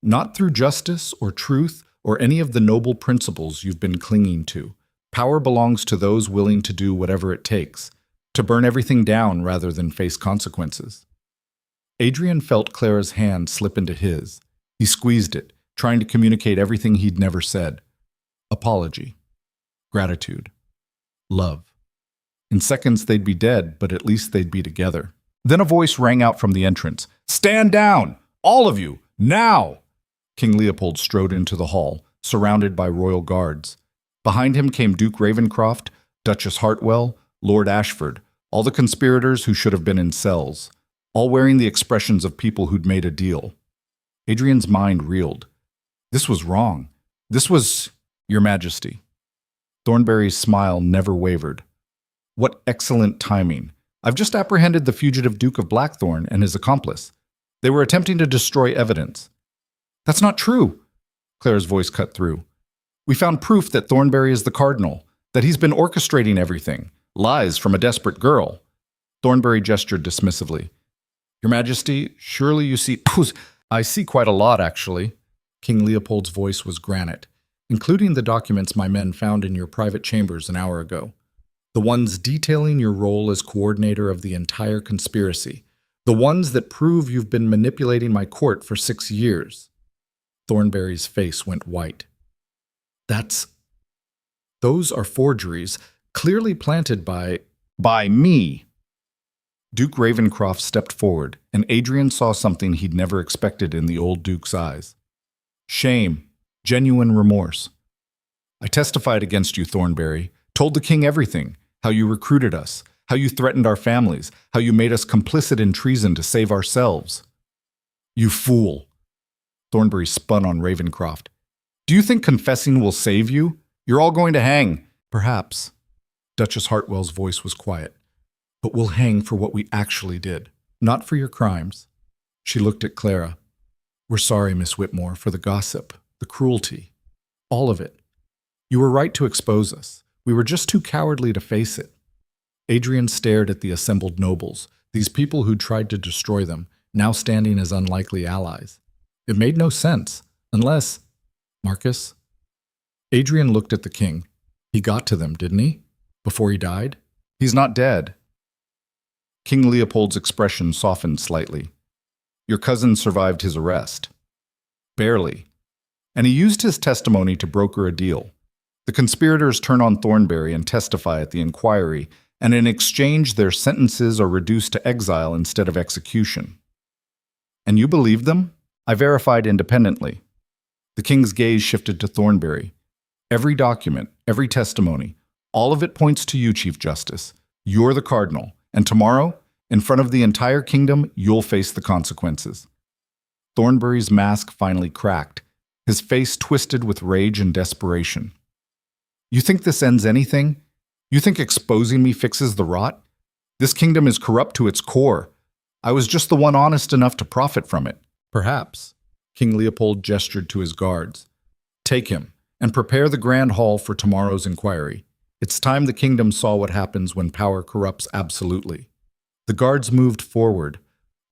Not through justice or truth or any of the noble principles you've been clinging to. Power belongs to those willing to do whatever it takes, to burn everything down rather than face consequences. Adrian felt Clara's hand slip into his. He squeezed it, trying to communicate everything he'd never said. Apology. Gratitude. Love. In seconds they'd be dead, but at least they'd be together. Then a voice rang out from the entrance. Stand down! All of you! Now! King Leopold strode into the hall, surrounded by royal guards. Behind him came Duke Ravencroft, Duchess Hartwell, Lord Ashford, all the conspirators who should have been in cells, all wearing the expressions of people who'd made a deal. Adrian's mind reeled. This was wrong. This was, Your Majesty. Thornbury's smile never wavered. What excellent timing. I've just apprehended the fugitive Duke of Blackthorne and his accomplice. They were attempting to destroy evidence. That's not true, Clara's voice cut through. We found proof that Thornbury is the cardinal, that he's been orchestrating everything. Lies from a desperate girl. Thornbury gestured dismissively. Your Majesty, surely you see... I see quite a lot, actually. King Leopold's voice was granite, including the documents my men found in your private chambers an hour ago. The ones detailing your role as coordinator of the entire conspiracy. The ones that prove you've been manipulating my court for 6 years. Thornbury's face went white. Those are forgeries, clearly planted by me. Duke Ravencroft stepped forward, and Adrian saw something he'd never expected in the old Duke's eyes. Shame, genuine remorse. I testified against you, Thornbury, told the king everything, how you recruited us, how you threatened our families, how you made us complicit in treason to save ourselves. You fool. Thornbury spun on Ravencroft. Do you think confessing will save you? You're all going to hang. Perhaps. Duchess Hartwell's voice was quiet. But we'll hang for what we actually did, not for your crimes. She looked at Clara. We're sorry, Miss Whitmore, for the gossip, the cruelty, all of it. You were right to expose us. We were just too cowardly to face it. Adrian stared at the assembled nobles, these people who'd tried to destroy them, now standing as unlikely allies. It made no sense, unless... Marcus? Adrian looked at the king. He got to them, didn't he? Before he died? He's not dead. King Leopold's expression softened slightly. Your cousin survived his arrest. Barely. And he used his testimony to broker a deal. The conspirators turn on Thornbury and testify at the inquiry, and in exchange their sentences are reduced to exile instead of execution. And you believed them? I verified independently. The king's gaze shifted to Thornbury. Every document, every testimony, all of it points to you, Chief Justice. You're the cardinal, and tomorrow, in front of the entire kingdom, you'll face the consequences. Thornbury's mask finally cracked, his face twisted with rage and desperation. You think this ends anything? You think exposing me fixes the rot? This kingdom is corrupt to its core. I was just the one honest enough to profit from it. Perhaps. King Leopold gestured to his guards. Take him, and prepare the grand hall for tomorrow's inquiry. It's time the kingdom saw what happens when power corrupts absolutely. The guards moved forward.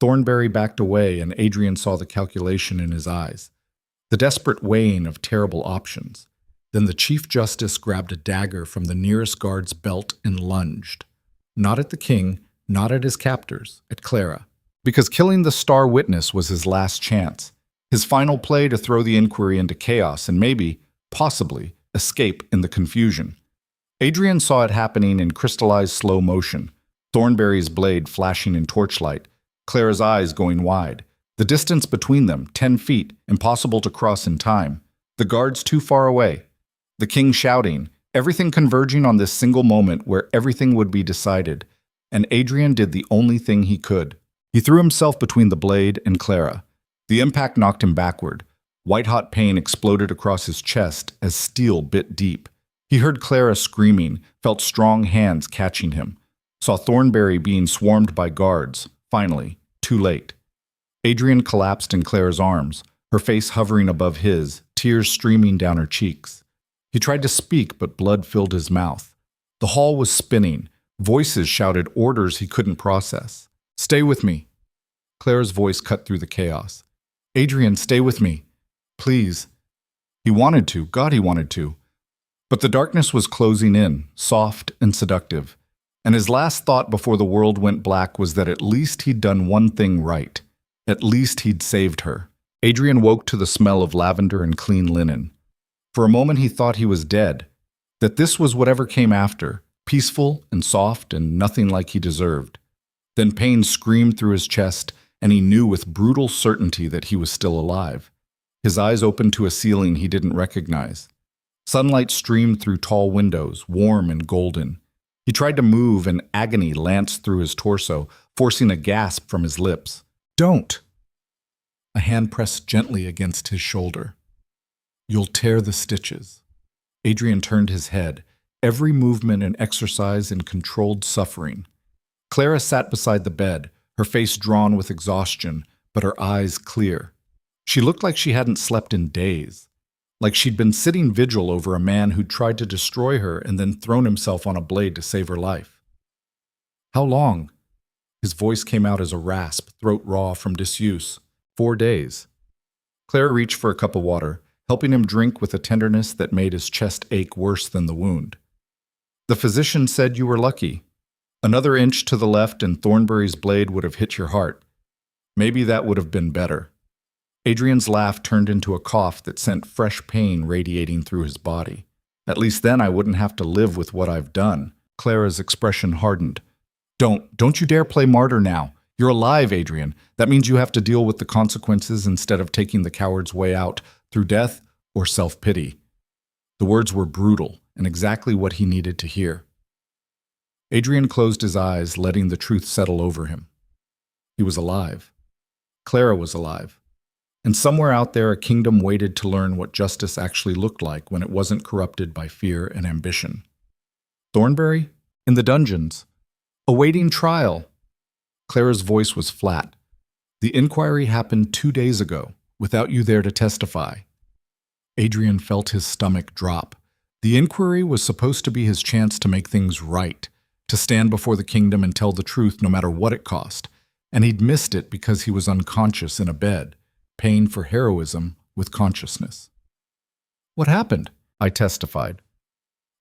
Thornbury backed away, and Adrian saw the calculation in his eyes. The desperate weighing of terrible options. Then the Chief Justice grabbed a dagger from the nearest guard's belt and lunged. Not at the king, not at his captors, at Clara. Because killing the star witness was his last chance. His final play to throw the inquiry into chaos and maybe, possibly, escape in the confusion. Adrian saw it happening in crystallized slow motion, Thornberry's blade flashing in torchlight, Clara's eyes going wide. The distance between them, 10 feet, impossible to cross in time. The guards too far away. The king shouting, everything converging on this single moment where everything would be decided. And Adrian did the only thing he could. He threw himself between the blade and Clara. The impact knocked him backward. White-hot pain exploded across his chest as steel bit deep. He heard Clara screaming, felt strong hands catching him. Saw Thornberry being swarmed by guards. Finally, too late. Adrian collapsed in Clara's arms, her face hovering above his, tears streaming down her cheeks. He tried to speak, but blood filled his mouth. The hall was spinning. Voices shouted orders he couldn't process. Stay with me. Clara's voice cut through the chaos. Adrian, stay with me. Please. He wanted to. God, he wanted to. But the darkness was closing in, soft and seductive. And his last thought before the world went black was that at least he'd done one thing right. At least he'd saved her. Adrian woke to the smell of lavender and clean linen. For a moment he thought he was dead, that this was whatever came after, peaceful and soft and nothing like he deserved. Then pain screamed through his chest, and he knew with brutal certainty that he was still alive. His eyes opened to a ceiling he didn't recognize. Sunlight streamed through tall windows, warm and golden. He tried to move, and agony lanced through his torso, forcing a gasp from his lips. Don't! A hand pressed gently against his shoulder. You'll tear the stitches. Adrian turned his head, every movement an exercise in controlled suffering. Clara sat beside the bed, her face drawn with exhaustion, but her eyes clear. She looked like she hadn't slept in days, like she'd been sitting vigil over a man who'd tried to destroy her and then thrown himself on a blade to save her life. How long? His voice came out as a rasp, throat raw from disuse. 4 days. Clara reached for a cup of water, helping him drink with a tenderness that made his chest ache worse than the wound. The physician said you were lucky. Another inch to the left and Thornberry's blade would have hit your heart. Maybe that would have been better. Adrian's laugh turned into a cough that sent fresh pain radiating through his body. At least then I wouldn't have to live with what I've done. Clara's expression hardened. Don't you dare play martyr now. You're alive, Adrian. That means you have to deal with the consequences instead of taking the coward's way out through death or self-pity. The words were brutal and exactly what he needed to hear. Adrian closed his eyes, letting the truth settle over him. He was alive. Clara was alive. And somewhere out there, a kingdom waited to learn what justice actually looked like when it wasn't corrupted by fear and ambition. Thornberry? In the dungeons. Awaiting trial. Clara's voice was flat. The inquiry happened 2 days ago, without you there to testify. Adrian felt his stomach drop. The inquiry was supposed to be his chance to make things right, to stand before the kingdom and tell the truth no matter what it cost. And he'd missed it because he was unconscious in a bed, paying for heroism with consciousness. What happened? I testified.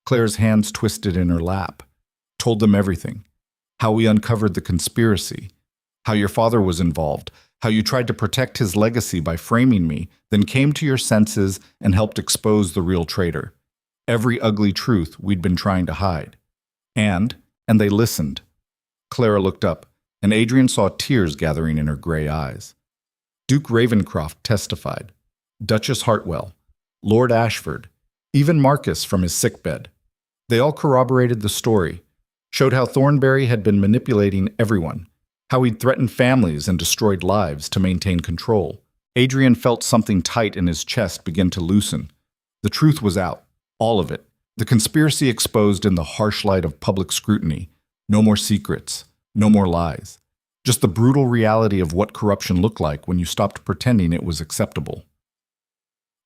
Clara's hands twisted in her lap. Told them everything. How we uncovered the conspiracy. How your father was involved. How you tried to protect his legacy by framing me, then came to your senses and helped expose the real traitor. Every ugly truth we'd been trying to hide. And they listened. Clara looked up, and Adrian saw tears gathering in her gray eyes. Duke Ravencroft testified. Duchess Hartwell. Lord Ashford. Even Marcus from his sickbed. They all corroborated the story, showed how Thornberry had been manipulating everyone, how he'd threatened families and destroyed lives to maintain control. Adrian felt something tight in his chest begin to loosen. The truth was out, all of it. The conspiracy exposed in the harsh light of public scrutiny. No more secrets, no more lies. Just the brutal reality of what corruption looked like when you stopped pretending it was acceptable.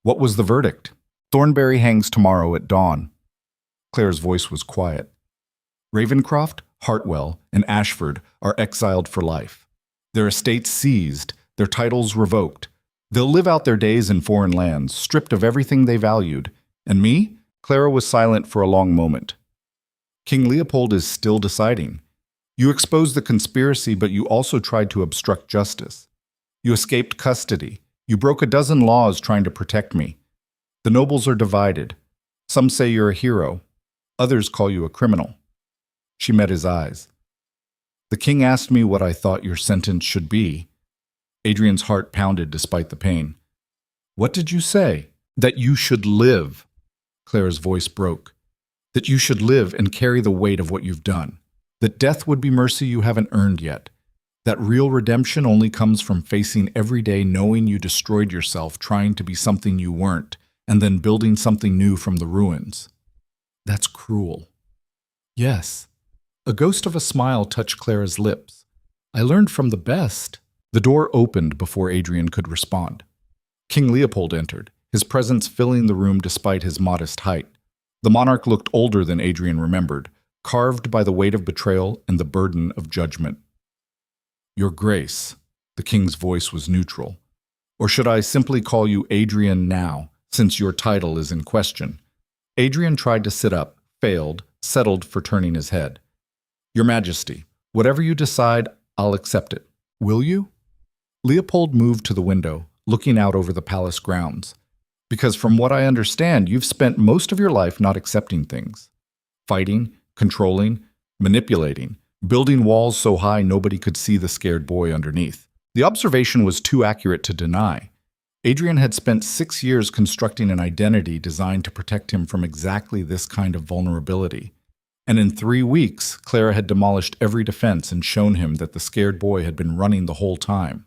What was the verdict? Thornberry hangs tomorrow at dawn. Clara's voice was quiet. Ravencroft, Hartwell, and Ashford are exiled for life. Their estates seized, their titles revoked. They'll live out their days in foreign lands, stripped of everything they valued. And me? Clara was silent for a long moment. King Leopold is still deciding. You exposed the conspiracy, but you also tried to obstruct justice. You escaped custody. You broke a dozen laws trying to protect me. The nobles are divided. Some say you're a hero. Others call you a criminal." She met his eyes. "The king asked me what I thought your sentence should be." Adrian's heart pounded despite the pain. "What did you say?" "That you should live." Clara's voice broke. "That you should live and carry the weight of what you've done. That death would be mercy you haven't earned yet. That real redemption only comes from facing every day knowing you destroyed yourself trying to be something you weren't, and then building something new from the ruins." "That's cruel." "Yes." A ghost of a smile touched Clara's lips. "I learned from the best." The door opened before Adrian could respond. King Leopold entered, his presence filling the room despite his modest height. The monarch looked older than Adrian remembered, carved by the weight of betrayal and the burden of judgment. "Your Grace," the king's voice was neutral. "Or should I simply call you Adrian now, since your title is in question?" Adrian tried to sit up, failed, settled for turning his head. "Your Majesty, whatever you decide, I'll accept it. Will you?" Leopold moved to the window, looking out over the palace grounds. "Because from what I understand, you've spent most of your life not accepting things. Fighting, controlling, manipulating, building walls so high nobody could see the scared boy underneath." The observation was too accurate to deny. Adrian had spent 6 years constructing an identity designed to protect him from exactly this kind of vulnerability. And in 3 weeks, Clara had demolished every defense and shown him that the scared boy had been running the whole time.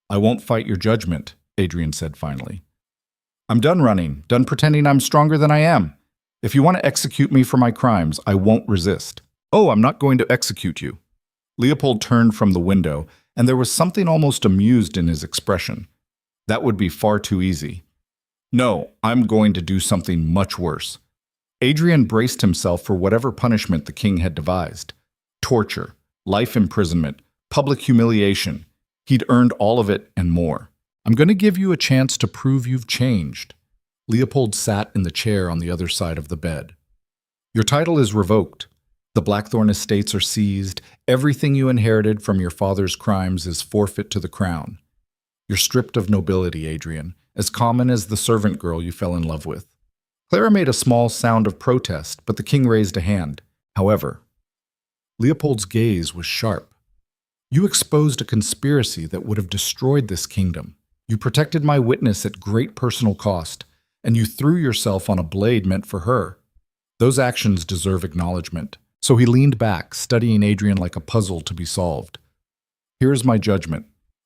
"I won't fight your judgment," Adrian said finally. "I'm done running, done pretending I'm stronger than I am. If you want to execute me for my crimes, I won't resist." "Oh, I'm not going to execute you." Leopold turned from the window, and there was something almost amused in his expression. "That would be far too easy. No, I'm going to do something much worse." Adrian braced himself for whatever punishment the king had devised. Torture, life imprisonment, public humiliation. He'd earned all of it and more. "I'm going to give you a chance to prove you've changed." Leopold sat in the chair on the other side of the bed. "Your title is revoked. The Blackthorn estates are seized. Everything you inherited from your father's crimes is forfeit to the crown. You're stripped of nobility, Adrian, as common as the servant girl you fell in love with." Clara made a small sound of protest, but the king raised a hand. However, Leopold's gaze was sharp. "You exposed a conspiracy that would have destroyed this kingdom. You protected my witness at great personal cost, and you threw yourself on a blade meant for her. Those actions deserve acknowledgement." So he leaned back, studying Adrian like a puzzle to be solved. "Here is my judgment.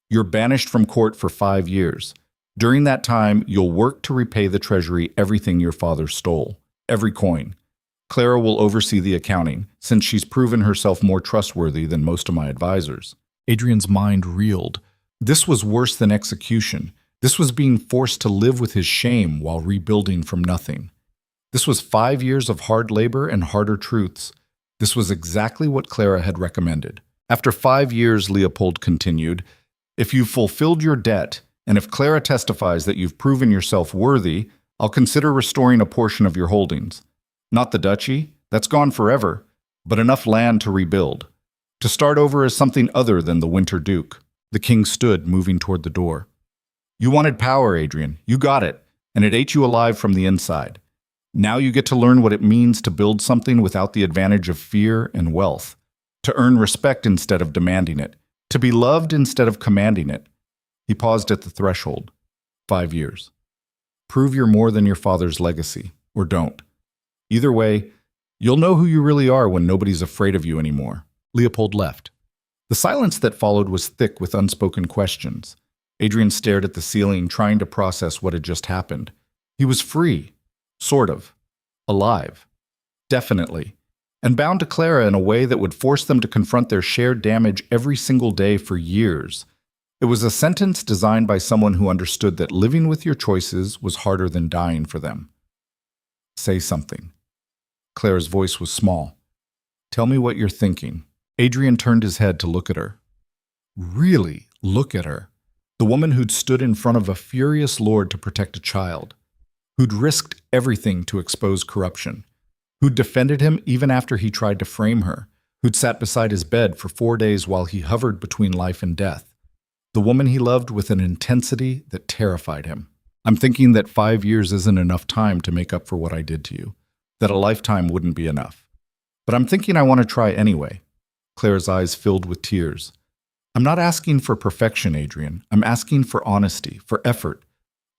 You're banished from court for 5 years. During that time, you'll work to repay the treasury everything your father stole, every coin. Clara will oversee the accounting, since she's proven herself more trustworthy than most of my advisors." Adrian's mind reeled. This was worse than execution. This was being forced to live with his shame while rebuilding from nothing. This was 5 years of hard labor and harder truths. This was exactly what Clara had recommended. "After 5 years," Leopold continued, "if you've fulfilled your debt, and if Clara testifies that you've proven yourself worthy, I'll consider restoring a portion of your holdings. Not the duchy, that's gone forever, but enough land to rebuild. To start over as something other than the Winter Duke." The king stood, moving toward the door. "You wanted power, Adrian. You got it, and it ate you alive from the inside. Now you get to learn what it means to build something without the advantage of fear and wealth, to earn respect instead of demanding it, to be loved instead of commanding it." He paused at the threshold. 5 years. Prove you're more than your father's legacy, or don't. Either way, you'll know who you really are when nobody's afraid of you anymore. Leopold left. The silence that followed was thick with unspoken questions. Adrian stared at the ceiling, trying to process what had just happened. He was free. Sort of. Alive. Definitely. And bound to Clara in a way that would force them to confront their shared damage every single day for years. It was a sentence designed by someone who understood that living with your choices was harder than dying for them. "Say something." Clara's voice was small. "Tell me what you're thinking." Adrian turned his head to look at her. Really look at her. The woman who'd stood in front of a furious lord to protect a child. Who'd risked everything to expose corruption. Who'd defended him even after he tried to frame her. Who'd sat beside his bed for 4 days while he hovered between life and death. The woman he loved with an intensity that terrified him. "I'm thinking that 5 years isn't enough time to make up for what I did to you. that a lifetime wouldn't be enough. But I'm thinking I want to try anyway. Clara's eyes filled with tears. I'm not asking for perfection, Adrian. I'm asking for honesty, for effort,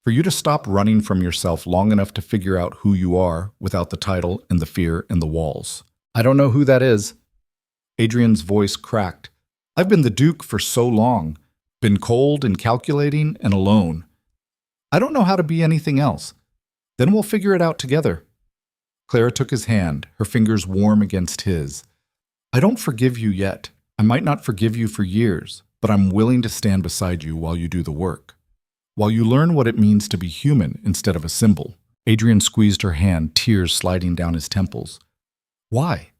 for you to stop running from yourself long enough to figure out who you are without the title and the fear and the walls. I don't know who that is. Adrian's voice cracked. I've been the Duke for so long, been cold and calculating and alone. I don't know how to be anything else. Then we'll figure it out together. Clara took his hand, her fingers warm against his. I don't forgive you yet. I might not forgive you for years, but I'm willing to stand beside you while you do the work. While you learn what it means to be human instead of a symbol. Adrian squeezed her hand, tears sliding down his temples. Why?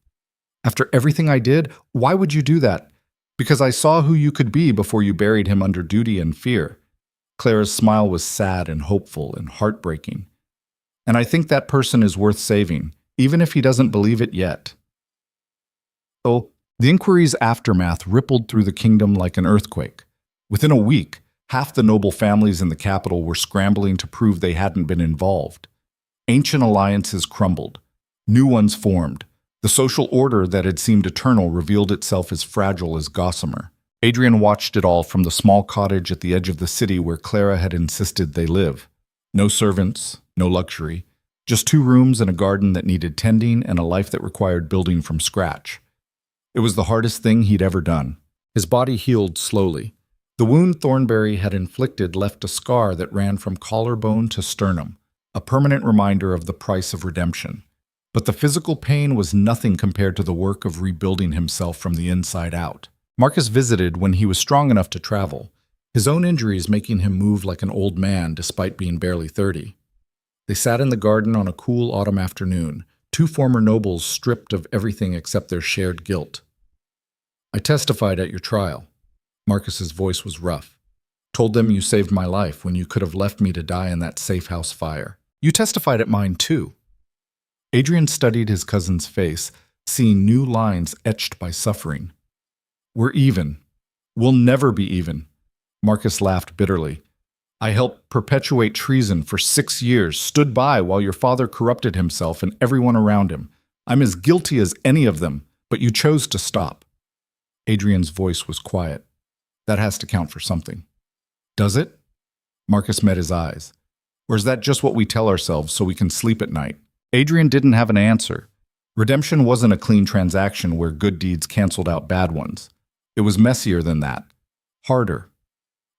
After everything I did, why would you do that? Because I saw who you could be before you buried him under duty and fear. Clara's smile was sad and hopeful and heartbreaking. And I think that person is worth saving, even if he doesn't believe it yet. So, the inquiry's aftermath rippled through the kingdom like an earthquake. Within a week, half the noble families in the capital were scrambling to prove they hadn't been involved. Ancient alliances crumbled. New ones formed. The social order that had seemed eternal revealed itself as fragile as gossamer. Adrian watched it all from the small cottage at the edge of the city where Clara had insisted they live. No servants, no luxury, just 2 rooms and a garden that needed tending and a life that required building from scratch. It was the hardest thing he'd ever done. His body healed slowly. The wound Thornberry had inflicted left a scar that ran from collarbone to sternum, a permanent reminder of the price of redemption. But the physical pain was nothing compared to the work of rebuilding himself from the inside out. Marcus visited when he was strong enough to travel, his own injuries making him move like an old man despite being barely 30. They sat in the garden on a cool autumn afternoon, 2 former nobles stripped of everything except their shared guilt. I testified at your trial. Marcus's voice was rough. Told them you saved my life when you could have left me to die in that safe house fire. You testified at mine too. Adrian studied his cousin's face, seeing new lines etched by suffering. We're even. We'll never be even. Marcus laughed bitterly. I helped perpetuate treason for 6 years, stood by while your father corrupted himself and everyone around him. I'm as guilty as any of them, but you chose to stop. Adrian's voice was quiet. That has to count for something. Does it? Marcus met his eyes. Or is that just what we tell ourselves so we can sleep at night? Adrian didn't have an answer. Redemption wasn't a clean transaction where good deeds canceled out bad ones. It was messier than that. Harder.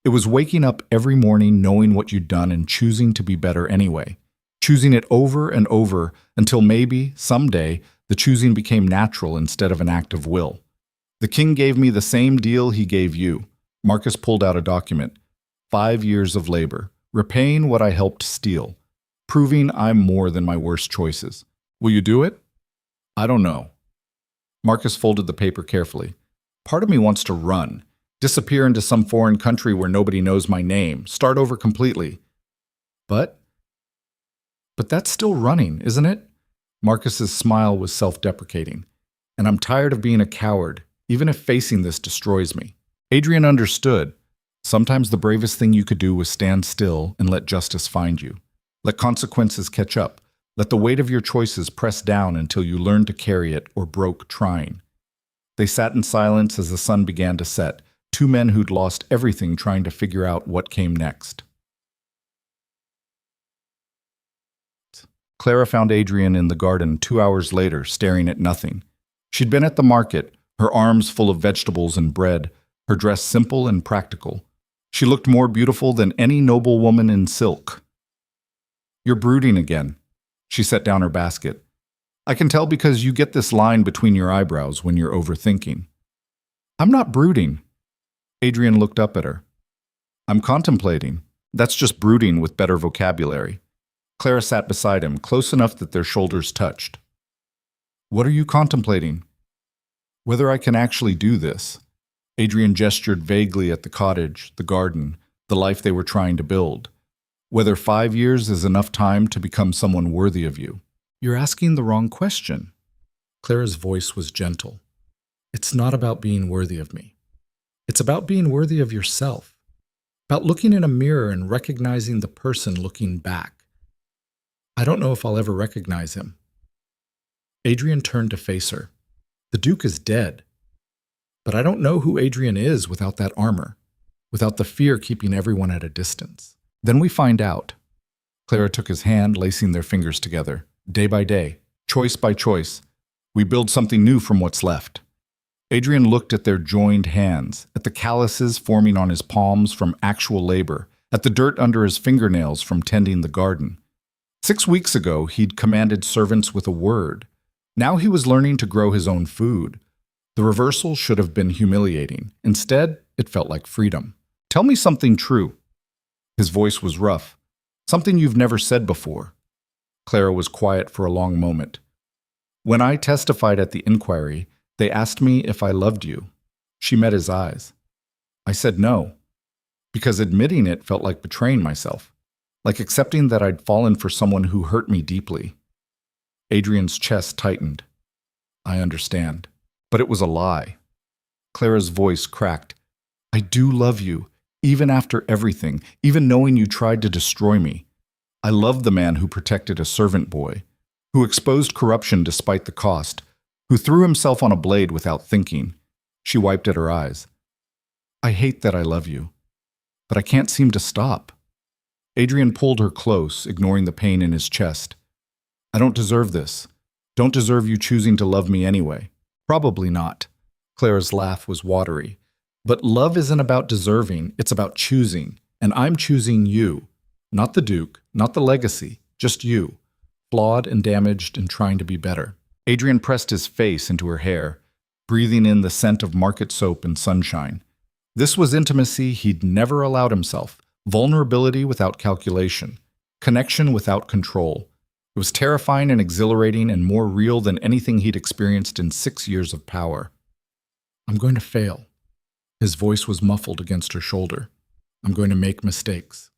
It was waking up every morning knowing what you'd done and choosing to be better anyway. Choosing it over and over until maybe, someday, the choosing became natural instead of an act of will. The king gave me the same deal he gave you. Marcus pulled out a document. 5 years of labor, repaying what I helped steal, proving I'm more than my worst choices. Will you do it? I don't know. Marcus folded the paper carefully. Part of me wants to run, disappear into some foreign country where nobody knows my name, start over completely. But that's still running, isn't it? Marcus's smile was self-deprecating. And I'm tired of being a coward, even if facing this destroys me. Adrian understood. Sometimes the bravest thing you could do was stand still and let justice find you. Let consequences catch up. Let the weight of your choices press down until you learn to carry it or broke trying. They sat in silence as the sun began to set, 2 men who'd lost everything trying to figure out what came next. Clara found Adrian in the garden 2 hours later, staring at nothing. She'd been at the market, her arms full of vegetables and bread, her dress simple and practical. She looked more beautiful than any noble woman in silk. You're brooding again. She set down her basket. I can tell because you get this line between your eyebrows when you're overthinking. I'm not brooding. Adrian looked up at her. I'm contemplating. That's just brooding with better vocabulary. Clara sat beside him, close enough that their shoulders touched. What are you contemplating? Whether I can actually do this. Adrian gestured vaguely at the cottage, the garden, the life they were trying to build. Whether 5 years is enough time to become someone worthy of you. You're asking the wrong question. Clara's voice was gentle. It's not about being worthy of me. It's about being worthy of yourself. About looking in a mirror and recognizing the person looking back. I don't know if I'll ever recognize him. Adrian turned to face her. The Duke is dead. But I don't know who Adrian is without that armor, without the fear keeping everyone at a distance. Then we find out. Clara took his hand, lacing their fingers together. Day by day, choice by choice, we build something new from what's left. Adrian looked at their joined hands, at the calluses forming on his palms from actual labor, at the dirt under his fingernails from tending the garden. 6 weeks ago, he'd commanded servants with a word. Now he was learning to grow his own food. The reversal should have been humiliating. Instead, it felt like freedom. Tell me something true. His voice was rough. Something you've never said before. Clara was quiet for a long moment. When I testified at the inquiry, they asked me if I loved you. She met his eyes. I said no, because admitting it felt like betraying myself, like accepting that I'd fallen for someone who hurt me deeply. Adrian's chest tightened. I understand. But it was a lie. Clara's voice cracked. I do love you, even after everything, even knowing you tried to destroy me. I loved the man who protected a servant boy, who exposed corruption despite the cost, who threw himself on a blade without thinking. She wiped at her eyes. I hate that I love you, but I can't seem to stop. Adrian pulled her close, ignoring the pain in his chest. I don't deserve this. Don't deserve you choosing to love me anyway. Probably not. Clara's laugh was watery. But love isn't about deserving, it's about choosing. And I'm choosing you. Not the Duke, not the legacy, just you. Flawed and damaged and trying to be better. Adrian pressed his face into her hair, breathing in the scent of market soap and sunshine. This was intimacy he'd never allowed himself. Vulnerability without calculation. Connection without control. It was terrifying and exhilarating and more real than anything he'd experienced in 6 years of power. I'm going to fail. His voice was muffled against her shoulder. I'm going to make mistakes.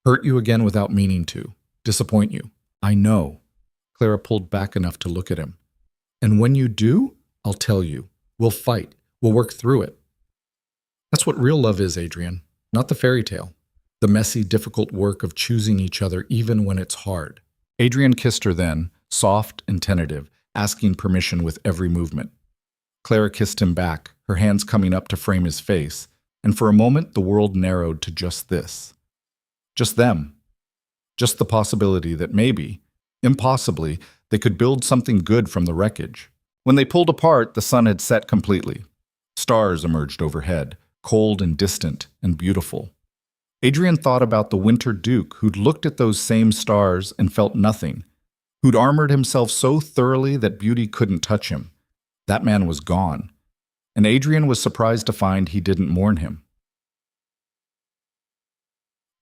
Hurt you again without meaning to. Disappoint you. I know. Clara pulled back enough to look at him. And when you do, I'll tell you. We'll fight. We'll work through it. That's what real love is, Adrian. Not the fairy tale. The messy, difficult work of choosing each other even when it's hard. Adrian kissed her then, soft and tentative, asking permission with every movement. Clara kissed him back, her hands coming up to frame his face, and for a moment the world narrowed to just this. Just them. Just the possibility that maybe, impossibly, they could build something good from the wreckage. When they pulled apart, the sun had set completely. Stars emerged overhead, cold and distant and beautiful. Adrian thought about the Winter Duke who'd looked at those same stars and felt nothing, who'd armored himself so thoroughly that beauty couldn't touch him. That man was gone, and Adrian was surprised to find he didn't mourn him.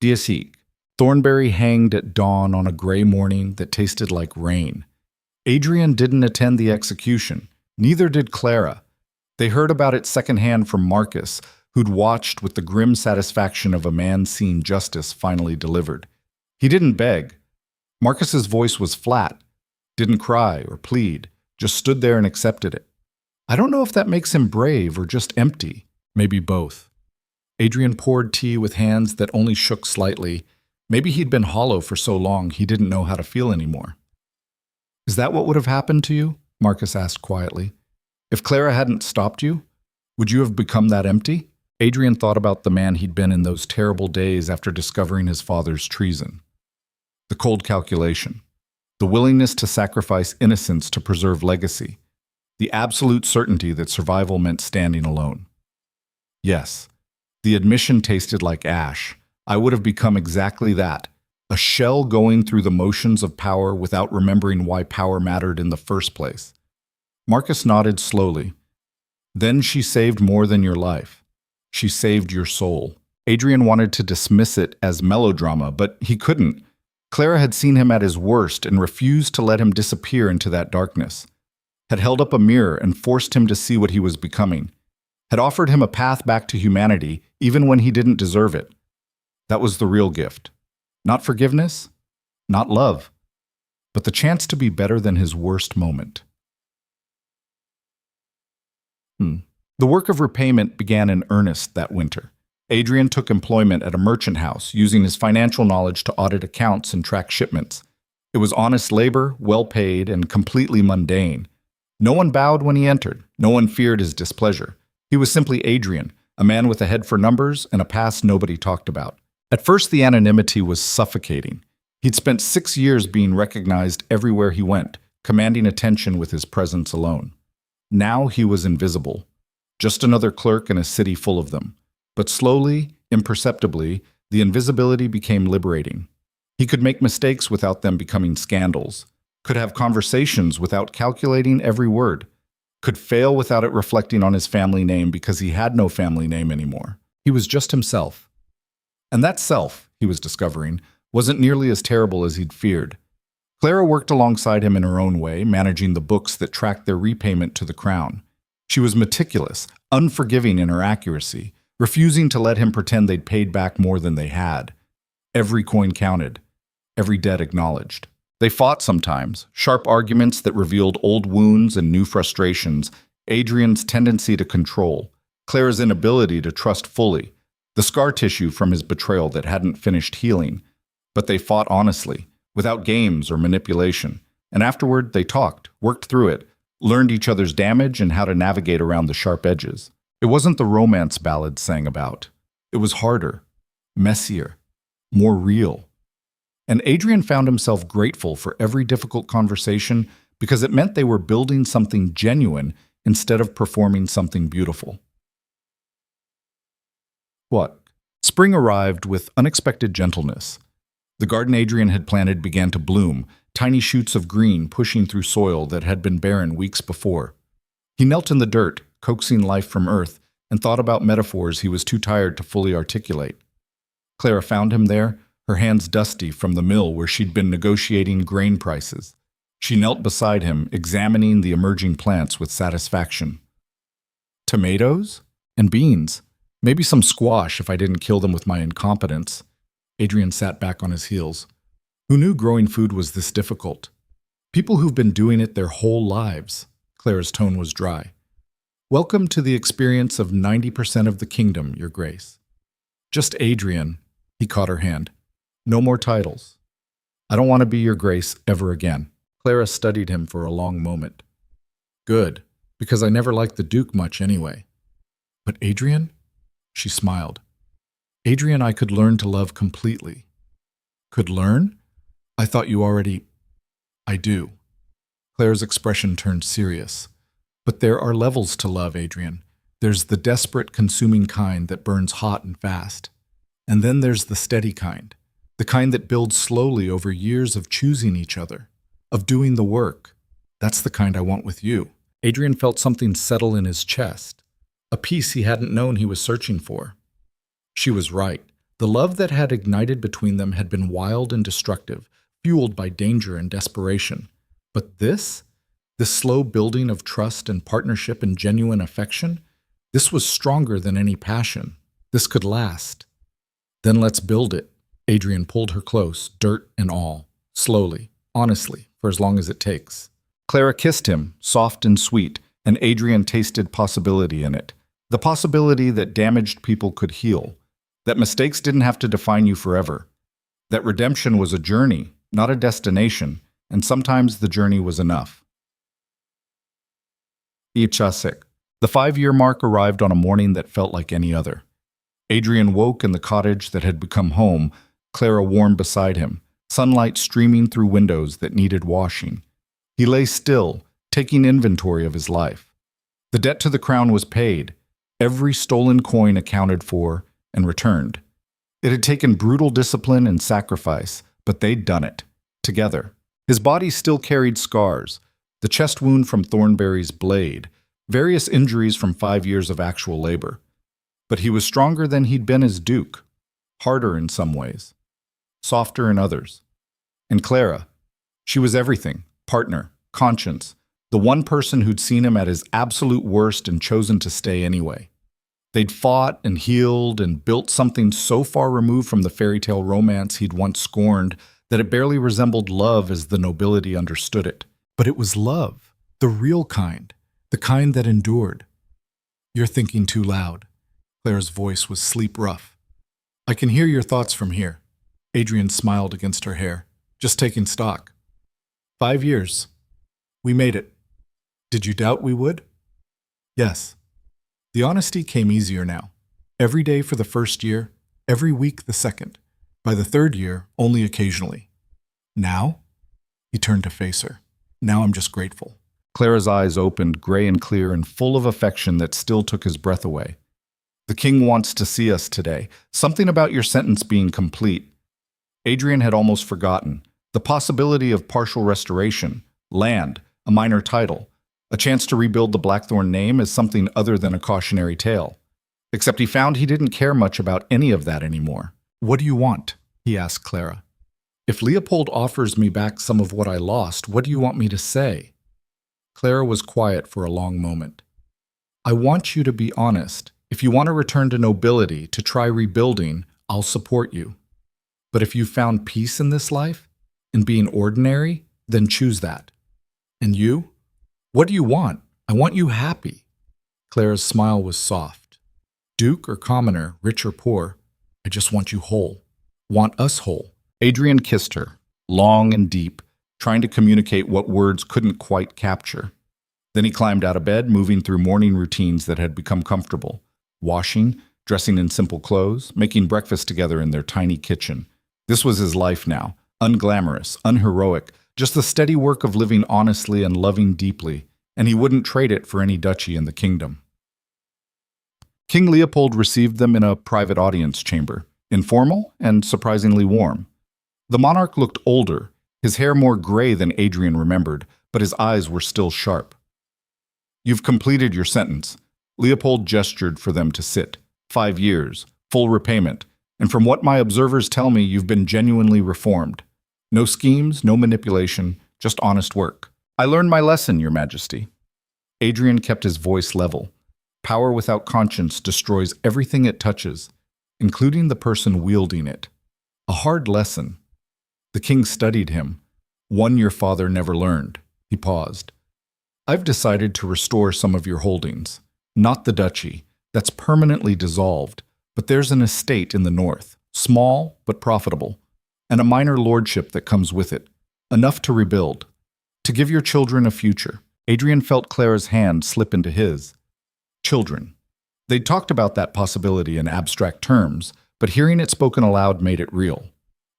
Diasik. Thornberry hanged at dawn on a gray morning that tasted like rain. Adrian didn't attend the execution, neither did Clara. They heard about it secondhand from Marcus, who'd watched with the grim satisfaction of a man seeing justice finally delivered. He didn't beg. Marcus's voice was flat, didn't cry or plead, just stood there and accepted it. I don't know if that makes him brave or just empty, maybe both. Adrian poured tea with hands that only shook slightly. Maybe he'd been hollow for so long he didn't know how to feel anymore. Is that what would have happened to you? Marcus asked quietly. If Clara hadn't stopped you, would you have become that empty? Adrian thought about the man he'd been in those terrible days after discovering his father's treason. The cold calculation. The willingness to sacrifice innocence to preserve legacy. The absolute certainty that survival meant standing alone. Yes, the admission tasted like ash. I would have become exactly that. A shell going through the motions of power without remembering why power mattered in the first place. Marcus nodded slowly. Then she saved more than your life. She saved your soul. Adrian wanted to dismiss it as melodrama, but he couldn't. Clara had seen him at his worst and refused to let him disappear into that darkness. Had held up a mirror and forced him to see what he was becoming. Had offered him a path back to humanity, even when he didn't deserve it. That was the real gift. Not forgiveness, not love, but the chance to be better than his worst moment. The work of repayment began in earnest that winter. Adrian took employment at a merchant house, using his financial knowledge to audit accounts and track shipments. It was honest labor, well paid, and completely mundane. No one bowed when he entered. No one feared his displeasure. He was simply Adrian, a man with a head for numbers and a past nobody talked about. At first, the anonymity was suffocating. He'd spent 6 years being recognized everywhere he went, commanding attention with his presence alone. Now he was invisible, just another clerk in a city full of them. But slowly, imperceptibly, the invisibility became liberating. He could make mistakes without them becoming scandals, could have conversations without calculating every word, could fail without it reflecting on his family name because he had no family name anymore. He was just himself. And that self, he was discovering, wasn't nearly as terrible as he'd feared. Clara worked alongside him in her own way, managing the books that tracked their repayment to the crown. She was meticulous, unforgiving in her accuracy, refusing to let him pretend they'd paid back more than they had. Every coin counted, every debt acknowledged. They fought sometimes, sharp arguments that revealed old wounds and new frustrations, Adrian's tendency to control, Clara's inability to trust fully, the scar tissue from his betrayal that hadn't finished healing. But they fought honestly, without games or manipulation. And afterward, they talked, worked through it, learned each other's damage and how to navigate around the sharp edges. It wasn't the romance ballads sang about. It was harder, messier, more real. And Adrian found himself grateful for every difficult conversation because it meant they were building something genuine instead of performing something beautiful. What? Spring arrived with unexpected gentleness. The garden Adrian had planted began to bloom, tiny shoots of green pushing through soil that had been barren weeks before. He knelt in the dirt, coaxing life from earth, and thought about metaphors he was too tired to fully articulate. Clara found him there, her hands dusty from the mill where she'd been negotiating grain prices. She knelt beside him, examining the emerging plants with satisfaction. Tomatoes? And beans. Maybe some squash if I didn't kill them with my incompetence. Adrian sat back on his heels. Who knew growing food was this difficult? People who've been doing it their whole lives. Clara's tone was dry. Welcome to the experience of 90% of the kingdom, Your Grace. Just Adrian. He caught her hand. No more titles. I don't want to be Your Grace ever again. Clara studied him for a long moment. Good, because I never liked the Duke much anyway. But Adrian? She smiled. Adrian, I could learn to love completely. Could learn? I thought you already... I do. Clara's expression turned serious. But there are levels to love, Adrian. There's the desperate, consuming kind that burns hot and fast. And then there's the steady kind. The kind that builds slowly over years of choosing each other, of doing the work. That's the kind I want with you. Adrian felt something settle in his chest, a peace he hadn't known he was searching for. She was right. The love that had ignited between them had been wild and destructive, fueled by danger and desperation. But this slow building of trust and partnership and genuine affection, this was stronger than any passion. This could last. Then let's build it. Adrian pulled her close, dirt and all, slowly, honestly, for as long as it takes. Clara kissed him, soft and sweet, and Adrian tasted possibility in it. The possibility that damaged people could heal, that mistakes didn't have to define you forever, that redemption was a journey, not a destination, and sometimes the journey was enough. Ichasik. The 5-year mark arrived on a morning that felt like any other. Adrian woke in the cottage that had become home, Clara warmed beside him, sunlight streaming through windows that needed washing. He lay still, taking inventory of his life. The debt to the crown was paid, every stolen coin accounted for and returned. It had taken brutal discipline and sacrifice, but they'd done it, together. His body still carried scars, the chest wound from Thornberry's blade, various injuries from 5 years of actual labor. But he was stronger than he'd been as Duke, harder in some ways, softer in others. And Clara, she was everything, partner, conscience, the one person who'd seen him at his absolute worst and chosen to stay anyway. They'd fought and healed and built something so far removed from the fairy tale romance he'd once scorned that it barely resembled love as the nobility understood it. But it was love, the real kind, the kind that endured. You're thinking too loud. Clara's voice was sleep rough. I can hear your thoughts from here. Adrian smiled against her hair. Just taking stock. 5 years. We made it. Did you doubt we would? Yes. The honesty came easier now. Every day for the first year, every week the second. By the third year, only occasionally. Now? He turned to face her. Now I'm just grateful. Clara's eyes opened, gray and clear and full of affection that still took his breath away. The king wants to see us today. Something about your sentence being complete. Adrian had almost forgotten. The possibility of partial restoration, land, a minor title, a chance to rebuild the Blackthorn name as something other than a cautionary tale. Except he found he didn't care much about any of that anymore. What do you want? He asked Clara. If Leopold offers me back some of what I lost, what do you want me to say? Clara was quiet for a long moment. I want you to be honest. If you want to return to nobility, to try rebuilding, I'll support you. But if you've found peace in this life, in being ordinary, then choose that. And you? What do you want? I want you happy. Clara's smile was soft. Duke or commoner, rich or poor, I just want you whole. Want us whole. Adrian kissed her, long and deep, trying to communicate what words couldn't quite capture. Then he climbed out of bed, moving through morning routines that had become comfortable. Washing, dressing in simple clothes, making breakfast together in their tiny kitchen. This was his life now, unglamorous, unheroic, just the steady work of living honestly and loving deeply, and he wouldn't trade it for any duchy in the kingdom. King Leopold received them in a private audience chamber, informal and surprisingly warm. The monarch looked older, his hair more gray than Adrian remembered, but his eyes were still sharp. You've completed your sentence. Leopold gestured for them to sit. 5 years, full repayment, and from what my observers tell me, you've been genuinely reformed. No schemes, no manipulation, just honest work. I learned my lesson, Your Majesty. Adrian kept his voice level. Power without conscience destroys everything it touches, including the person wielding it. A hard lesson. The king studied him. One your father never learned. He paused. I've decided to restore some of your holdings. Not the duchy. That's permanently dissolved. But there's an estate in the north, small but profitable, and a minor lordship that comes with it, enough to rebuild, to give your children a future. Adrian felt Clara's hand slip into his. Children. They'd talked about that possibility in abstract terms, but hearing it spoken aloud made it real,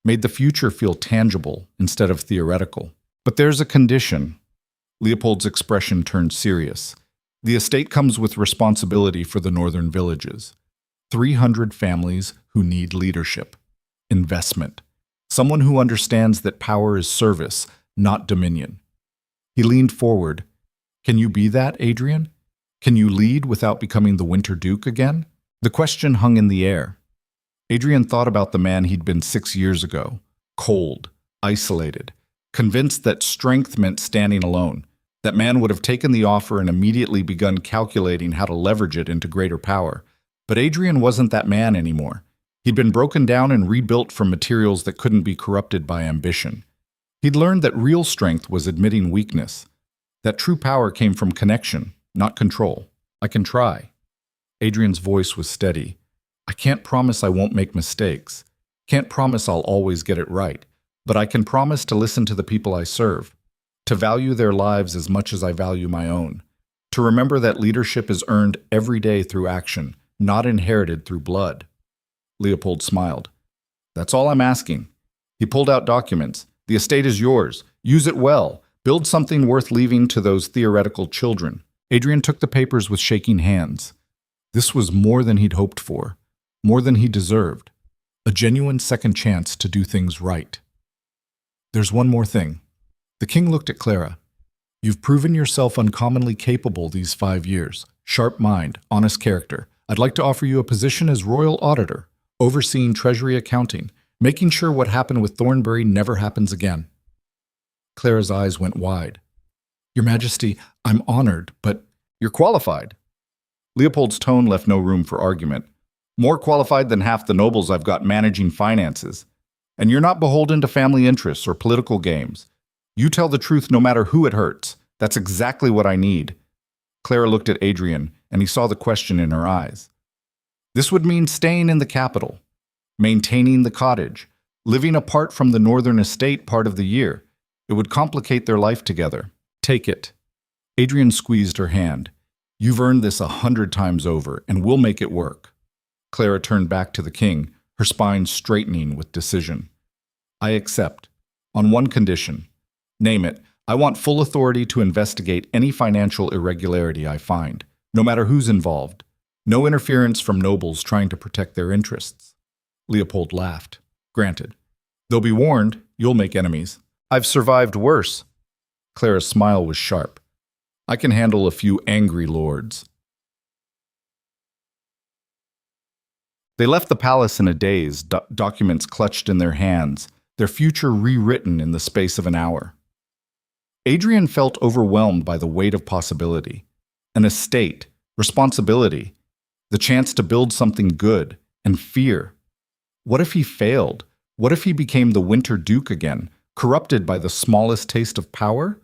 made the future feel tangible instead of theoretical. But there's a condition. Leopold's expression turned serious. The estate comes with responsibility for the northern villages. 300 families who need leadership, investment, someone who understands that power is service, not dominion. He leaned forward. Can you be that, Adrian? Can you lead without becoming the Winter Duke again? The question hung in the air. Adrian thought about the man he'd been 6 years ago, cold, isolated, convinced that strength meant standing alone. That man would have taken the offer and immediately begun calculating how to leverage it into greater power. But Adrian wasn't that man anymore. He'd been broken down and rebuilt from materials that couldn't be corrupted by ambition. He'd learned that real strength was admitting weakness, that true power came from connection, not control. I can try. Adrian's voice was steady. I can't promise I won't make mistakes. Can't promise I'll always get it right. But I can promise to listen to the people I serve, to value their lives as much as I value my own, to remember that leadership is earned every day through action, not inherited through blood. Leopold smiled. That's all I'm asking. He pulled out documents. The estate is yours. Use it well. Build something worth leaving to those theoretical children. Adrian took the papers with shaking hands. This was more than he'd hoped for, more than he deserved. A genuine second chance to do things right. There's one more thing. The king looked at Clara. You've proven yourself uncommonly capable these 5 years. Sharp mind, honest character. I'd like to offer you a position as royal auditor, overseeing treasury accounting, making sure what happened with Thornbury never happens again. Clara's eyes went wide. Your Majesty, I'm honored, but you're qualified. Leopold's tone left no room for argument. More qualified than half the nobles I've got managing finances. And you're not beholden to family interests or political games. You tell the truth no matter who it hurts. That's exactly what I need. Clara looked at Adrian, and he saw the question in her eyes. This would mean staying in the capital, maintaining the cottage, living apart from the northern estate part of the year, It would complicate their life together. Take it. Adrian squeezed her hand. You've earned this 100 times over, and we'll make it work. Clara turned back to the king, her spine straightening with decision. I accept. On one condition. Name it. I want full authority to investigate any financial irregularity I find, no matter who's involved. No interference from nobles trying to protect their interests. Leopold laughed. Granted. They'll be warned, you'll make enemies. I've survived worse. Clara's smile was sharp. I can handle a few angry lords. They left the palace in a daze, documents clutched in their hands, their future rewritten in the space of an hour. Adrian felt overwhelmed by the weight of possibility. An estate, responsibility, the chance to build something good, and fear. What if he failed? What if he became the Winter Duke again, corrupted by the smallest taste of power?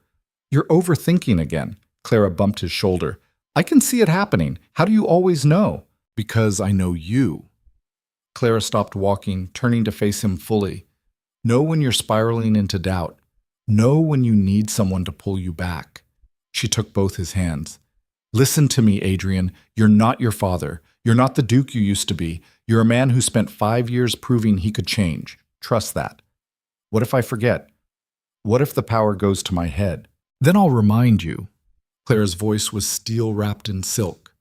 You're overthinking again. Clara bumped his shoulder. I can see it happening. How do you always know? Because I know you. Clara stopped walking, turning to face him fully. Know when you're spiraling into doubt. Know when you need someone to pull you back. She took both his hands. Listen to me, Adrian. You're not your father. You're not the Duke you used to be. You're a man who spent 5 years proving he could change. Trust that. What if I forget? What if the power goes to my head? Then I'll remind you. Clara's voice was steel wrapped in silk.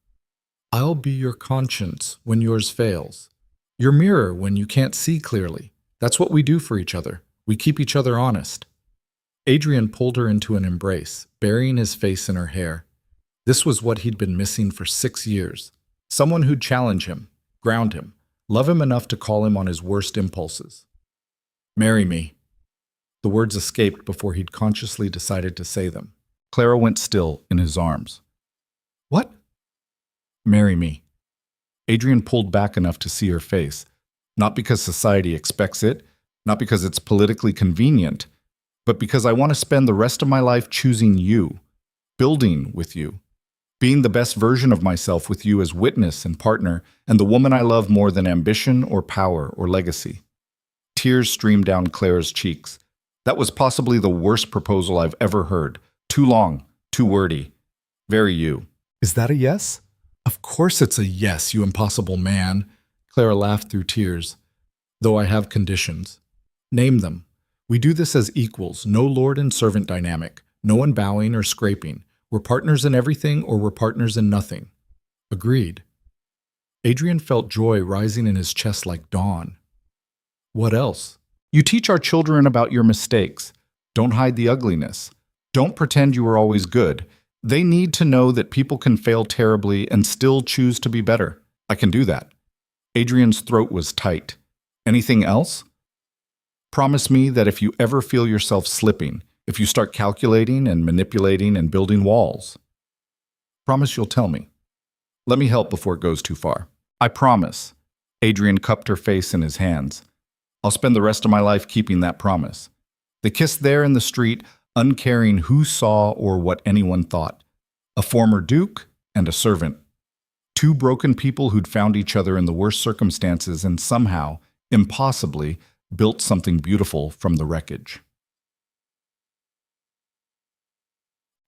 I'll be your conscience when yours fails. Your mirror when you can't see clearly. That's what we do for each other. We keep each other honest. Adrian pulled her into an embrace, burying his face in her hair. This was what he'd been missing for 6 years. Someone who'd challenge him, ground him, love him enough to call him on his worst impulses. Marry me. The words escaped before he'd consciously decided to say them. Clara went still in his arms. What? Marry me. Adrian pulled back enough to see her face, not because society expects it, not because it's politically convenient, but because I want to spend the rest of my life choosing you, building with you, being the best version of myself with you as witness and partner, and the woman I love more than ambition or power or legacy. Tears streamed down Clara's cheeks. That was possibly the worst proposal I've ever heard. Too long, too wordy. Very you. Is that a yes? Of course it's a yes, you impossible man. Clara laughed through tears. Though I have conditions. Name them. We do this as equals, no lord and servant dynamic, no one bowing or scraping. We're partners in everything or we're partners in nothing. Agreed. Adrian felt joy rising in his chest like dawn. What else? You teach our children about your mistakes. Don't hide the ugliness. Don't pretend you were always good. They need to know that people can fail terribly and still choose to be better. I can do that. Adrian's throat was tight. Anything else? Promise me that if you ever feel yourself slipping, if you start calculating and manipulating and building walls, promise you'll tell me. Let me help before it goes too far. I promise. Adrian cupped her face in his hands. I'll spend the rest of my life keeping that promise. They kissed there in the street, uncaring who saw or what anyone thought. A former duke and a servant. Two broken people who'd found each other in the worst circumstances and somehow, impossibly, built something beautiful from the wreckage.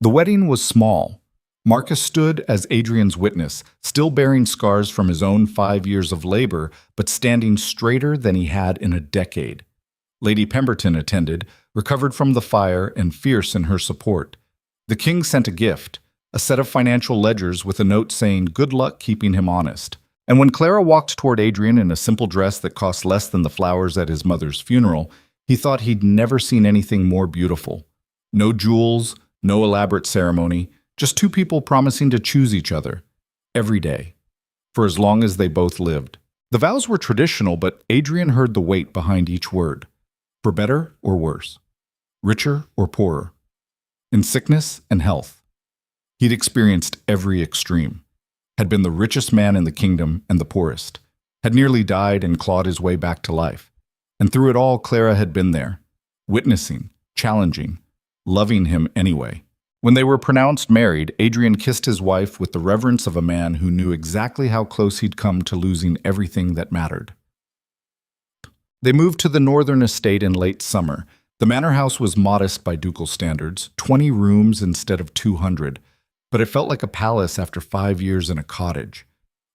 The wedding was small. Marcus stood as Adrian's witness, still bearing scars from his own 5 years of labor, but standing straighter than he had in a decade. Lady Pemberton attended, recovered from the fire and fierce in her support. The king sent a gift, a set of financial ledgers with a note saying good luck keeping him honest. And when Clara walked toward Adrian in a simple dress that cost less than the flowers at his mother's funeral, he thought he'd never seen anything more beautiful. No jewels, no elaborate ceremony, just two people promising to choose each other, every day, for as long as they both lived. The vows were traditional, but Adrian heard the weight behind each word. For better or worse, richer or poorer, in sickness and health. He'd experienced every extreme, had been the richest man in the kingdom and the poorest, had nearly died and clawed his way back to life. And through it all, Clara had been there, witnessing, challenging, loving him anyway. When they were pronounced married, Adrian kissed his wife with the reverence of a man who knew exactly how close he'd come to losing everything that mattered. They moved to the northern estate in late summer, The manor house was modest by ducal standards, 20 rooms instead of 200, but it felt like a palace after 5 years in a cottage.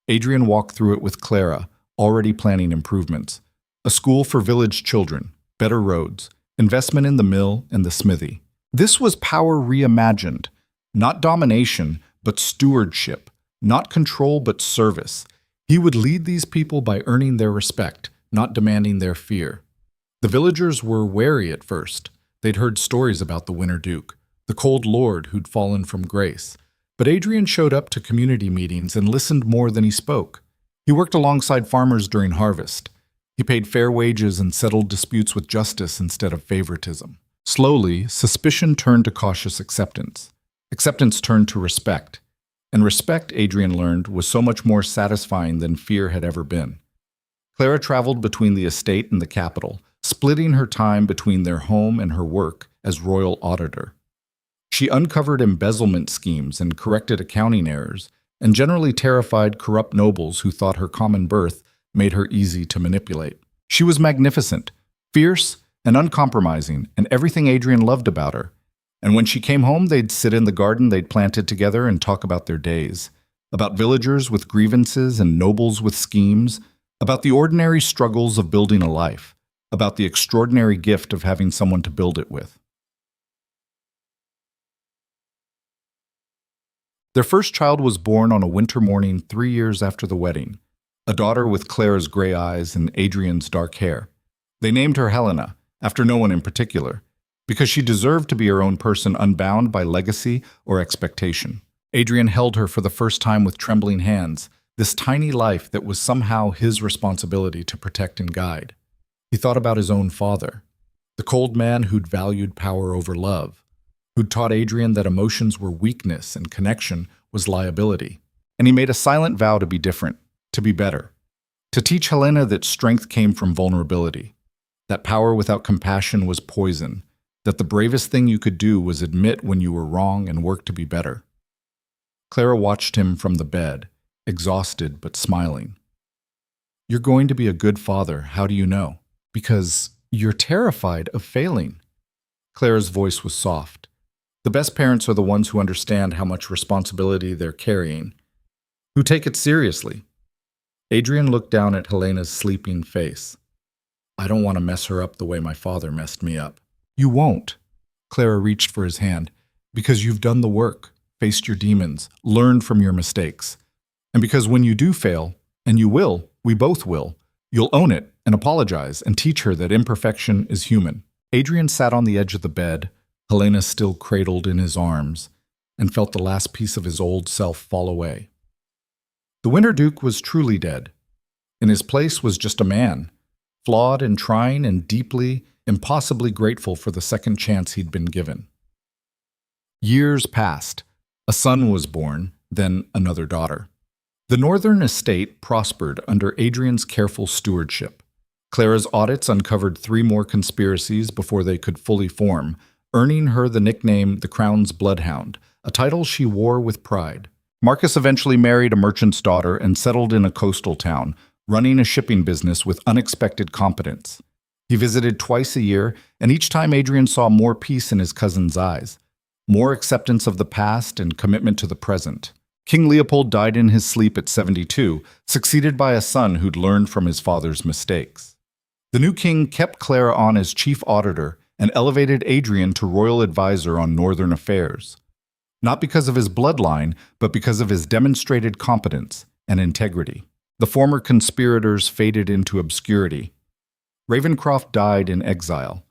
Adrian walked through it with Clara, already planning improvements. A school for village children, better roads, investment in the mill and the smithy. This was power reimagined, not domination, but stewardship, not control, but service. He would lead these people by earning their respect, not demanding their fear. The villagers were wary at first. They'd heard stories about the Winter Duke, the cold lord who'd fallen from grace. But Adrian showed up to community meetings and listened more than he spoke. He worked alongside farmers during harvest. He paid fair wages and settled disputes with justice instead of favoritism. Slowly, suspicion turned to cautious acceptance. Acceptance turned to respect. And respect, Adrian learned, was so much more satisfying than fear had ever been. Clara traveled between the estate and the capital, splitting her time between their home and her work as royal auditor. She uncovered embezzlement schemes and corrected accounting errors, and generally terrified corrupt nobles who thought her common birth made her easy to manipulate. She was magnificent, fierce, and uncompromising, and everything Adrian loved about her. And when she came home, they'd sit in the garden they'd planted together and talk about their days, about villagers with grievances and nobles with schemes, about the ordinary struggles of building a life, about the extraordinary gift of having someone to build it with. Their first child was born on a winter morning 3 years after the wedding, a daughter with Clara's gray eyes and Adrian's dark hair. They named her Helena, after no one in particular, because she deserved to be her own person, unbound by legacy or expectation. Adrian held her for the first time with trembling hands, this tiny life that was somehow his responsibility to protect and guide. He thought about his own father, the cold man who'd valued power over love, who'd taught Adrian that emotions were weakness and connection was liability. And he made a silent vow to be different, to be better, to teach Helena that strength came from vulnerability, that power without compassion was poison, that the bravest thing you could do was admit when you were wrong and work to be better. Clara watched him from the bed, exhausted but smiling. "You're going to be a good father, how do you know? Because you're terrified of failing." Clara's voice was soft. The best parents are the ones who understand how much responsibility they're carrying, who take it seriously. Adrian looked down at Helena's sleeping face. "I don't want to mess her up the way my father messed me up." "You won't." Clara reached for his hand. "Because you've done the work, faced your demons, learned from your mistakes. And because when you do fail, and you will, we both will, you'll own it and apologize and teach her that imperfection is human." Adrian sat on the edge of the bed, Helena still cradled in his arms, and felt the last piece of his old self fall away. The Winter Duke was truly dead. In his place was just a man, flawed and trying and deeply, impossibly grateful for the second chance he'd been given. Years passed. A son was born, then another daughter. The northern estate prospered under Adrian's careful stewardship. Clara's audits uncovered 3 more conspiracies before they could fully form, earning her the nickname the Crown's Bloodhound, a title she wore with pride. Marcus eventually married a merchant's daughter and settled in a coastal town, running a shipping business with unexpected competence. He visited twice a year, and each time Adrian saw more peace in his cousin's eyes, more acceptance of the past and commitment to the present. King Leopold died in his sleep at 72, succeeded by a son who'd learned from his father's mistakes. The new king kept Clara on as chief auditor and elevated Adrian to royal advisor on northern affairs. Not because of his bloodline, but because of his demonstrated competence and integrity. The former conspirators faded into obscurity. Ravencroft died in exile.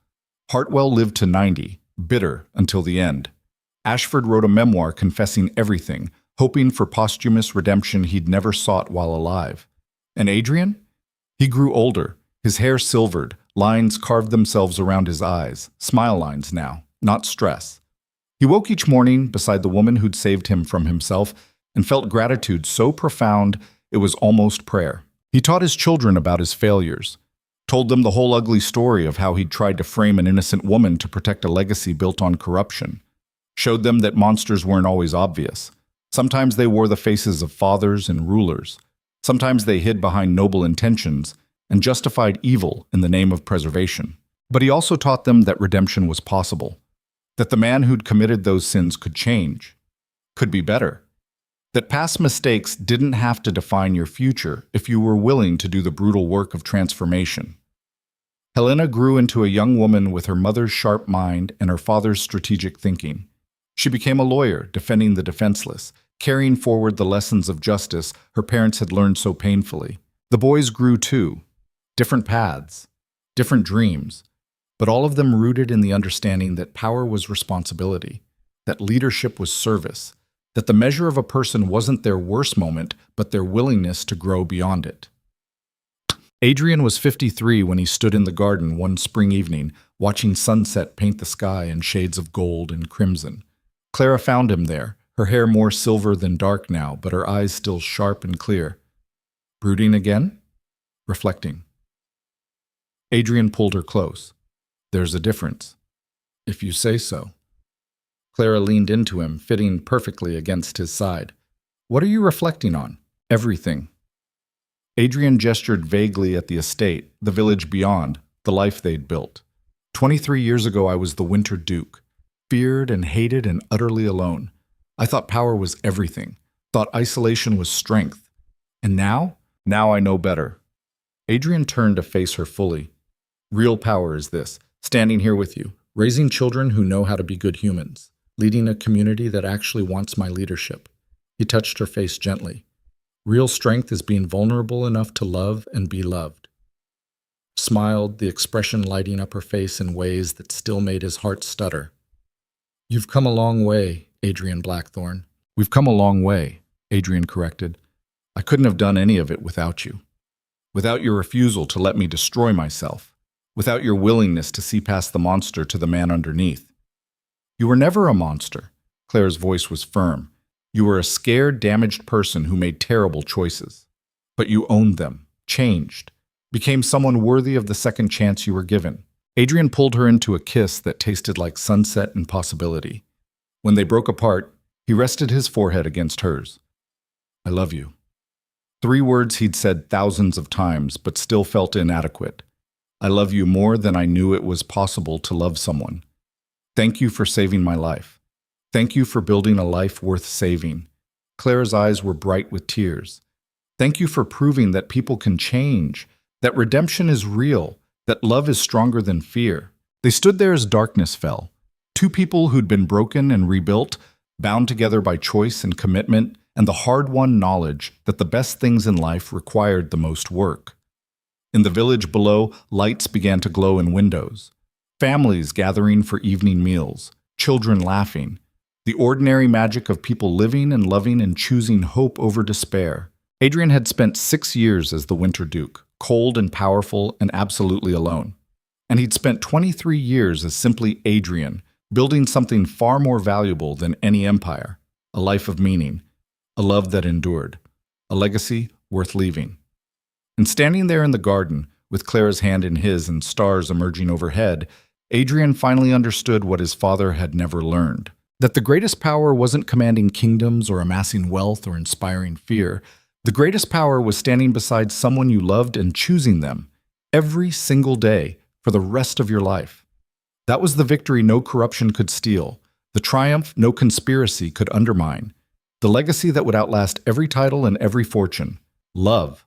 Hartwell lived to 90, bitter until the end. Ashford wrote a memoir confessing everything, hoping for posthumous redemption he'd never sought while alive. And Adrian? He grew older, his hair silvered, lines carved themselves around his eyes, smile lines now, not stress. He woke each morning beside the woman who'd saved him from himself and felt gratitude so profound it was almost prayer. He taught his children about his failures, told them the whole ugly story of how he'd tried to frame an innocent woman to protect a legacy built on corruption, showed them that monsters weren't always obvious. Sometimes they wore the faces of fathers and rulers. Sometimes they hid behind noble intentions and justified evil in the name of preservation. But he also taught them that redemption was possible, that the man who'd committed those sins could change, could be better, that past mistakes didn't have to define your future if you were willing to do the brutal work of transformation. Helena grew into a young woman with her mother's sharp mind and her father's strategic thinking. She became a lawyer, defending the defenseless, carrying forward the lessons of justice her parents had learned so painfully. The boys grew too, different paths, different dreams, but all of them rooted in the understanding that power was responsibility, that leadership was service, that the measure of a person wasn't their worst moment, but their willingness to grow beyond it. Adrian was 53 when he stood in the garden one spring evening, watching sunset paint the sky in shades of gold and crimson. Clara found him there, her hair more silver than dark now, but her eyes still sharp and clear. Brooding again? Reflecting. Adrian pulled her close. There's a difference. If you say so. Clara leaned into him, fitting perfectly against his side. What are you reflecting on? Everything. Adrian gestured vaguely at the estate, the village beyond, the life they'd built. 23 years ago I was the Winter Duke, feared and hated and utterly alone. I thought power was everything, thought isolation was strength. And now? Now I know better. Adrian turned to face her fully. Real power is this, standing here with you, raising children who know how to be good humans, leading a community that actually wants my leadership. He touched her face gently. Real strength is being vulnerable enough to love and be loved. Smiled, the expression lighting up her face in ways that still made his heart stutter. You've come a long way, Adrian Blackthorne. We've come a long way, Adrian corrected. I couldn't have done any of it without you. Without your refusal to let me destroy myself. Without your willingness to see past the monster to the man underneath. You were never a monster. Claire's voice was firm. You were a scared, damaged person who made terrible choices. But you owned them, changed, became someone worthy of the second chance you were given. Adrian pulled her into a kiss that tasted like sunset and possibility. When they broke apart, he rested his forehead against hers. I love you. 3 words he'd said thousands of times, but still felt inadequate. I love you more than I knew it was possible to love someone. Thank you for saving my life. Thank you for building a life worth saving. Claire's eyes were bright with tears. Thank you for proving that people can change, that redemption is real, that love is stronger than fear. They stood there as darkness fell. 2 people who'd been broken and rebuilt, bound together by choice and commitment, and the hard-won knowledge that the best things in life required the most work. In the village below, lights began to glow in windows. Families gathering for evening meals, children laughing. The ordinary magic of people living and loving and choosing hope over despair. Adrian had spent 6 years as the Winter Duke, cold and powerful and absolutely alone. And he'd spent 23 years as simply Adrian, building something far more valuable than any empire, a life of meaning, a love that endured, a legacy worth leaving. And standing there in the garden, with Clara's hand in his and stars emerging overhead, Adrian finally understood what his father had never learned. That the greatest power wasn't commanding kingdoms or amassing wealth or inspiring fear. The greatest power was standing beside someone you loved and choosing them, every single day, for the rest of your life. That was the victory no corruption could steal, the triumph no conspiracy could undermine, the legacy that would outlast every title and every fortune. Love.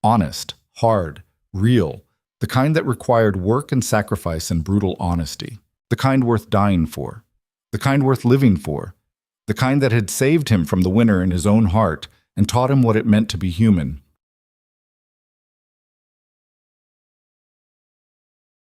Honest, hard, real, the kind that required work and sacrifice and brutal honesty, the kind worth dying for. The kind worth living for, the kind that had saved him from the winter in his own heart and taught him what it meant to be human,